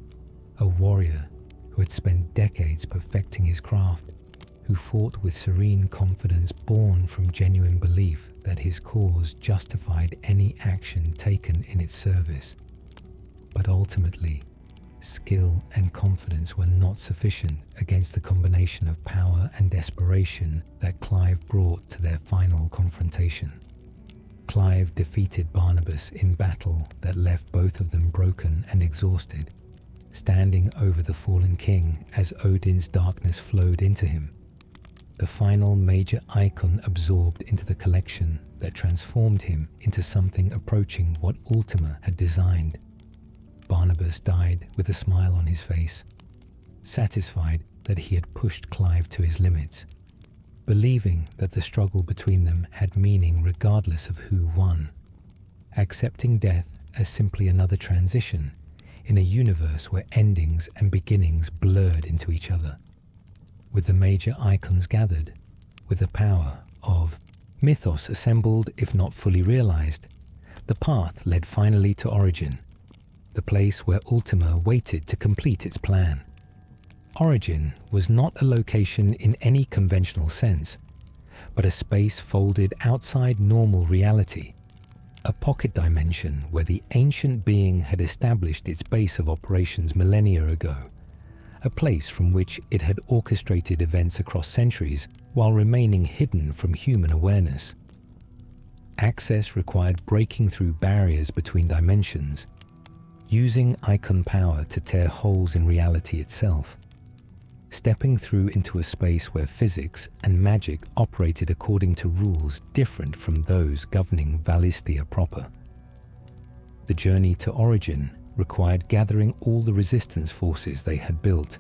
a warrior who had spent decades perfecting his craft, who fought with serene confidence born from genuine belief that his cause justified any action taken in its service. But ultimately, skill and confidence were not sufficient against the combination of power and desperation that Clive brought to their final confrontation. Clive defeated Barnabas in battle that left both of them broken and exhausted, standing over the fallen king as Odin's darkness flowed into him. The final major icon absorbed into the collection that transformed him into something approaching what Ultima had designed. Barnabas died with a smile on his face, satisfied that he had pushed Clive to his limits, believing that the struggle between them had meaning regardless of who won, accepting death as simply another transition in a universe where endings and beginnings blurred into each other. With the major icons gathered, with the power of mythos assembled if not fully realized, the path led finally to Origin, the place where Ultima waited to complete its plan. Origin was not a location in any conventional sense, but a space folded outside normal reality, a pocket dimension where the ancient being had established its base of operations millennia ago, a place from which it had orchestrated events across centuries while remaining hidden from human awareness. Access required breaking through barriers between dimensions, using icon power to tear holes in reality itself, stepping through into a space where physics and magic operated according to rules different from those governing Valisthea proper. The journey to Origin required gathering all the resistance forces they had built,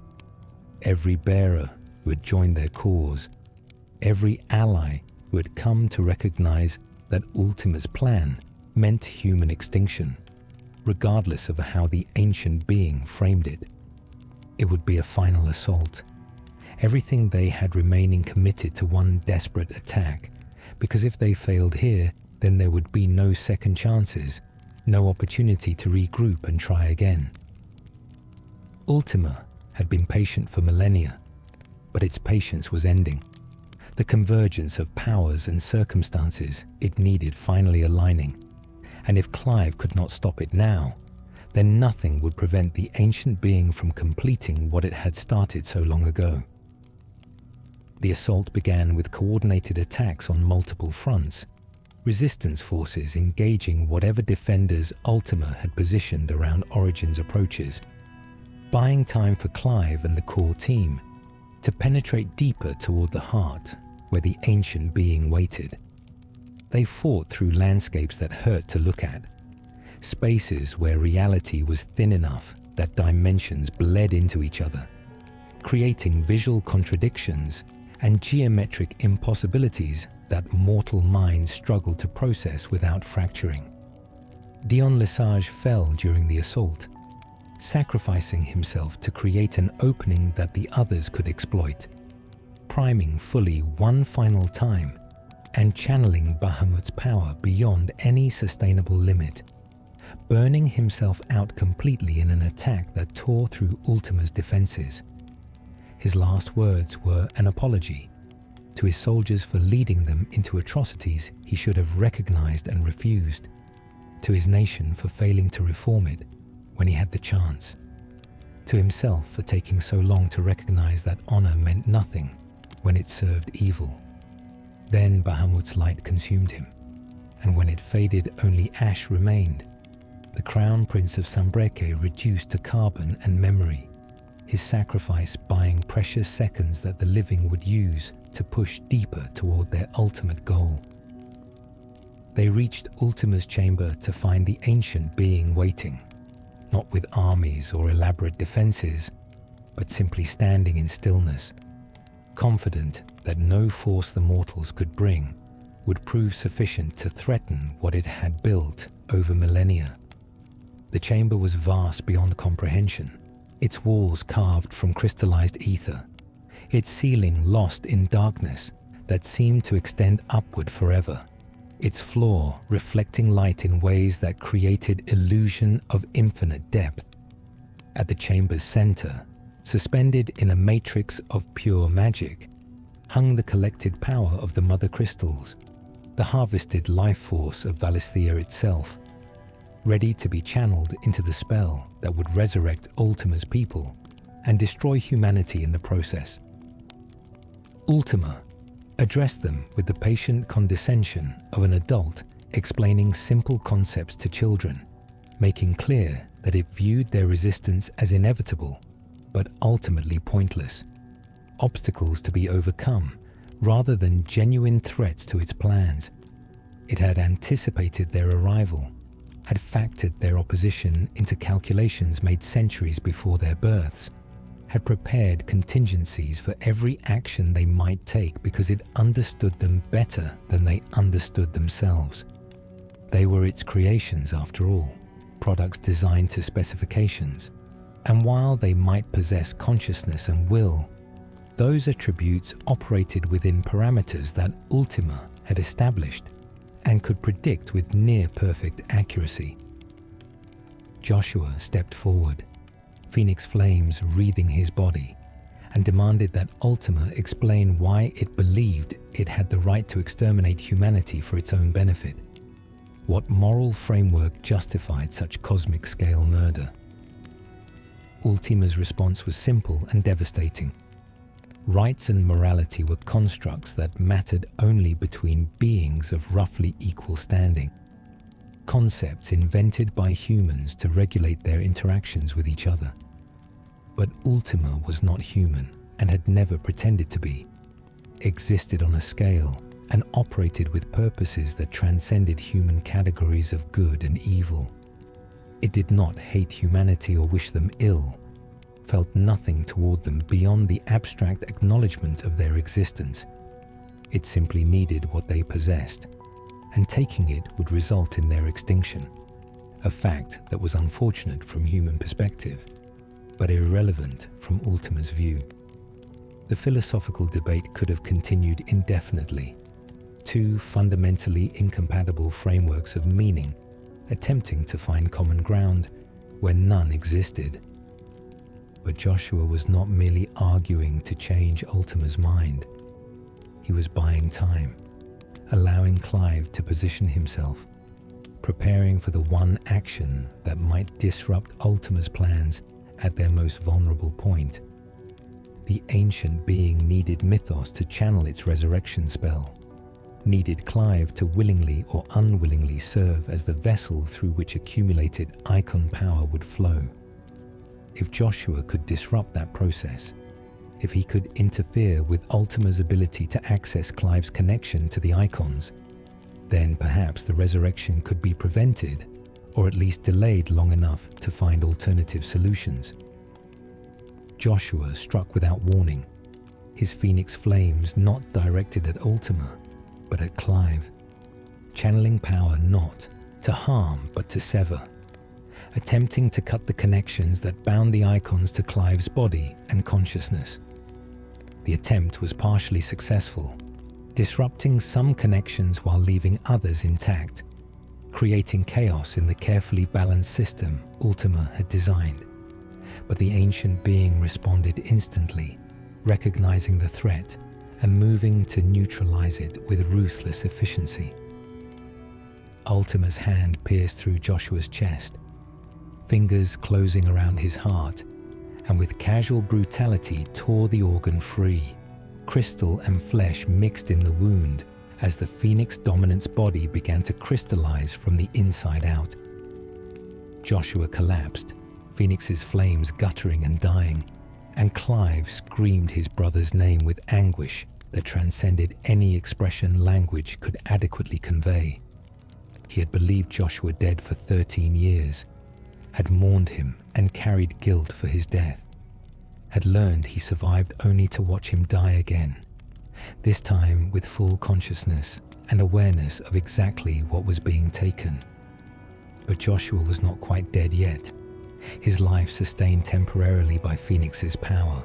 every bearer who had joined their cause, every ally who had come to recognize that Ultima's plan meant human extinction, regardless of how the ancient being framed it. It would be a final assault, everything they had remaining committed to one desperate attack, because if they failed here, then there would be no second chances, no opportunity to regroup and try again. Ultima had been patient for millennia, but its patience was ending. The convergence of powers and circumstances it needed finally aligning, and if Clive could not stop it now, then nothing would prevent the ancient being from completing what it had started so long ago. The assault began with coordinated attacks on multiple fronts, resistance forces engaging whatever defenders Ultima had positioned around Origin's approaches, buying time for Clive and the core team to penetrate deeper toward the heart where the ancient being waited. They fought through landscapes that hurt to look at, spaces where reality was thin enough that dimensions bled into each other, creating visual contradictions and geometric impossibilities that mortal minds struggled to process without fracturing. Dion Lesage fell during the assault, sacrificing himself to create an opening that the others could exploit, priming fully one final time and channeling Bahamut's power beyond any sustainable limit, burning himself out completely in an attack that tore through Ultima's defenses. His last words were an apology to his soldiers for leading them into atrocities he should have recognized and refused, to his nation for failing to reform it when he had the chance, to himself for taking so long to recognize that honor meant nothing when it served evil. Then Bahamut's light consumed him, and when it faded only ash remained, the Crown Prince of Sambreke reduced to carbon and memory, his sacrifice buying precious seconds that the living would use to push deeper toward their ultimate goal. They reached Ultima's chamber to find the ancient being waiting, not with armies or elaborate defenses, but simply standing in stillness, confident that no force the mortals could bring would prove sufficient to threaten what it had built over millennia. The chamber was vast beyond comprehension, its walls carved from crystallized ether, its ceiling lost in darkness that seemed to extend upward forever, its floor reflecting light in ways that created illusion of infinite depth. At the chamber's center, suspended in a matrix of pure magic, hung the collected power of the Mothercrystals, the harvested life force of Valisthea itself, ready to be channeled into the spell that would resurrect Ultima's people and destroy humanity in the process. Ultima addressed them with the patient condescension of an adult explaining simple concepts to children, making clear that it viewed their resistance as inevitable, but ultimately pointless, obstacles to be overcome rather than genuine threats to its plans. It had anticipated their arrival, had factored their opposition into calculations made centuries before their births, had prepared contingencies for every action they might take because it understood them better than they understood themselves. They were its creations after all, products designed to specifications, and while they might possess consciousness and will, those attributes operated within parameters that Ultima had established and could predict with near-perfect accuracy. Joshua stepped forward, Phoenix flames wreathing his body, and demanded that Ultima explain why it believed it had the right to exterminate humanity for its own benefit. What moral framework justified such cosmic-scale murder? Ultima's response was simple and devastating. Rights and morality were constructs that mattered only between beings of roughly equal standing, concepts invented by humans to regulate their interactions with each other. But Ultima was not human and had never pretended to be, existed on a scale and operated with purposes that transcended human categories of good and evil. It did not hate humanity or wish them ill, felt nothing toward them beyond the abstract acknowledgement of their existence. It simply needed what they possessed, and taking it would result in their extinction, a fact that was unfortunate from human perspective, but irrelevant from Ultima's view. The philosophical debate could have continued indefinitely, two fundamentally incompatible frameworks of meaning attempting to find common ground where none existed. But Joshua was not merely arguing to change Ultima's mind. He was buying time, allowing Clive to position himself, preparing for the one action that might disrupt Ultima's plans at their most vulnerable point. The ancient being needed Mythos to channel its resurrection spell, needed Clive to willingly or unwillingly serve as the vessel through which accumulated Eikon power would flow. If Joshua could disrupt that process, if he could interfere with Ultima's ability to access Clive's connection to the Eikons, then perhaps the resurrection could be prevented, or at least delayed long enough to find alternative solutions. Joshua struck without warning, his phoenix flames not directed at Ultima, but at Clive, channeling power not to harm but to sever, attempting to cut the connections that bound the Eikons to Clive's body and consciousness. The attempt was partially successful, disrupting some connections while leaving others intact, creating chaos in the carefully balanced system Ultima had designed. But the ancient being responded instantly, recognizing the threat and moving to neutralize it with ruthless efficiency. Ultima's hand pierced through Joshua's chest, fingers closing around his heart, and with casual brutality tore the organ free. Crystal and flesh mixed in the wound as the Phoenix Dominant's body began to crystallize from the inside out. Joshua collapsed, Phoenix's flames guttering and dying, and Clive screamed his brother's name with anguish that transcended any expression language could adequately convey. He had believed Joshua dead for 13 years, had mourned him and carried guilt for his death, had learned he survived only to watch him die again, this time with full consciousness and awareness of exactly what was being taken. But Joshua was not quite dead yet, his life sustained temporarily by Phoenix's power,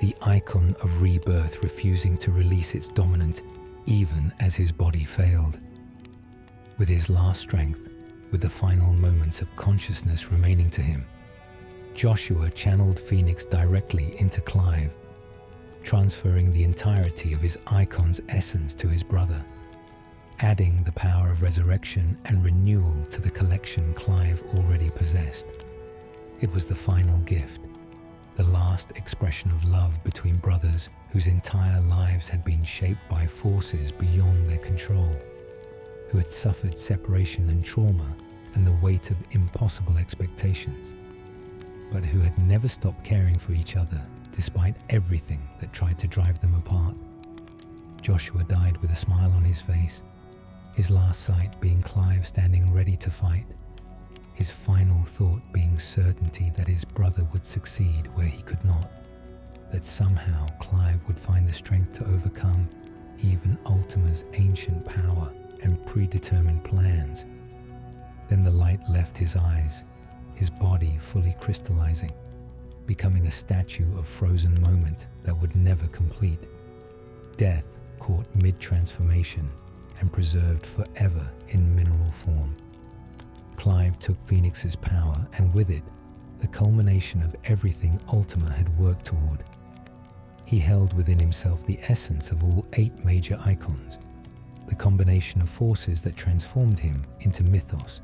the icon of rebirth refusing to release its dominant even as his body failed. With his last strength, with the final moments of consciousness remaining to him, Joshua channeled Phoenix directly into Clive, transferring the entirety of his Eikons' essence to his brother, adding the power of resurrection and renewal to the collection Clive already possessed. It was the final gift, the last expression of love between brothers whose entire lives had been shaped by forces beyond their control, who had suffered separation and trauma and the weight of impossible expectations, but who had never stopped caring for each other despite everything that tried to drive them apart. Joshua died with a smile on his face, his last sight being Clive standing ready to fight, his final thought being certainty that his brother would succeed where he could not, that somehow Clive would find the strength to overcome even Ultima's ancient power and predetermined plans. Then the light left his eyes, his body fully crystallizing, becoming a statue of frozen moment that would never complete. Death caught mid-transformation and preserved forever in mineral form. Clive took Phoenix's power, and with it, the culmination of everything Ultima had worked toward. He held within himself the essence of all 8 major Eikons, the combination of forces that transformed him into Mythos,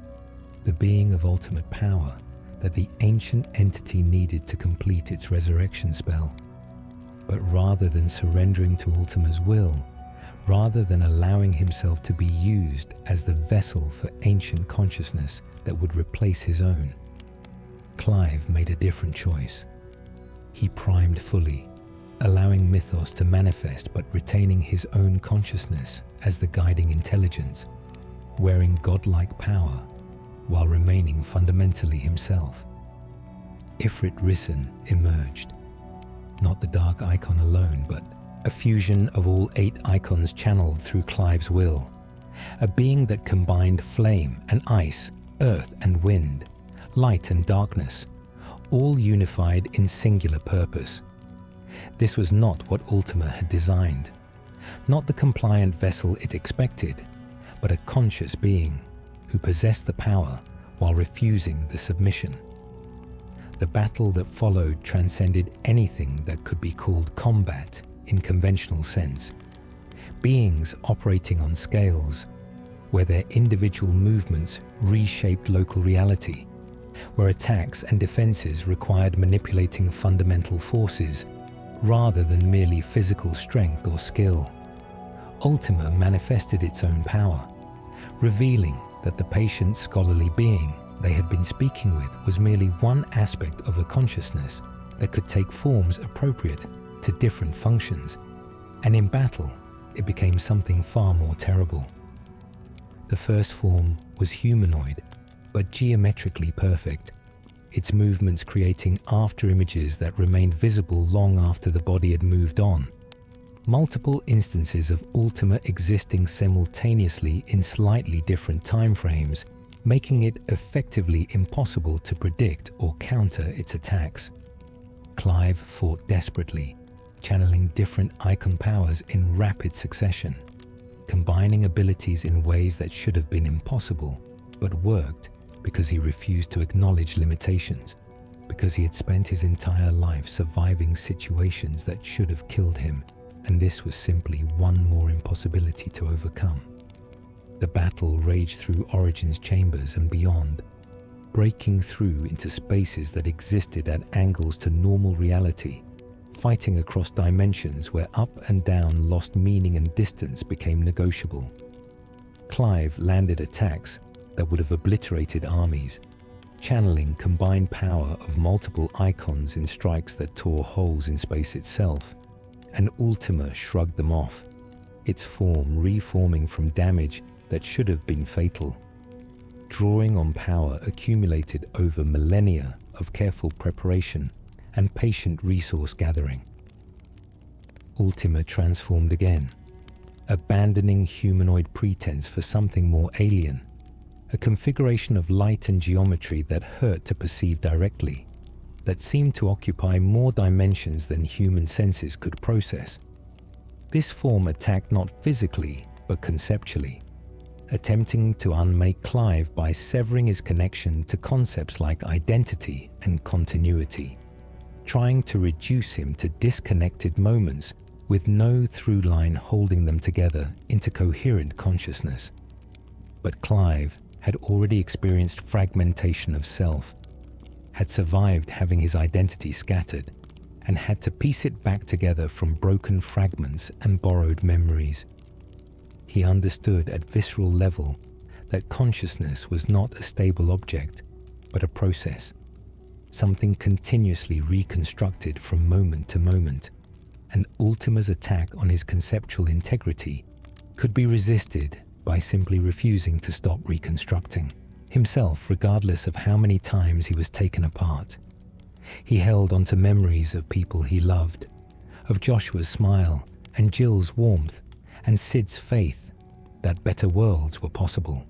the being of ultimate power that the ancient entity needed to complete its resurrection spell. But rather than surrendering to Ultima's will, rather than allowing himself to be used as the vessel for ancient consciousness that would replace his own, Clive made a different choice. He primed fully, allowing Mythos to manifest but retaining his own consciousness as the guiding intelligence, wearing godlike power while remaining fundamentally himself. Ifrit Risen emerged, not the dark icon alone, but a fusion of all 8 Eikons channeled through Clive's will, a being that combined flame and ice, earth and wind, light and darkness, all unified in singular purpose. This was not what Ultima had designed, not the compliant vessel it expected, but a conscious being who possessed the power while refusing the submission. The battle that followed transcended anything that could be called combat in conventional sense. Beings operating on scales where their individual movements reshaped local reality, where attacks and defenses required manipulating fundamental forces rather than merely physical strength or skill. Ultima manifested its own power, revealing that the patient scholarly being they had been speaking with was merely one aspect of a consciousness that could take forms appropriate to different functions, and in battle it became something far more terrible. The first form was humanoid, but geometrically perfect, its movements creating after-images that remained visible long after the body had moved on. Multiple instances of Ultima existing simultaneously in slightly different time frames, making it effectively impossible to predict or counter its attacks. Clive fought desperately, channeling different Eikon powers in rapid succession, combining abilities in ways that should have been impossible, but worked because he refused to acknowledge limitations, because he had spent his entire life surviving situations that should have killed him, and this was simply one more impossibility to overcome. The battle raged through Origin's chambers and beyond, breaking through into spaces that existed at angles to normal reality, fighting across dimensions where up and down lost meaning and distance became negotiable. Clive landed attacks that would have obliterated armies, channeling combined power of multiple Eikons in strikes that tore holes in space itself, and Ultima shrugged them off, its form reforming from damage that should have been fatal, drawing on power accumulated over millennia of careful preparation and patient resource gathering. Ultima transformed again, abandoning humanoid pretense for something more alien, a configuration of light and geometry that hurt to perceive directly, that seemed to occupy more dimensions than human senses could process. This form attacked not physically, but conceptually, attempting to unmake Clive by severing his connection to concepts like identity and continuity, trying to reduce him to disconnected moments with no through line holding them together into coherent consciousness. But Clive had already experienced fragmentation of self, had survived having his identity scattered, and had to piece it back together from broken fragments and borrowed memories. He understood at visceral level that consciousness was not a stable object, but a process, something continuously reconstructed from moment to moment, and Ultima's attack on his conceptual integrity could be resisted by simply refusing to stop reconstructing himself, regardless of how many times he was taken apart. He held onto memories of people he loved, of Joshua's smile and Jill's warmth and Sid's faith that better worlds were possible.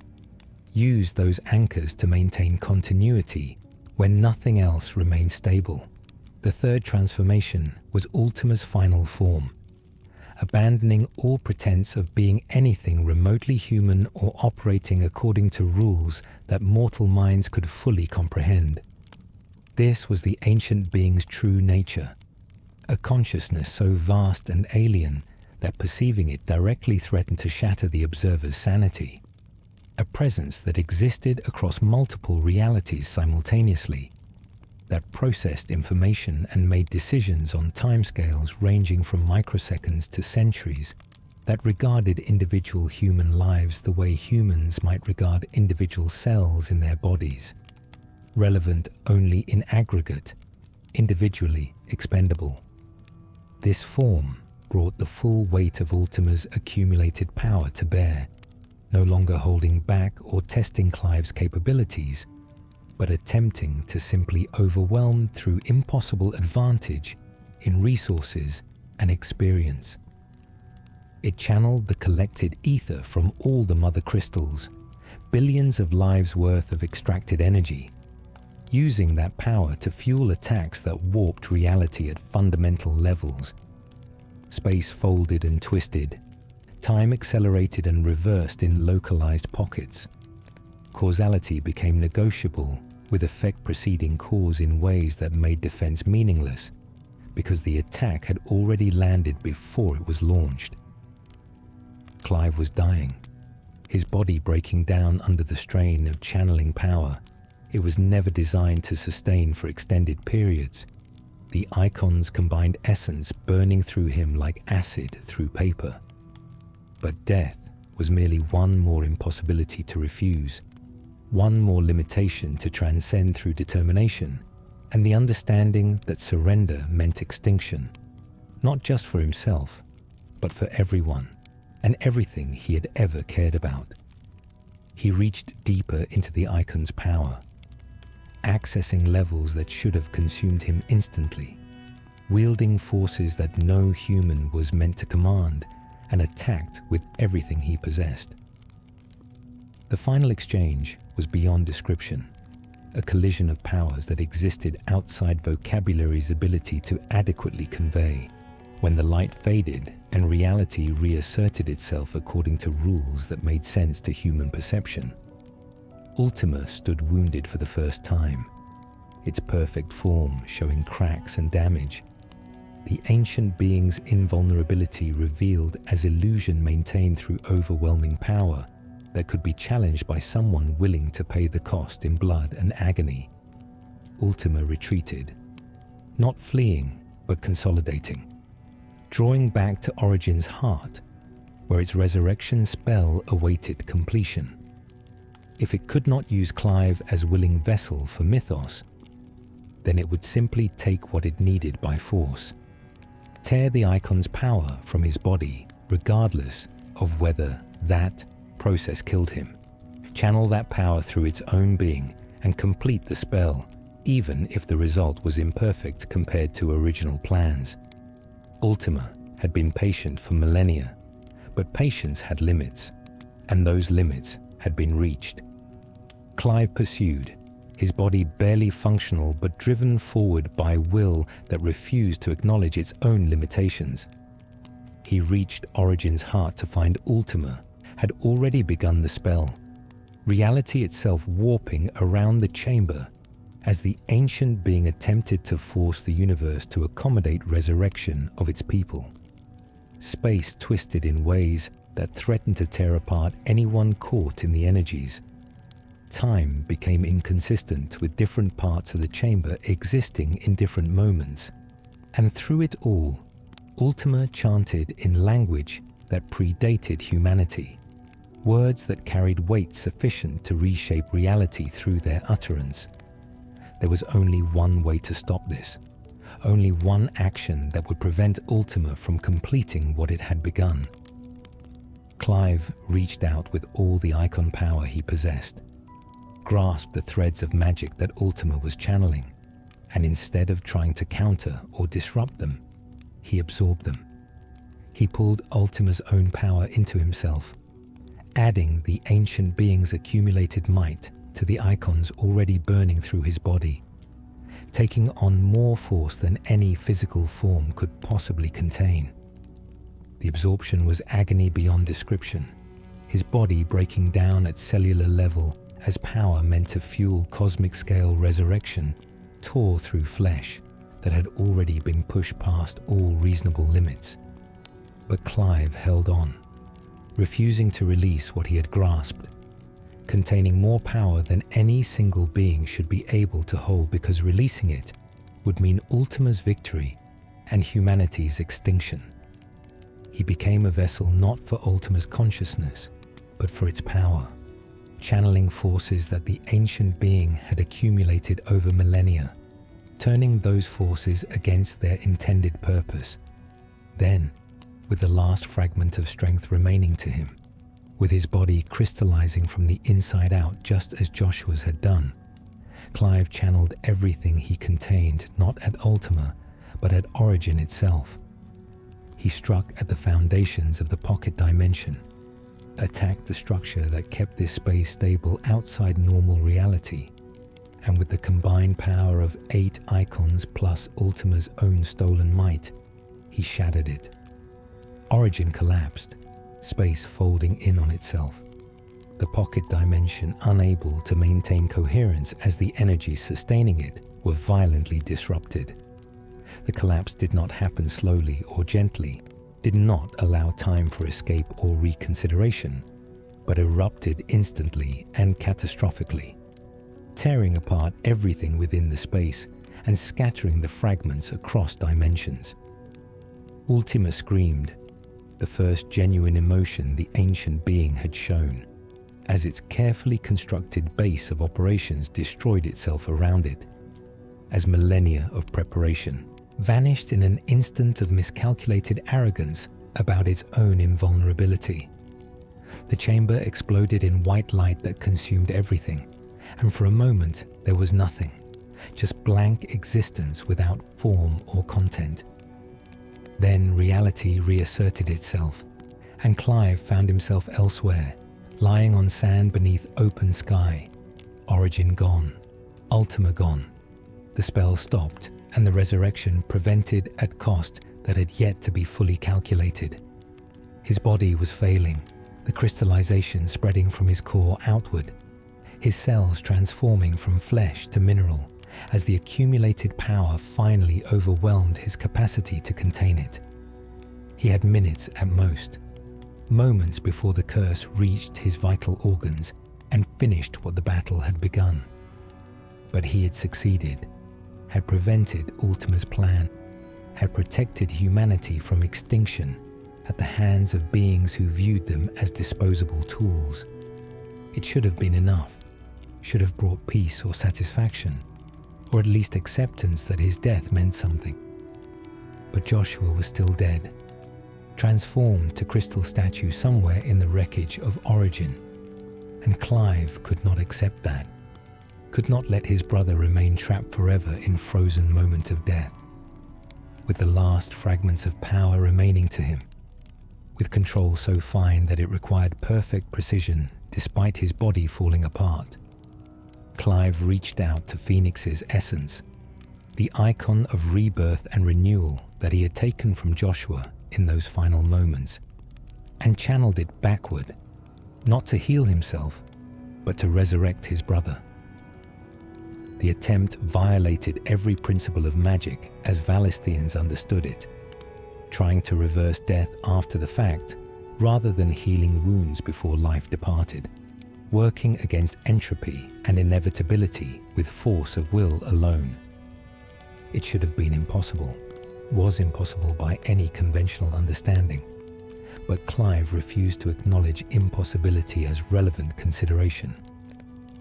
Used those anchors to maintain continuity when nothing else remained stable. The third transformation was Ultima's final form, abandoning all pretense of being anything remotely human or operating according to rules that mortal minds could fully comprehend. This was the ancient being's true nature, a consciousness so vast and alien that perceiving it directly threatened to shatter the observer's sanity, a presence that existed across multiple realities simultaneously, that processed information and made decisions on timescales ranging from microseconds to centuries, that regarded individual human lives the way humans might regard individual cells in their bodies, relevant only in aggregate, individually expendable. This form brought the full weight of Ultima's accumulated power to bear, no longer holding back or testing Clive's capabilities, but attempting to simply overwhelm through impossible advantage in resources and experience. It channeled the collected ether from all the Mothercrystals, billions of lives worth of extracted energy, using that power to fuel attacks that warped reality at fundamental levels. Space folded and twisted, time accelerated and reversed in localized pockets. Causality became negotiable, with effect preceding cause in ways that made defense meaningless, because the attack had already landed before it was launched. Clive was dying, his body breaking down under the strain of channeling power. It was never designed to sustain for extended periods, the Eikons' combined essence burning through him like acid through paper. But death was merely one more impossibility to refuse, one more limitation to transcend through determination, and the understanding that surrender meant extinction, not just for himself, but for everyone and everything he had ever cared about. He reached deeper into the Eikons' power, accessing levels that should have consumed him instantly, wielding forces that no human was meant to command, and attacked with everything he possessed. The final exchange was beyond description, a collision of powers that existed outside vocabulary's ability to adequately convey. When the light faded and reality reasserted itself according to rules that made sense to human perception, Ultima stood wounded for the first time, its perfect form showing cracks and damage, the ancient being's invulnerability revealed as illusion maintained through overwhelming power that could be challenged by someone willing to pay the cost in blood and agony. Ultima retreated, not fleeing, but consolidating, drawing back to Origin's heart, where its resurrection spell awaited completion. If it could not use Clive as willing vessel for Mythos, then it would simply take what it needed by force, tear the Eikons' power from his body, regardless of whether that process killed him, channel that power through its own being, and complete the spell, even if the result was imperfect compared to original plans. Ultima had been patient for millennia, but patience had limits, and those limits had been reached. Clive pursued, his body barely functional but driven forward by will that refused to acknowledge its own limitations. He reached Origin's heart to find Ultima, had already begun the spell, reality itself warping around the chamber as the ancient being attempted to force the universe to accommodate resurrection of its people. Space twisted in ways that threatened to tear apart anyone caught in the energies. Time became inconsistent, with different parts of the chamber existing in different moments. And through it all, Ultima chanted in language that predated humanity, words that carried weight sufficient to reshape reality through their utterance. There was only one way to stop this, only one action that would prevent Ultima from completing what it had begun. Clive reached out with all the Eikon power he possessed, grasped the threads of magic that Ultima was channeling, and instead of trying to counter or disrupt them, he absorbed them. He pulled Ultima's own power into himself, adding the ancient being's accumulated might to the Eikons already burning through his body, taking on more force than any physical form could possibly contain. The absorption was agony beyond description, his body breaking down at cellular level as power meant to fuel cosmic-scale resurrection tore through flesh that had already been pushed past all reasonable limits. But Clive held on, refusing to release what he had grasped, containing more power than any single being should be able to hold, because releasing it would mean Ultima's victory and humanity's extinction. He became a vessel not for Ultima's consciousness, but for its power, channeling forces that the ancient being had accumulated over millennia, turning those forces against their intended purpose. Then, with the last fragment of strength remaining to him, with his body crystallizing from the inside out just as Joshua's had done, Clive channeled everything he contained, not at Ultima, but at Origin itself. He struck at the foundations of the pocket dimension, attacked the structure that kept this space stable outside normal reality, and with the combined power of 8 Eikons plus Ultima's own stolen might, he shattered it. Origin collapsed, space folding in on itself, the pocket dimension unable to maintain coherence as the energies sustaining it were violently disrupted. The collapse did not happen slowly or gently, did not allow time for escape or reconsideration, but erupted instantly and catastrophically, tearing apart everything within the space and scattering the fragments across dimensions. Ultima screamed, the first genuine emotion the ancient being had shown, as its carefully constructed base of operations destroyed itself around it, as millennia of preparation vanished in an instant of miscalculated arrogance about its own invulnerability. The chamber exploded in white light that consumed everything, and for a moment there was nothing, just blank existence without form or content. Then reality reasserted itself, and Clive found himself elsewhere, lying on sand beneath open sky. Origin gone, Ultima gone. The spell stopped, and the resurrection prevented at cost that had yet to be fully calculated. His body was failing, the crystallization spreading from his core outward, his cells transforming from flesh to mineral, as the accumulated power finally overwhelmed his capacity to contain it. He had minutes at most, moments before the curse reached his vital organs and finished what the battle had begun. But he had succeeded, had prevented Ultima's plan, had protected humanity from extinction at the hands of beings who viewed them as disposable tools. It should have been enough, should have brought peace or satisfaction, or at least acceptance that his death meant something. But Joshua was still dead, transformed to crystal statue somewhere in the wreckage of Origin, and Clive could not accept that, could not let his brother remain trapped forever in frozen moment of death, with the last fragments of power remaining to him, with control so fine that it required perfect precision despite his body falling apart. Clive reached out to Phoenix's essence, the icon of rebirth and renewal that he had taken from Joshua in those final moments, and channeled it backward not to heal himself, but to resurrect his brother. The attempt violated every principle of magic as Valistheans understood it, trying to reverse death after the fact rather than healing wounds before life departed, working against entropy and inevitability with force of will alone. It should have been impossible, was impossible by any conventional understanding, but Clive refused to acknowledge impossibility as relevant consideration,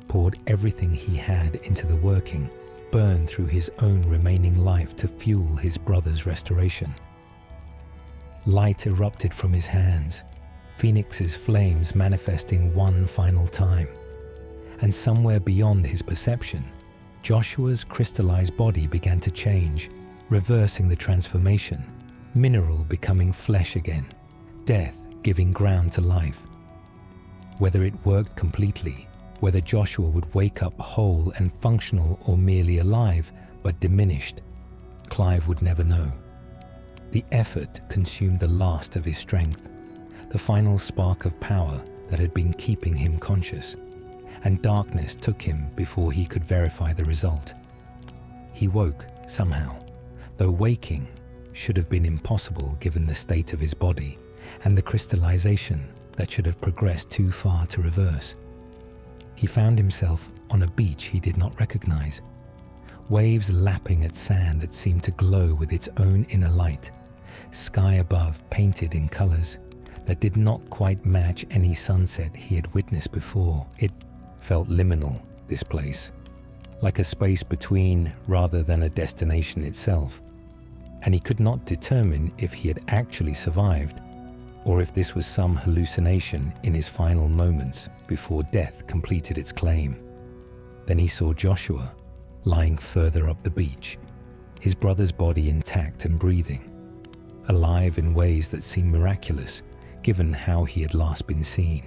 poured everything he had into the working, burned through his own remaining life to fuel his brother's restoration. Light erupted from his hands, Phoenix's flames manifesting one final time, and somewhere beyond his perception, Joshua's crystallized body began to change, reversing the transformation, mineral becoming flesh again, death giving ground to life. Whether it worked completely, whether Joshua would wake up whole and functional or merely alive but diminished, Clive would never know. The effort consumed the last of his strength, the final spark of power that had been keeping him conscious, and darkness took him before he could verify the result. He woke somehow, though waking should have been impossible given the state of his body and the crystallization that should have progressed too far to reverse. He found himself on a beach he did not recognize, waves lapping at sand that seemed to glow with its own inner light, sky above painted in colors that did not quite match any sunset he had witnessed before. It felt liminal, this place, like a space between rather than a destination itself, and he could not determine if he had actually survived or if this was some hallucination in his final moments before death completed its claim. Then he saw Joshua lying further up the beach, his brother's body intact and breathing, alive in ways that seemed miraculous given how he had last been seen.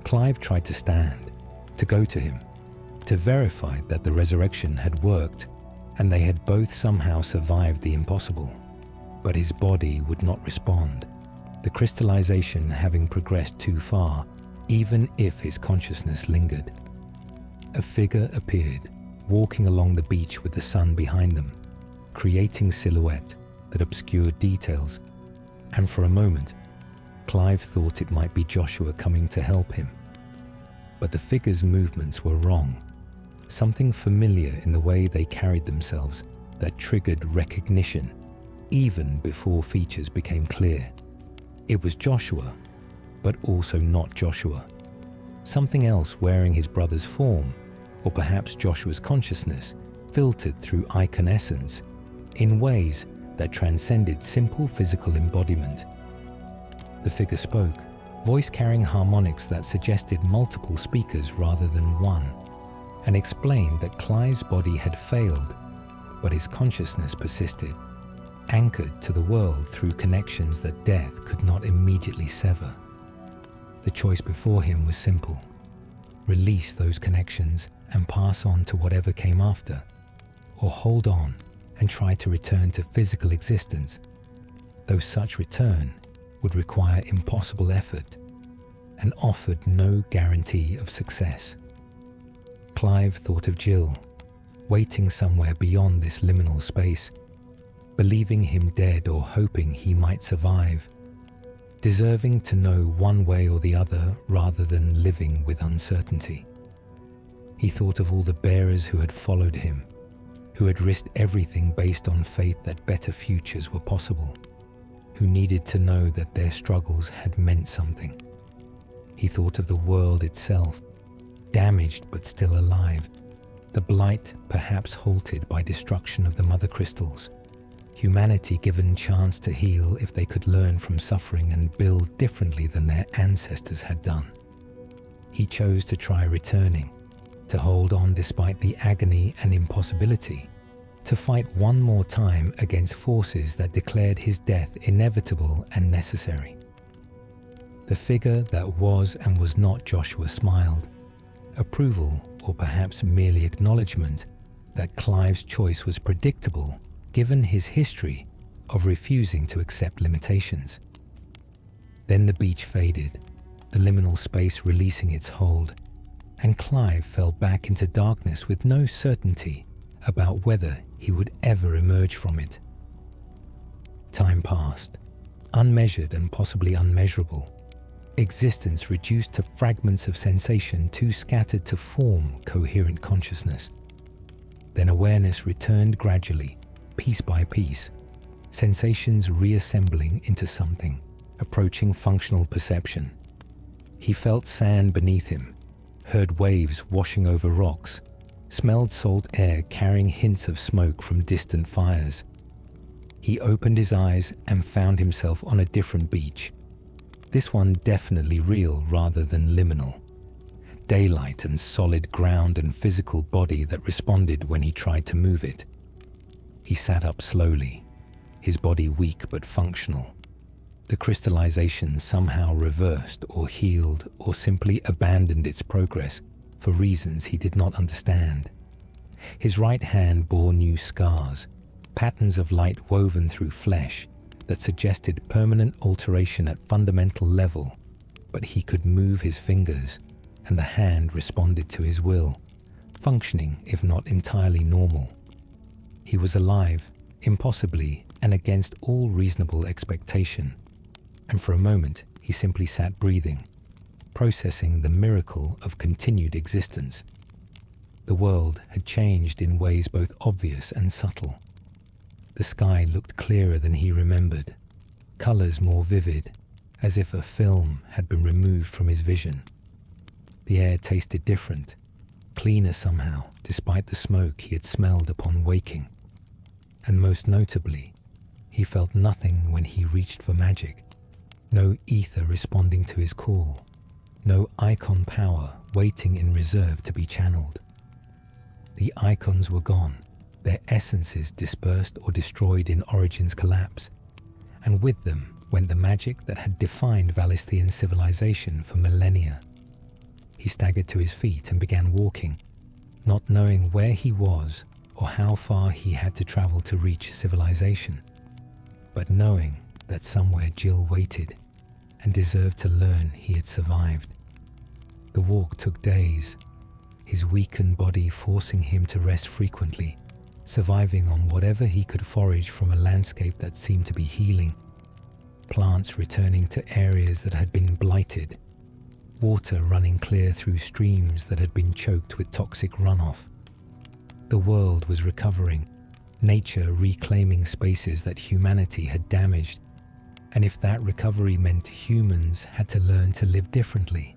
Clive tried to stand, to go to him, to verify that the resurrection had worked and they had both somehow survived the impossible, but his body would not respond, the crystallization having progressed too far, even if his consciousness lingered. A figure appeared, walking along the beach with the sun behind them, creating silhouette that obscured details, and for a moment, Clive thought it might be Joshua coming to help him. But the figure's movements were wrong, something familiar in the way they carried themselves that triggered recognition, even before features became clear. It was Joshua, but also not Joshua. Something else wearing his brother's form, or perhaps Joshua's consciousness, filtered through Eikon essence in ways that transcended simple physical embodiment. The figure spoke, voice carrying harmonics that suggested multiple speakers rather than one, and explained that Clive's body had failed, but his consciousness persisted, anchored to the world through connections that death could not immediately sever. The choice before him was simple: release those connections and pass on to whatever came after, or hold on and try to return to physical existence, though such return would require impossible effort and offered no guarantee of success. Clive thought of Jill, waiting somewhere beyond this liminal space, believing him dead or hoping he might survive, deserving to know one way or the other rather than living with uncertainty. He thought of all the bearers who had followed him, who had risked everything based on faith that better futures were possible, who needed to know that their struggles had meant something. He thought of the world itself, damaged but still alive, the blight perhaps halted by destruction of the Mothercrystals, humanity given chance to heal if they could learn from suffering and build differently than their ancestors had done. He chose to try returning, to hold on despite the agony and impossibility, to fight one more time against forces that declared his death inevitable and necessary. The figure that was and was not Joshua smiled, approval or perhaps merely acknowledgement that Clive's choice was predictable given his history of refusing to accept limitations. Then the beach faded, the liminal space releasing its hold, and Clive fell back into darkness with no certainty about whether he would ever emerge from it. Time passed, unmeasured and possibly unmeasurable, existence reduced to fragments of sensation too scattered to form coherent consciousness. Then awareness returned gradually, piece by piece, sensations reassembling into something, approaching functional perception. He felt sand beneath him, heard waves washing over rocks, smelled salt air carrying hints of smoke from distant fires. He opened his eyes and found himself on a different beach. This one definitely real rather than liminal. Daylight and solid ground and physical body that responded when he tried to move it. He sat up slowly, his body weak but functional. The crystallization somehow reversed or healed or simply abandoned its progress for reasons he did not understand. His right hand bore new scars, patterns of light woven through flesh that suggested permanent alteration at fundamental level, but he could move his fingers, and the hand responded to his will, functioning if not entirely normal. He was alive, impossibly and against all reasonable expectation, and for a moment he simply sat breathing, processing the miracle of continued existence. The world had changed in ways both obvious and subtle. The sky looked clearer than he remembered, colors more vivid, as if a film had been removed from his vision. The air tasted different, cleaner somehow, despite the smoke he had smelled upon waking. And most notably, he felt nothing when he reached for magic. No ether responding to his call, no icon power waiting in reserve to be channeled. The icons were gone, their essences dispersed or destroyed in Origin's collapse, and with them went the magic that had defined Valisthean civilization for millennia. He staggered to his feet and began walking, not knowing where he was or how far he had to travel to reach civilization, but knowing that somewhere Jill waited and deserved to learn he had survived. The walk took days, his weakened body forcing him to rest frequently, surviving on whatever he could forage from a landscape that seemed to be healing, plants returning to areas that had been blighted, water running clear through streams that had been choked with toxic runoff. The world was recovering, nature reclaiming spaces that humanity had damaged, and if that recovery meant humans had to learn to live differently,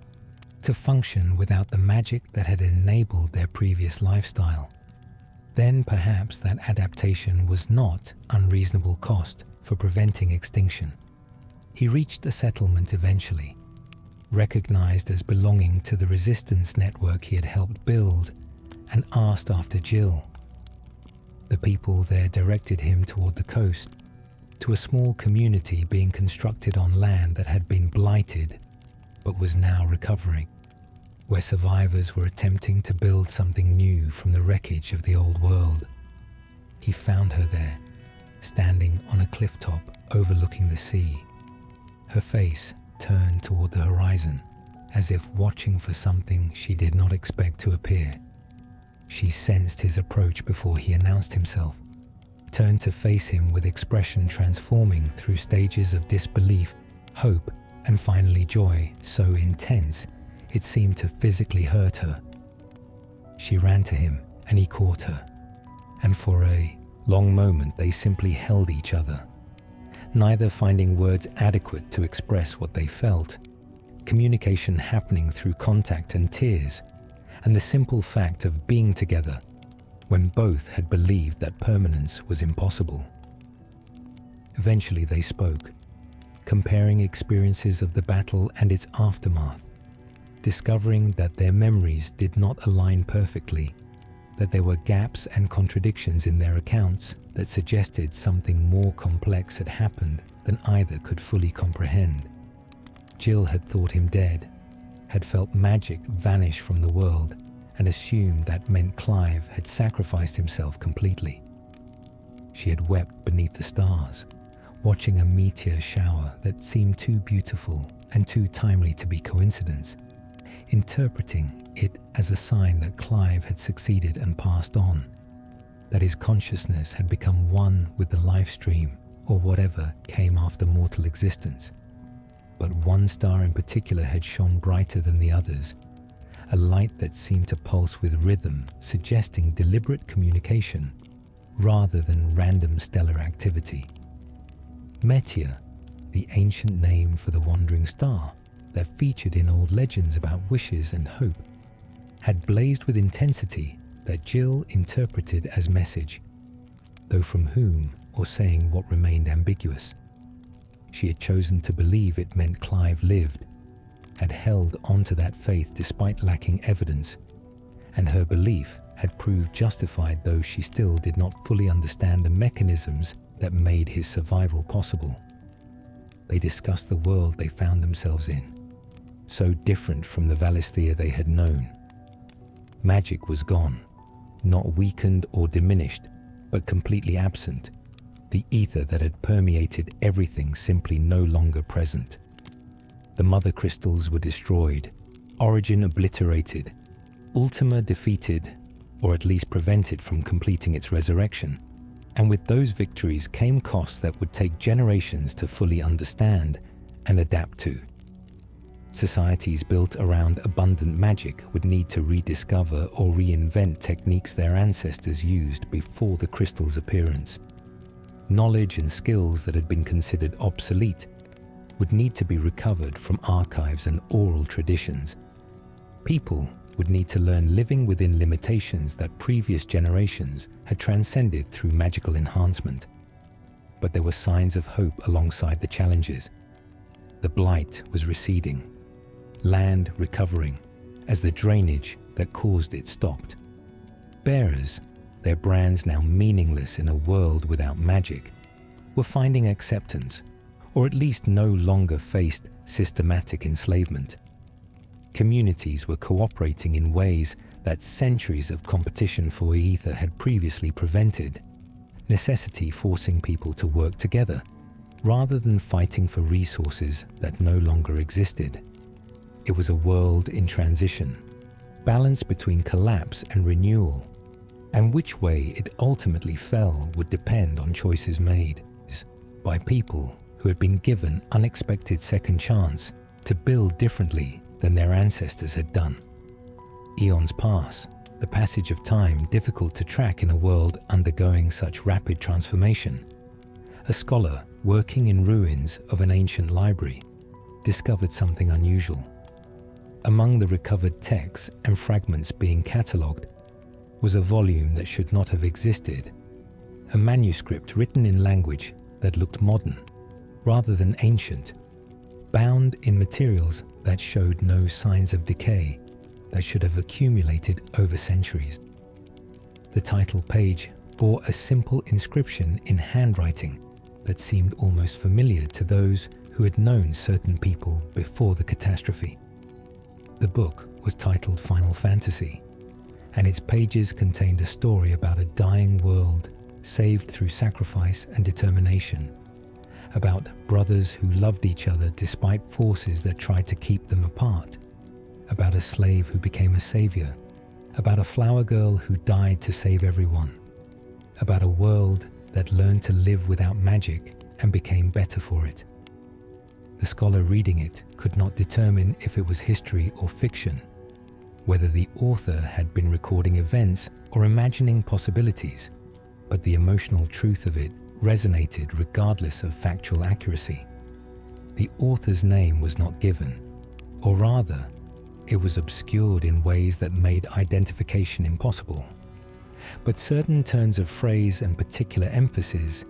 to function without the magic that had enabled their previous lifestyle, then perhaps that adaptation was not unreasonable cost for preventing extinction. He reached a settlement eventually, recognized as belonging to the resistance network he had helped build, and asked after Jill. The people there directed him toward the coast, to a small community being constructed on land that had been blighted but was now recovering, where survivors were attempting to build something new from the wreckage of the old world. He found her there, standing on a cliff top overlooking the sea, her face turned toward the horizon, as if watching for something she did not expect to appear. She sensed his approach before he announced himself, turned to face him with expression transforming through stages of disbelief, hope, and finally joy so intense it seemed to physically hurt her. She ran to him and he caught her, and for a long moment they simply held each other, neither finding words adequate to express what they felt, communication happening through contact and tears, and the simple fact of being together when both had believed that permanence was impossible. Eventually they spoke, comparing experiences of the battle and its aftermath, discovering that their memories did not align perfectly, that there were gaps and contradictions in their accounts that suggested something more complex had happened than either could fully comprehend. Jill had thought him dead, had felt magic vanish from the world, and assumed that meant Clive had sacrificed himself completely. She had wept beneath the stars, watching a meteor shower that seemed too beautiful and too timely to be coincidence, interpreting it as a sign that Clive had succeeded and passed on, that his consciousness had become one with the life stream or whatever came after mortal existence. But one star in particular had shone brighter than the others, a light that seemed to pulse with rhythm, suggesting deliberate communication rather than random stellar activity. Meteor, the ancient name for the wandering star that featured in old legends about wishes and hope, had blazed with intensity that Jill interpreted as message, though from whom or saying what remained ambiguous. She had chosen to believe it meant Clive lived, had held onto that faith despite lacking evidence, and her belief had proved justified, though she still did not fully understand the mechanisms that made his survival possible. They discussed the world they found themselves in, so different from the Valisthea they had known. Magic was gone, not weakened or diminished, but completely absent. The ether that had permeated everything simply no longer present. The Mothercrystals were destroyed, Origin obliterated, Ultima defeated, or at least prevented from completing its resurrection. And with those victories came costs that would take generations to fully understand and adapt to. Societies built around abundant magic would need to rediscover or reinvent techniques their ancestors used before the crystal's appearance. Knowledge and skills that had been considered obsolete would need to be recovered from archives and oral traditions. People would need to learn living within limitations that previous generations had transcended through magical enhancement. But there were signs of hope alongside the challenges. The blight was receding, land recovering, as the drainage that caused it stopped. Bearers, their brands now meaningless in a world without magic, were finding acceptance, or at least no longer faced systematic enslavement. Communities were cooperating in ways that centuries of competition for ether had previously prevented, necessity forcing people to work together, rather than fighting for resources that no longer existed. It was a world in transition, balance between collapse and renewal, and which way it ultimately fell would depend on choices made by people who had been given unexpected second chance to build differently than their ancestors had done. Eons pass, the passage of time difficult to track in a world undergoing such rapid transformation. A scholar working in ruins of an ancient library discovered something unusual. Among the recovered texts and fragments being catalogued was a volume that should not have existed, a manuscript written in language that looked modern rather than ancient, bound in materials that showed no signs of decay that should have accumulated over centuries. The title page bore a simple inscription in handwriting that seemed almost familiar to those who had known certain people before the catastrophe. The book was titled Final Fantasy, and its pages contained a story about a dying world saved through sacrifice and determination, about brothers who loved each other despite forces that tried to keep them apart, about a slave who became a savior, about a flower girl who died to save everyone, about a world that learned to live without magic and became better for it. The scholar reading it could not determine if it was history or fiction, whether the author had been recording events or imagining possibilities, but the emotional truth of it resonated regardless of factual accuracy. The author's name was not given, or rather, it was obscured in ways that made identification impossible. But certain turns of phrase and particular emphasis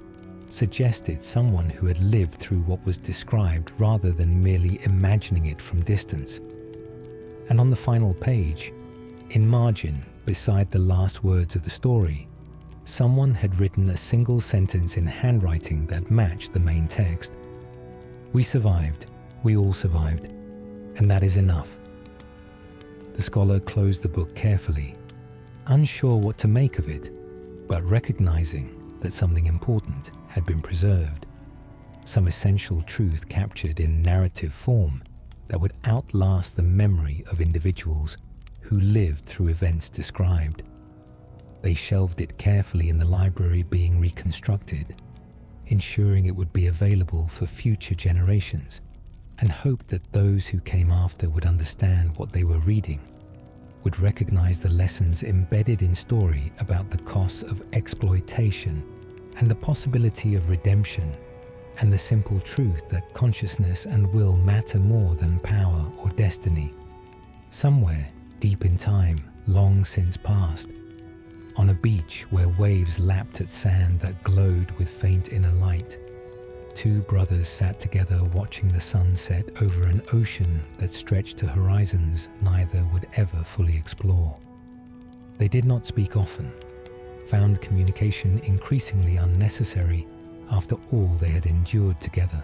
suggested someone who had lived through what was described rather than merely imagining it from distance. And on the final page, in margin beside the last words of the story, someone had written a single sentence in handwriting that matched the main text. "We survived, we all survived, and that is enough." The scholar closed the book carefully, unsure what to make of it, but recognizing that something important had been preserved, some essential truth captured in narrative form that would outlast the memory of individuals who lived through events described. They shelved it carefully in the library being reconstructed, ensuring it would be available for future generations, and hoped that those who came after would understand what they were reading, would recognize the lessons embedded in story about the costs of exploitation and the possibility of redemption, and the simple truth that consciousness and will matter more than power or destiny. Somewhere deep in time, long since past, on a beach where waves lapped at sand that glowed with faint inner light, two brothers sat together watching the sun set over an ocean that stretched to horizons neither would ever fully explore. They did not speak often, found communication increasingly unnecessary after all they had endured together,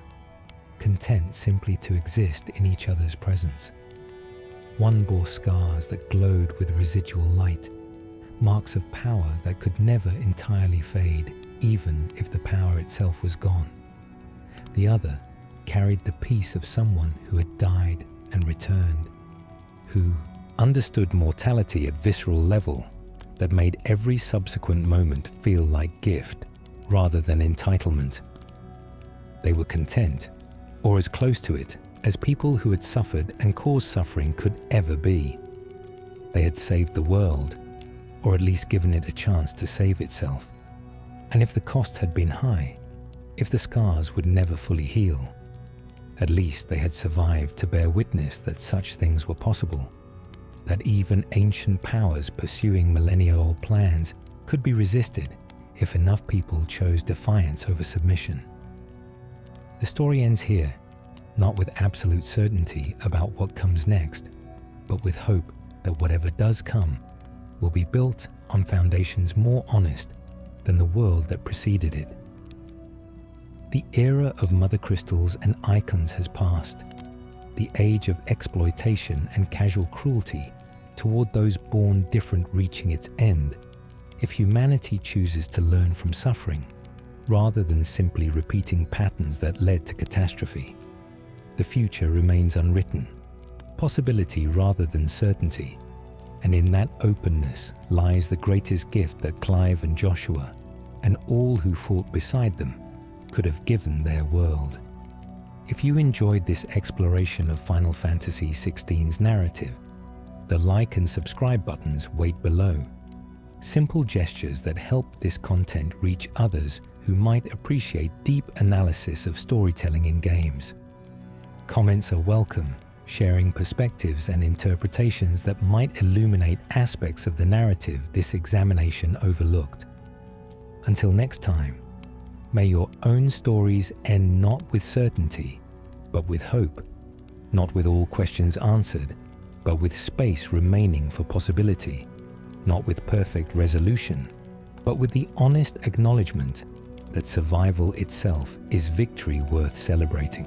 content simply to exist in each other's presence. One bore scars that glowed with residual light, marks of power that could never entirely fade, even if the power itself was gone. The other carried the peace of someone who had died and returned, who understood mortality at visceral level that made every subsequent moment feel like gift rather than entitlement. They were content, or as close to it as people who had suffered and caused suffering could ever be. They had saved the world, or at least given it a chance to save itself. And if the cost had been high, if the scars would never fully heal, at least they had survived to bear witness that such things were possible, that even ancient powers pursuing millennia-old plans could be resisted if enough people chose defiance over submission. The story ends here, not with absolute certainty about what comes next, but with hope that whatever does come will be built on foundations more honest than the world that preceded it. The era of Mothercrystals and Eikons has passed, the age of exploitation and casual cruelty toward those born different reaching its end, if humanity chooses to learn from suffering, rather than simply repeating patterns that led to catastrophe. The future remains unwritten, possibility rather than certainty, and in that openness lies the greatest gift that Clive and Joshua, and all who fought beside them, could have given their world. If you enjoyed this exploration of Final Fantasy XVI's narrative, the like and subscribe buttons wait below. Simple gestures that help this content reach others who might appreciate deep analysis of storytelling in games. Comments are welcome, sharing perspectives and interpretations that might illuminate aspects of the narrative this examination overlooked. Until next time, may your own stories end not with certainty, but with hope, not with all questions answered, but with space remaining for possibility, not with perfect resolution, but with the honest acknowledgement that survival itself is victory worth celebrating.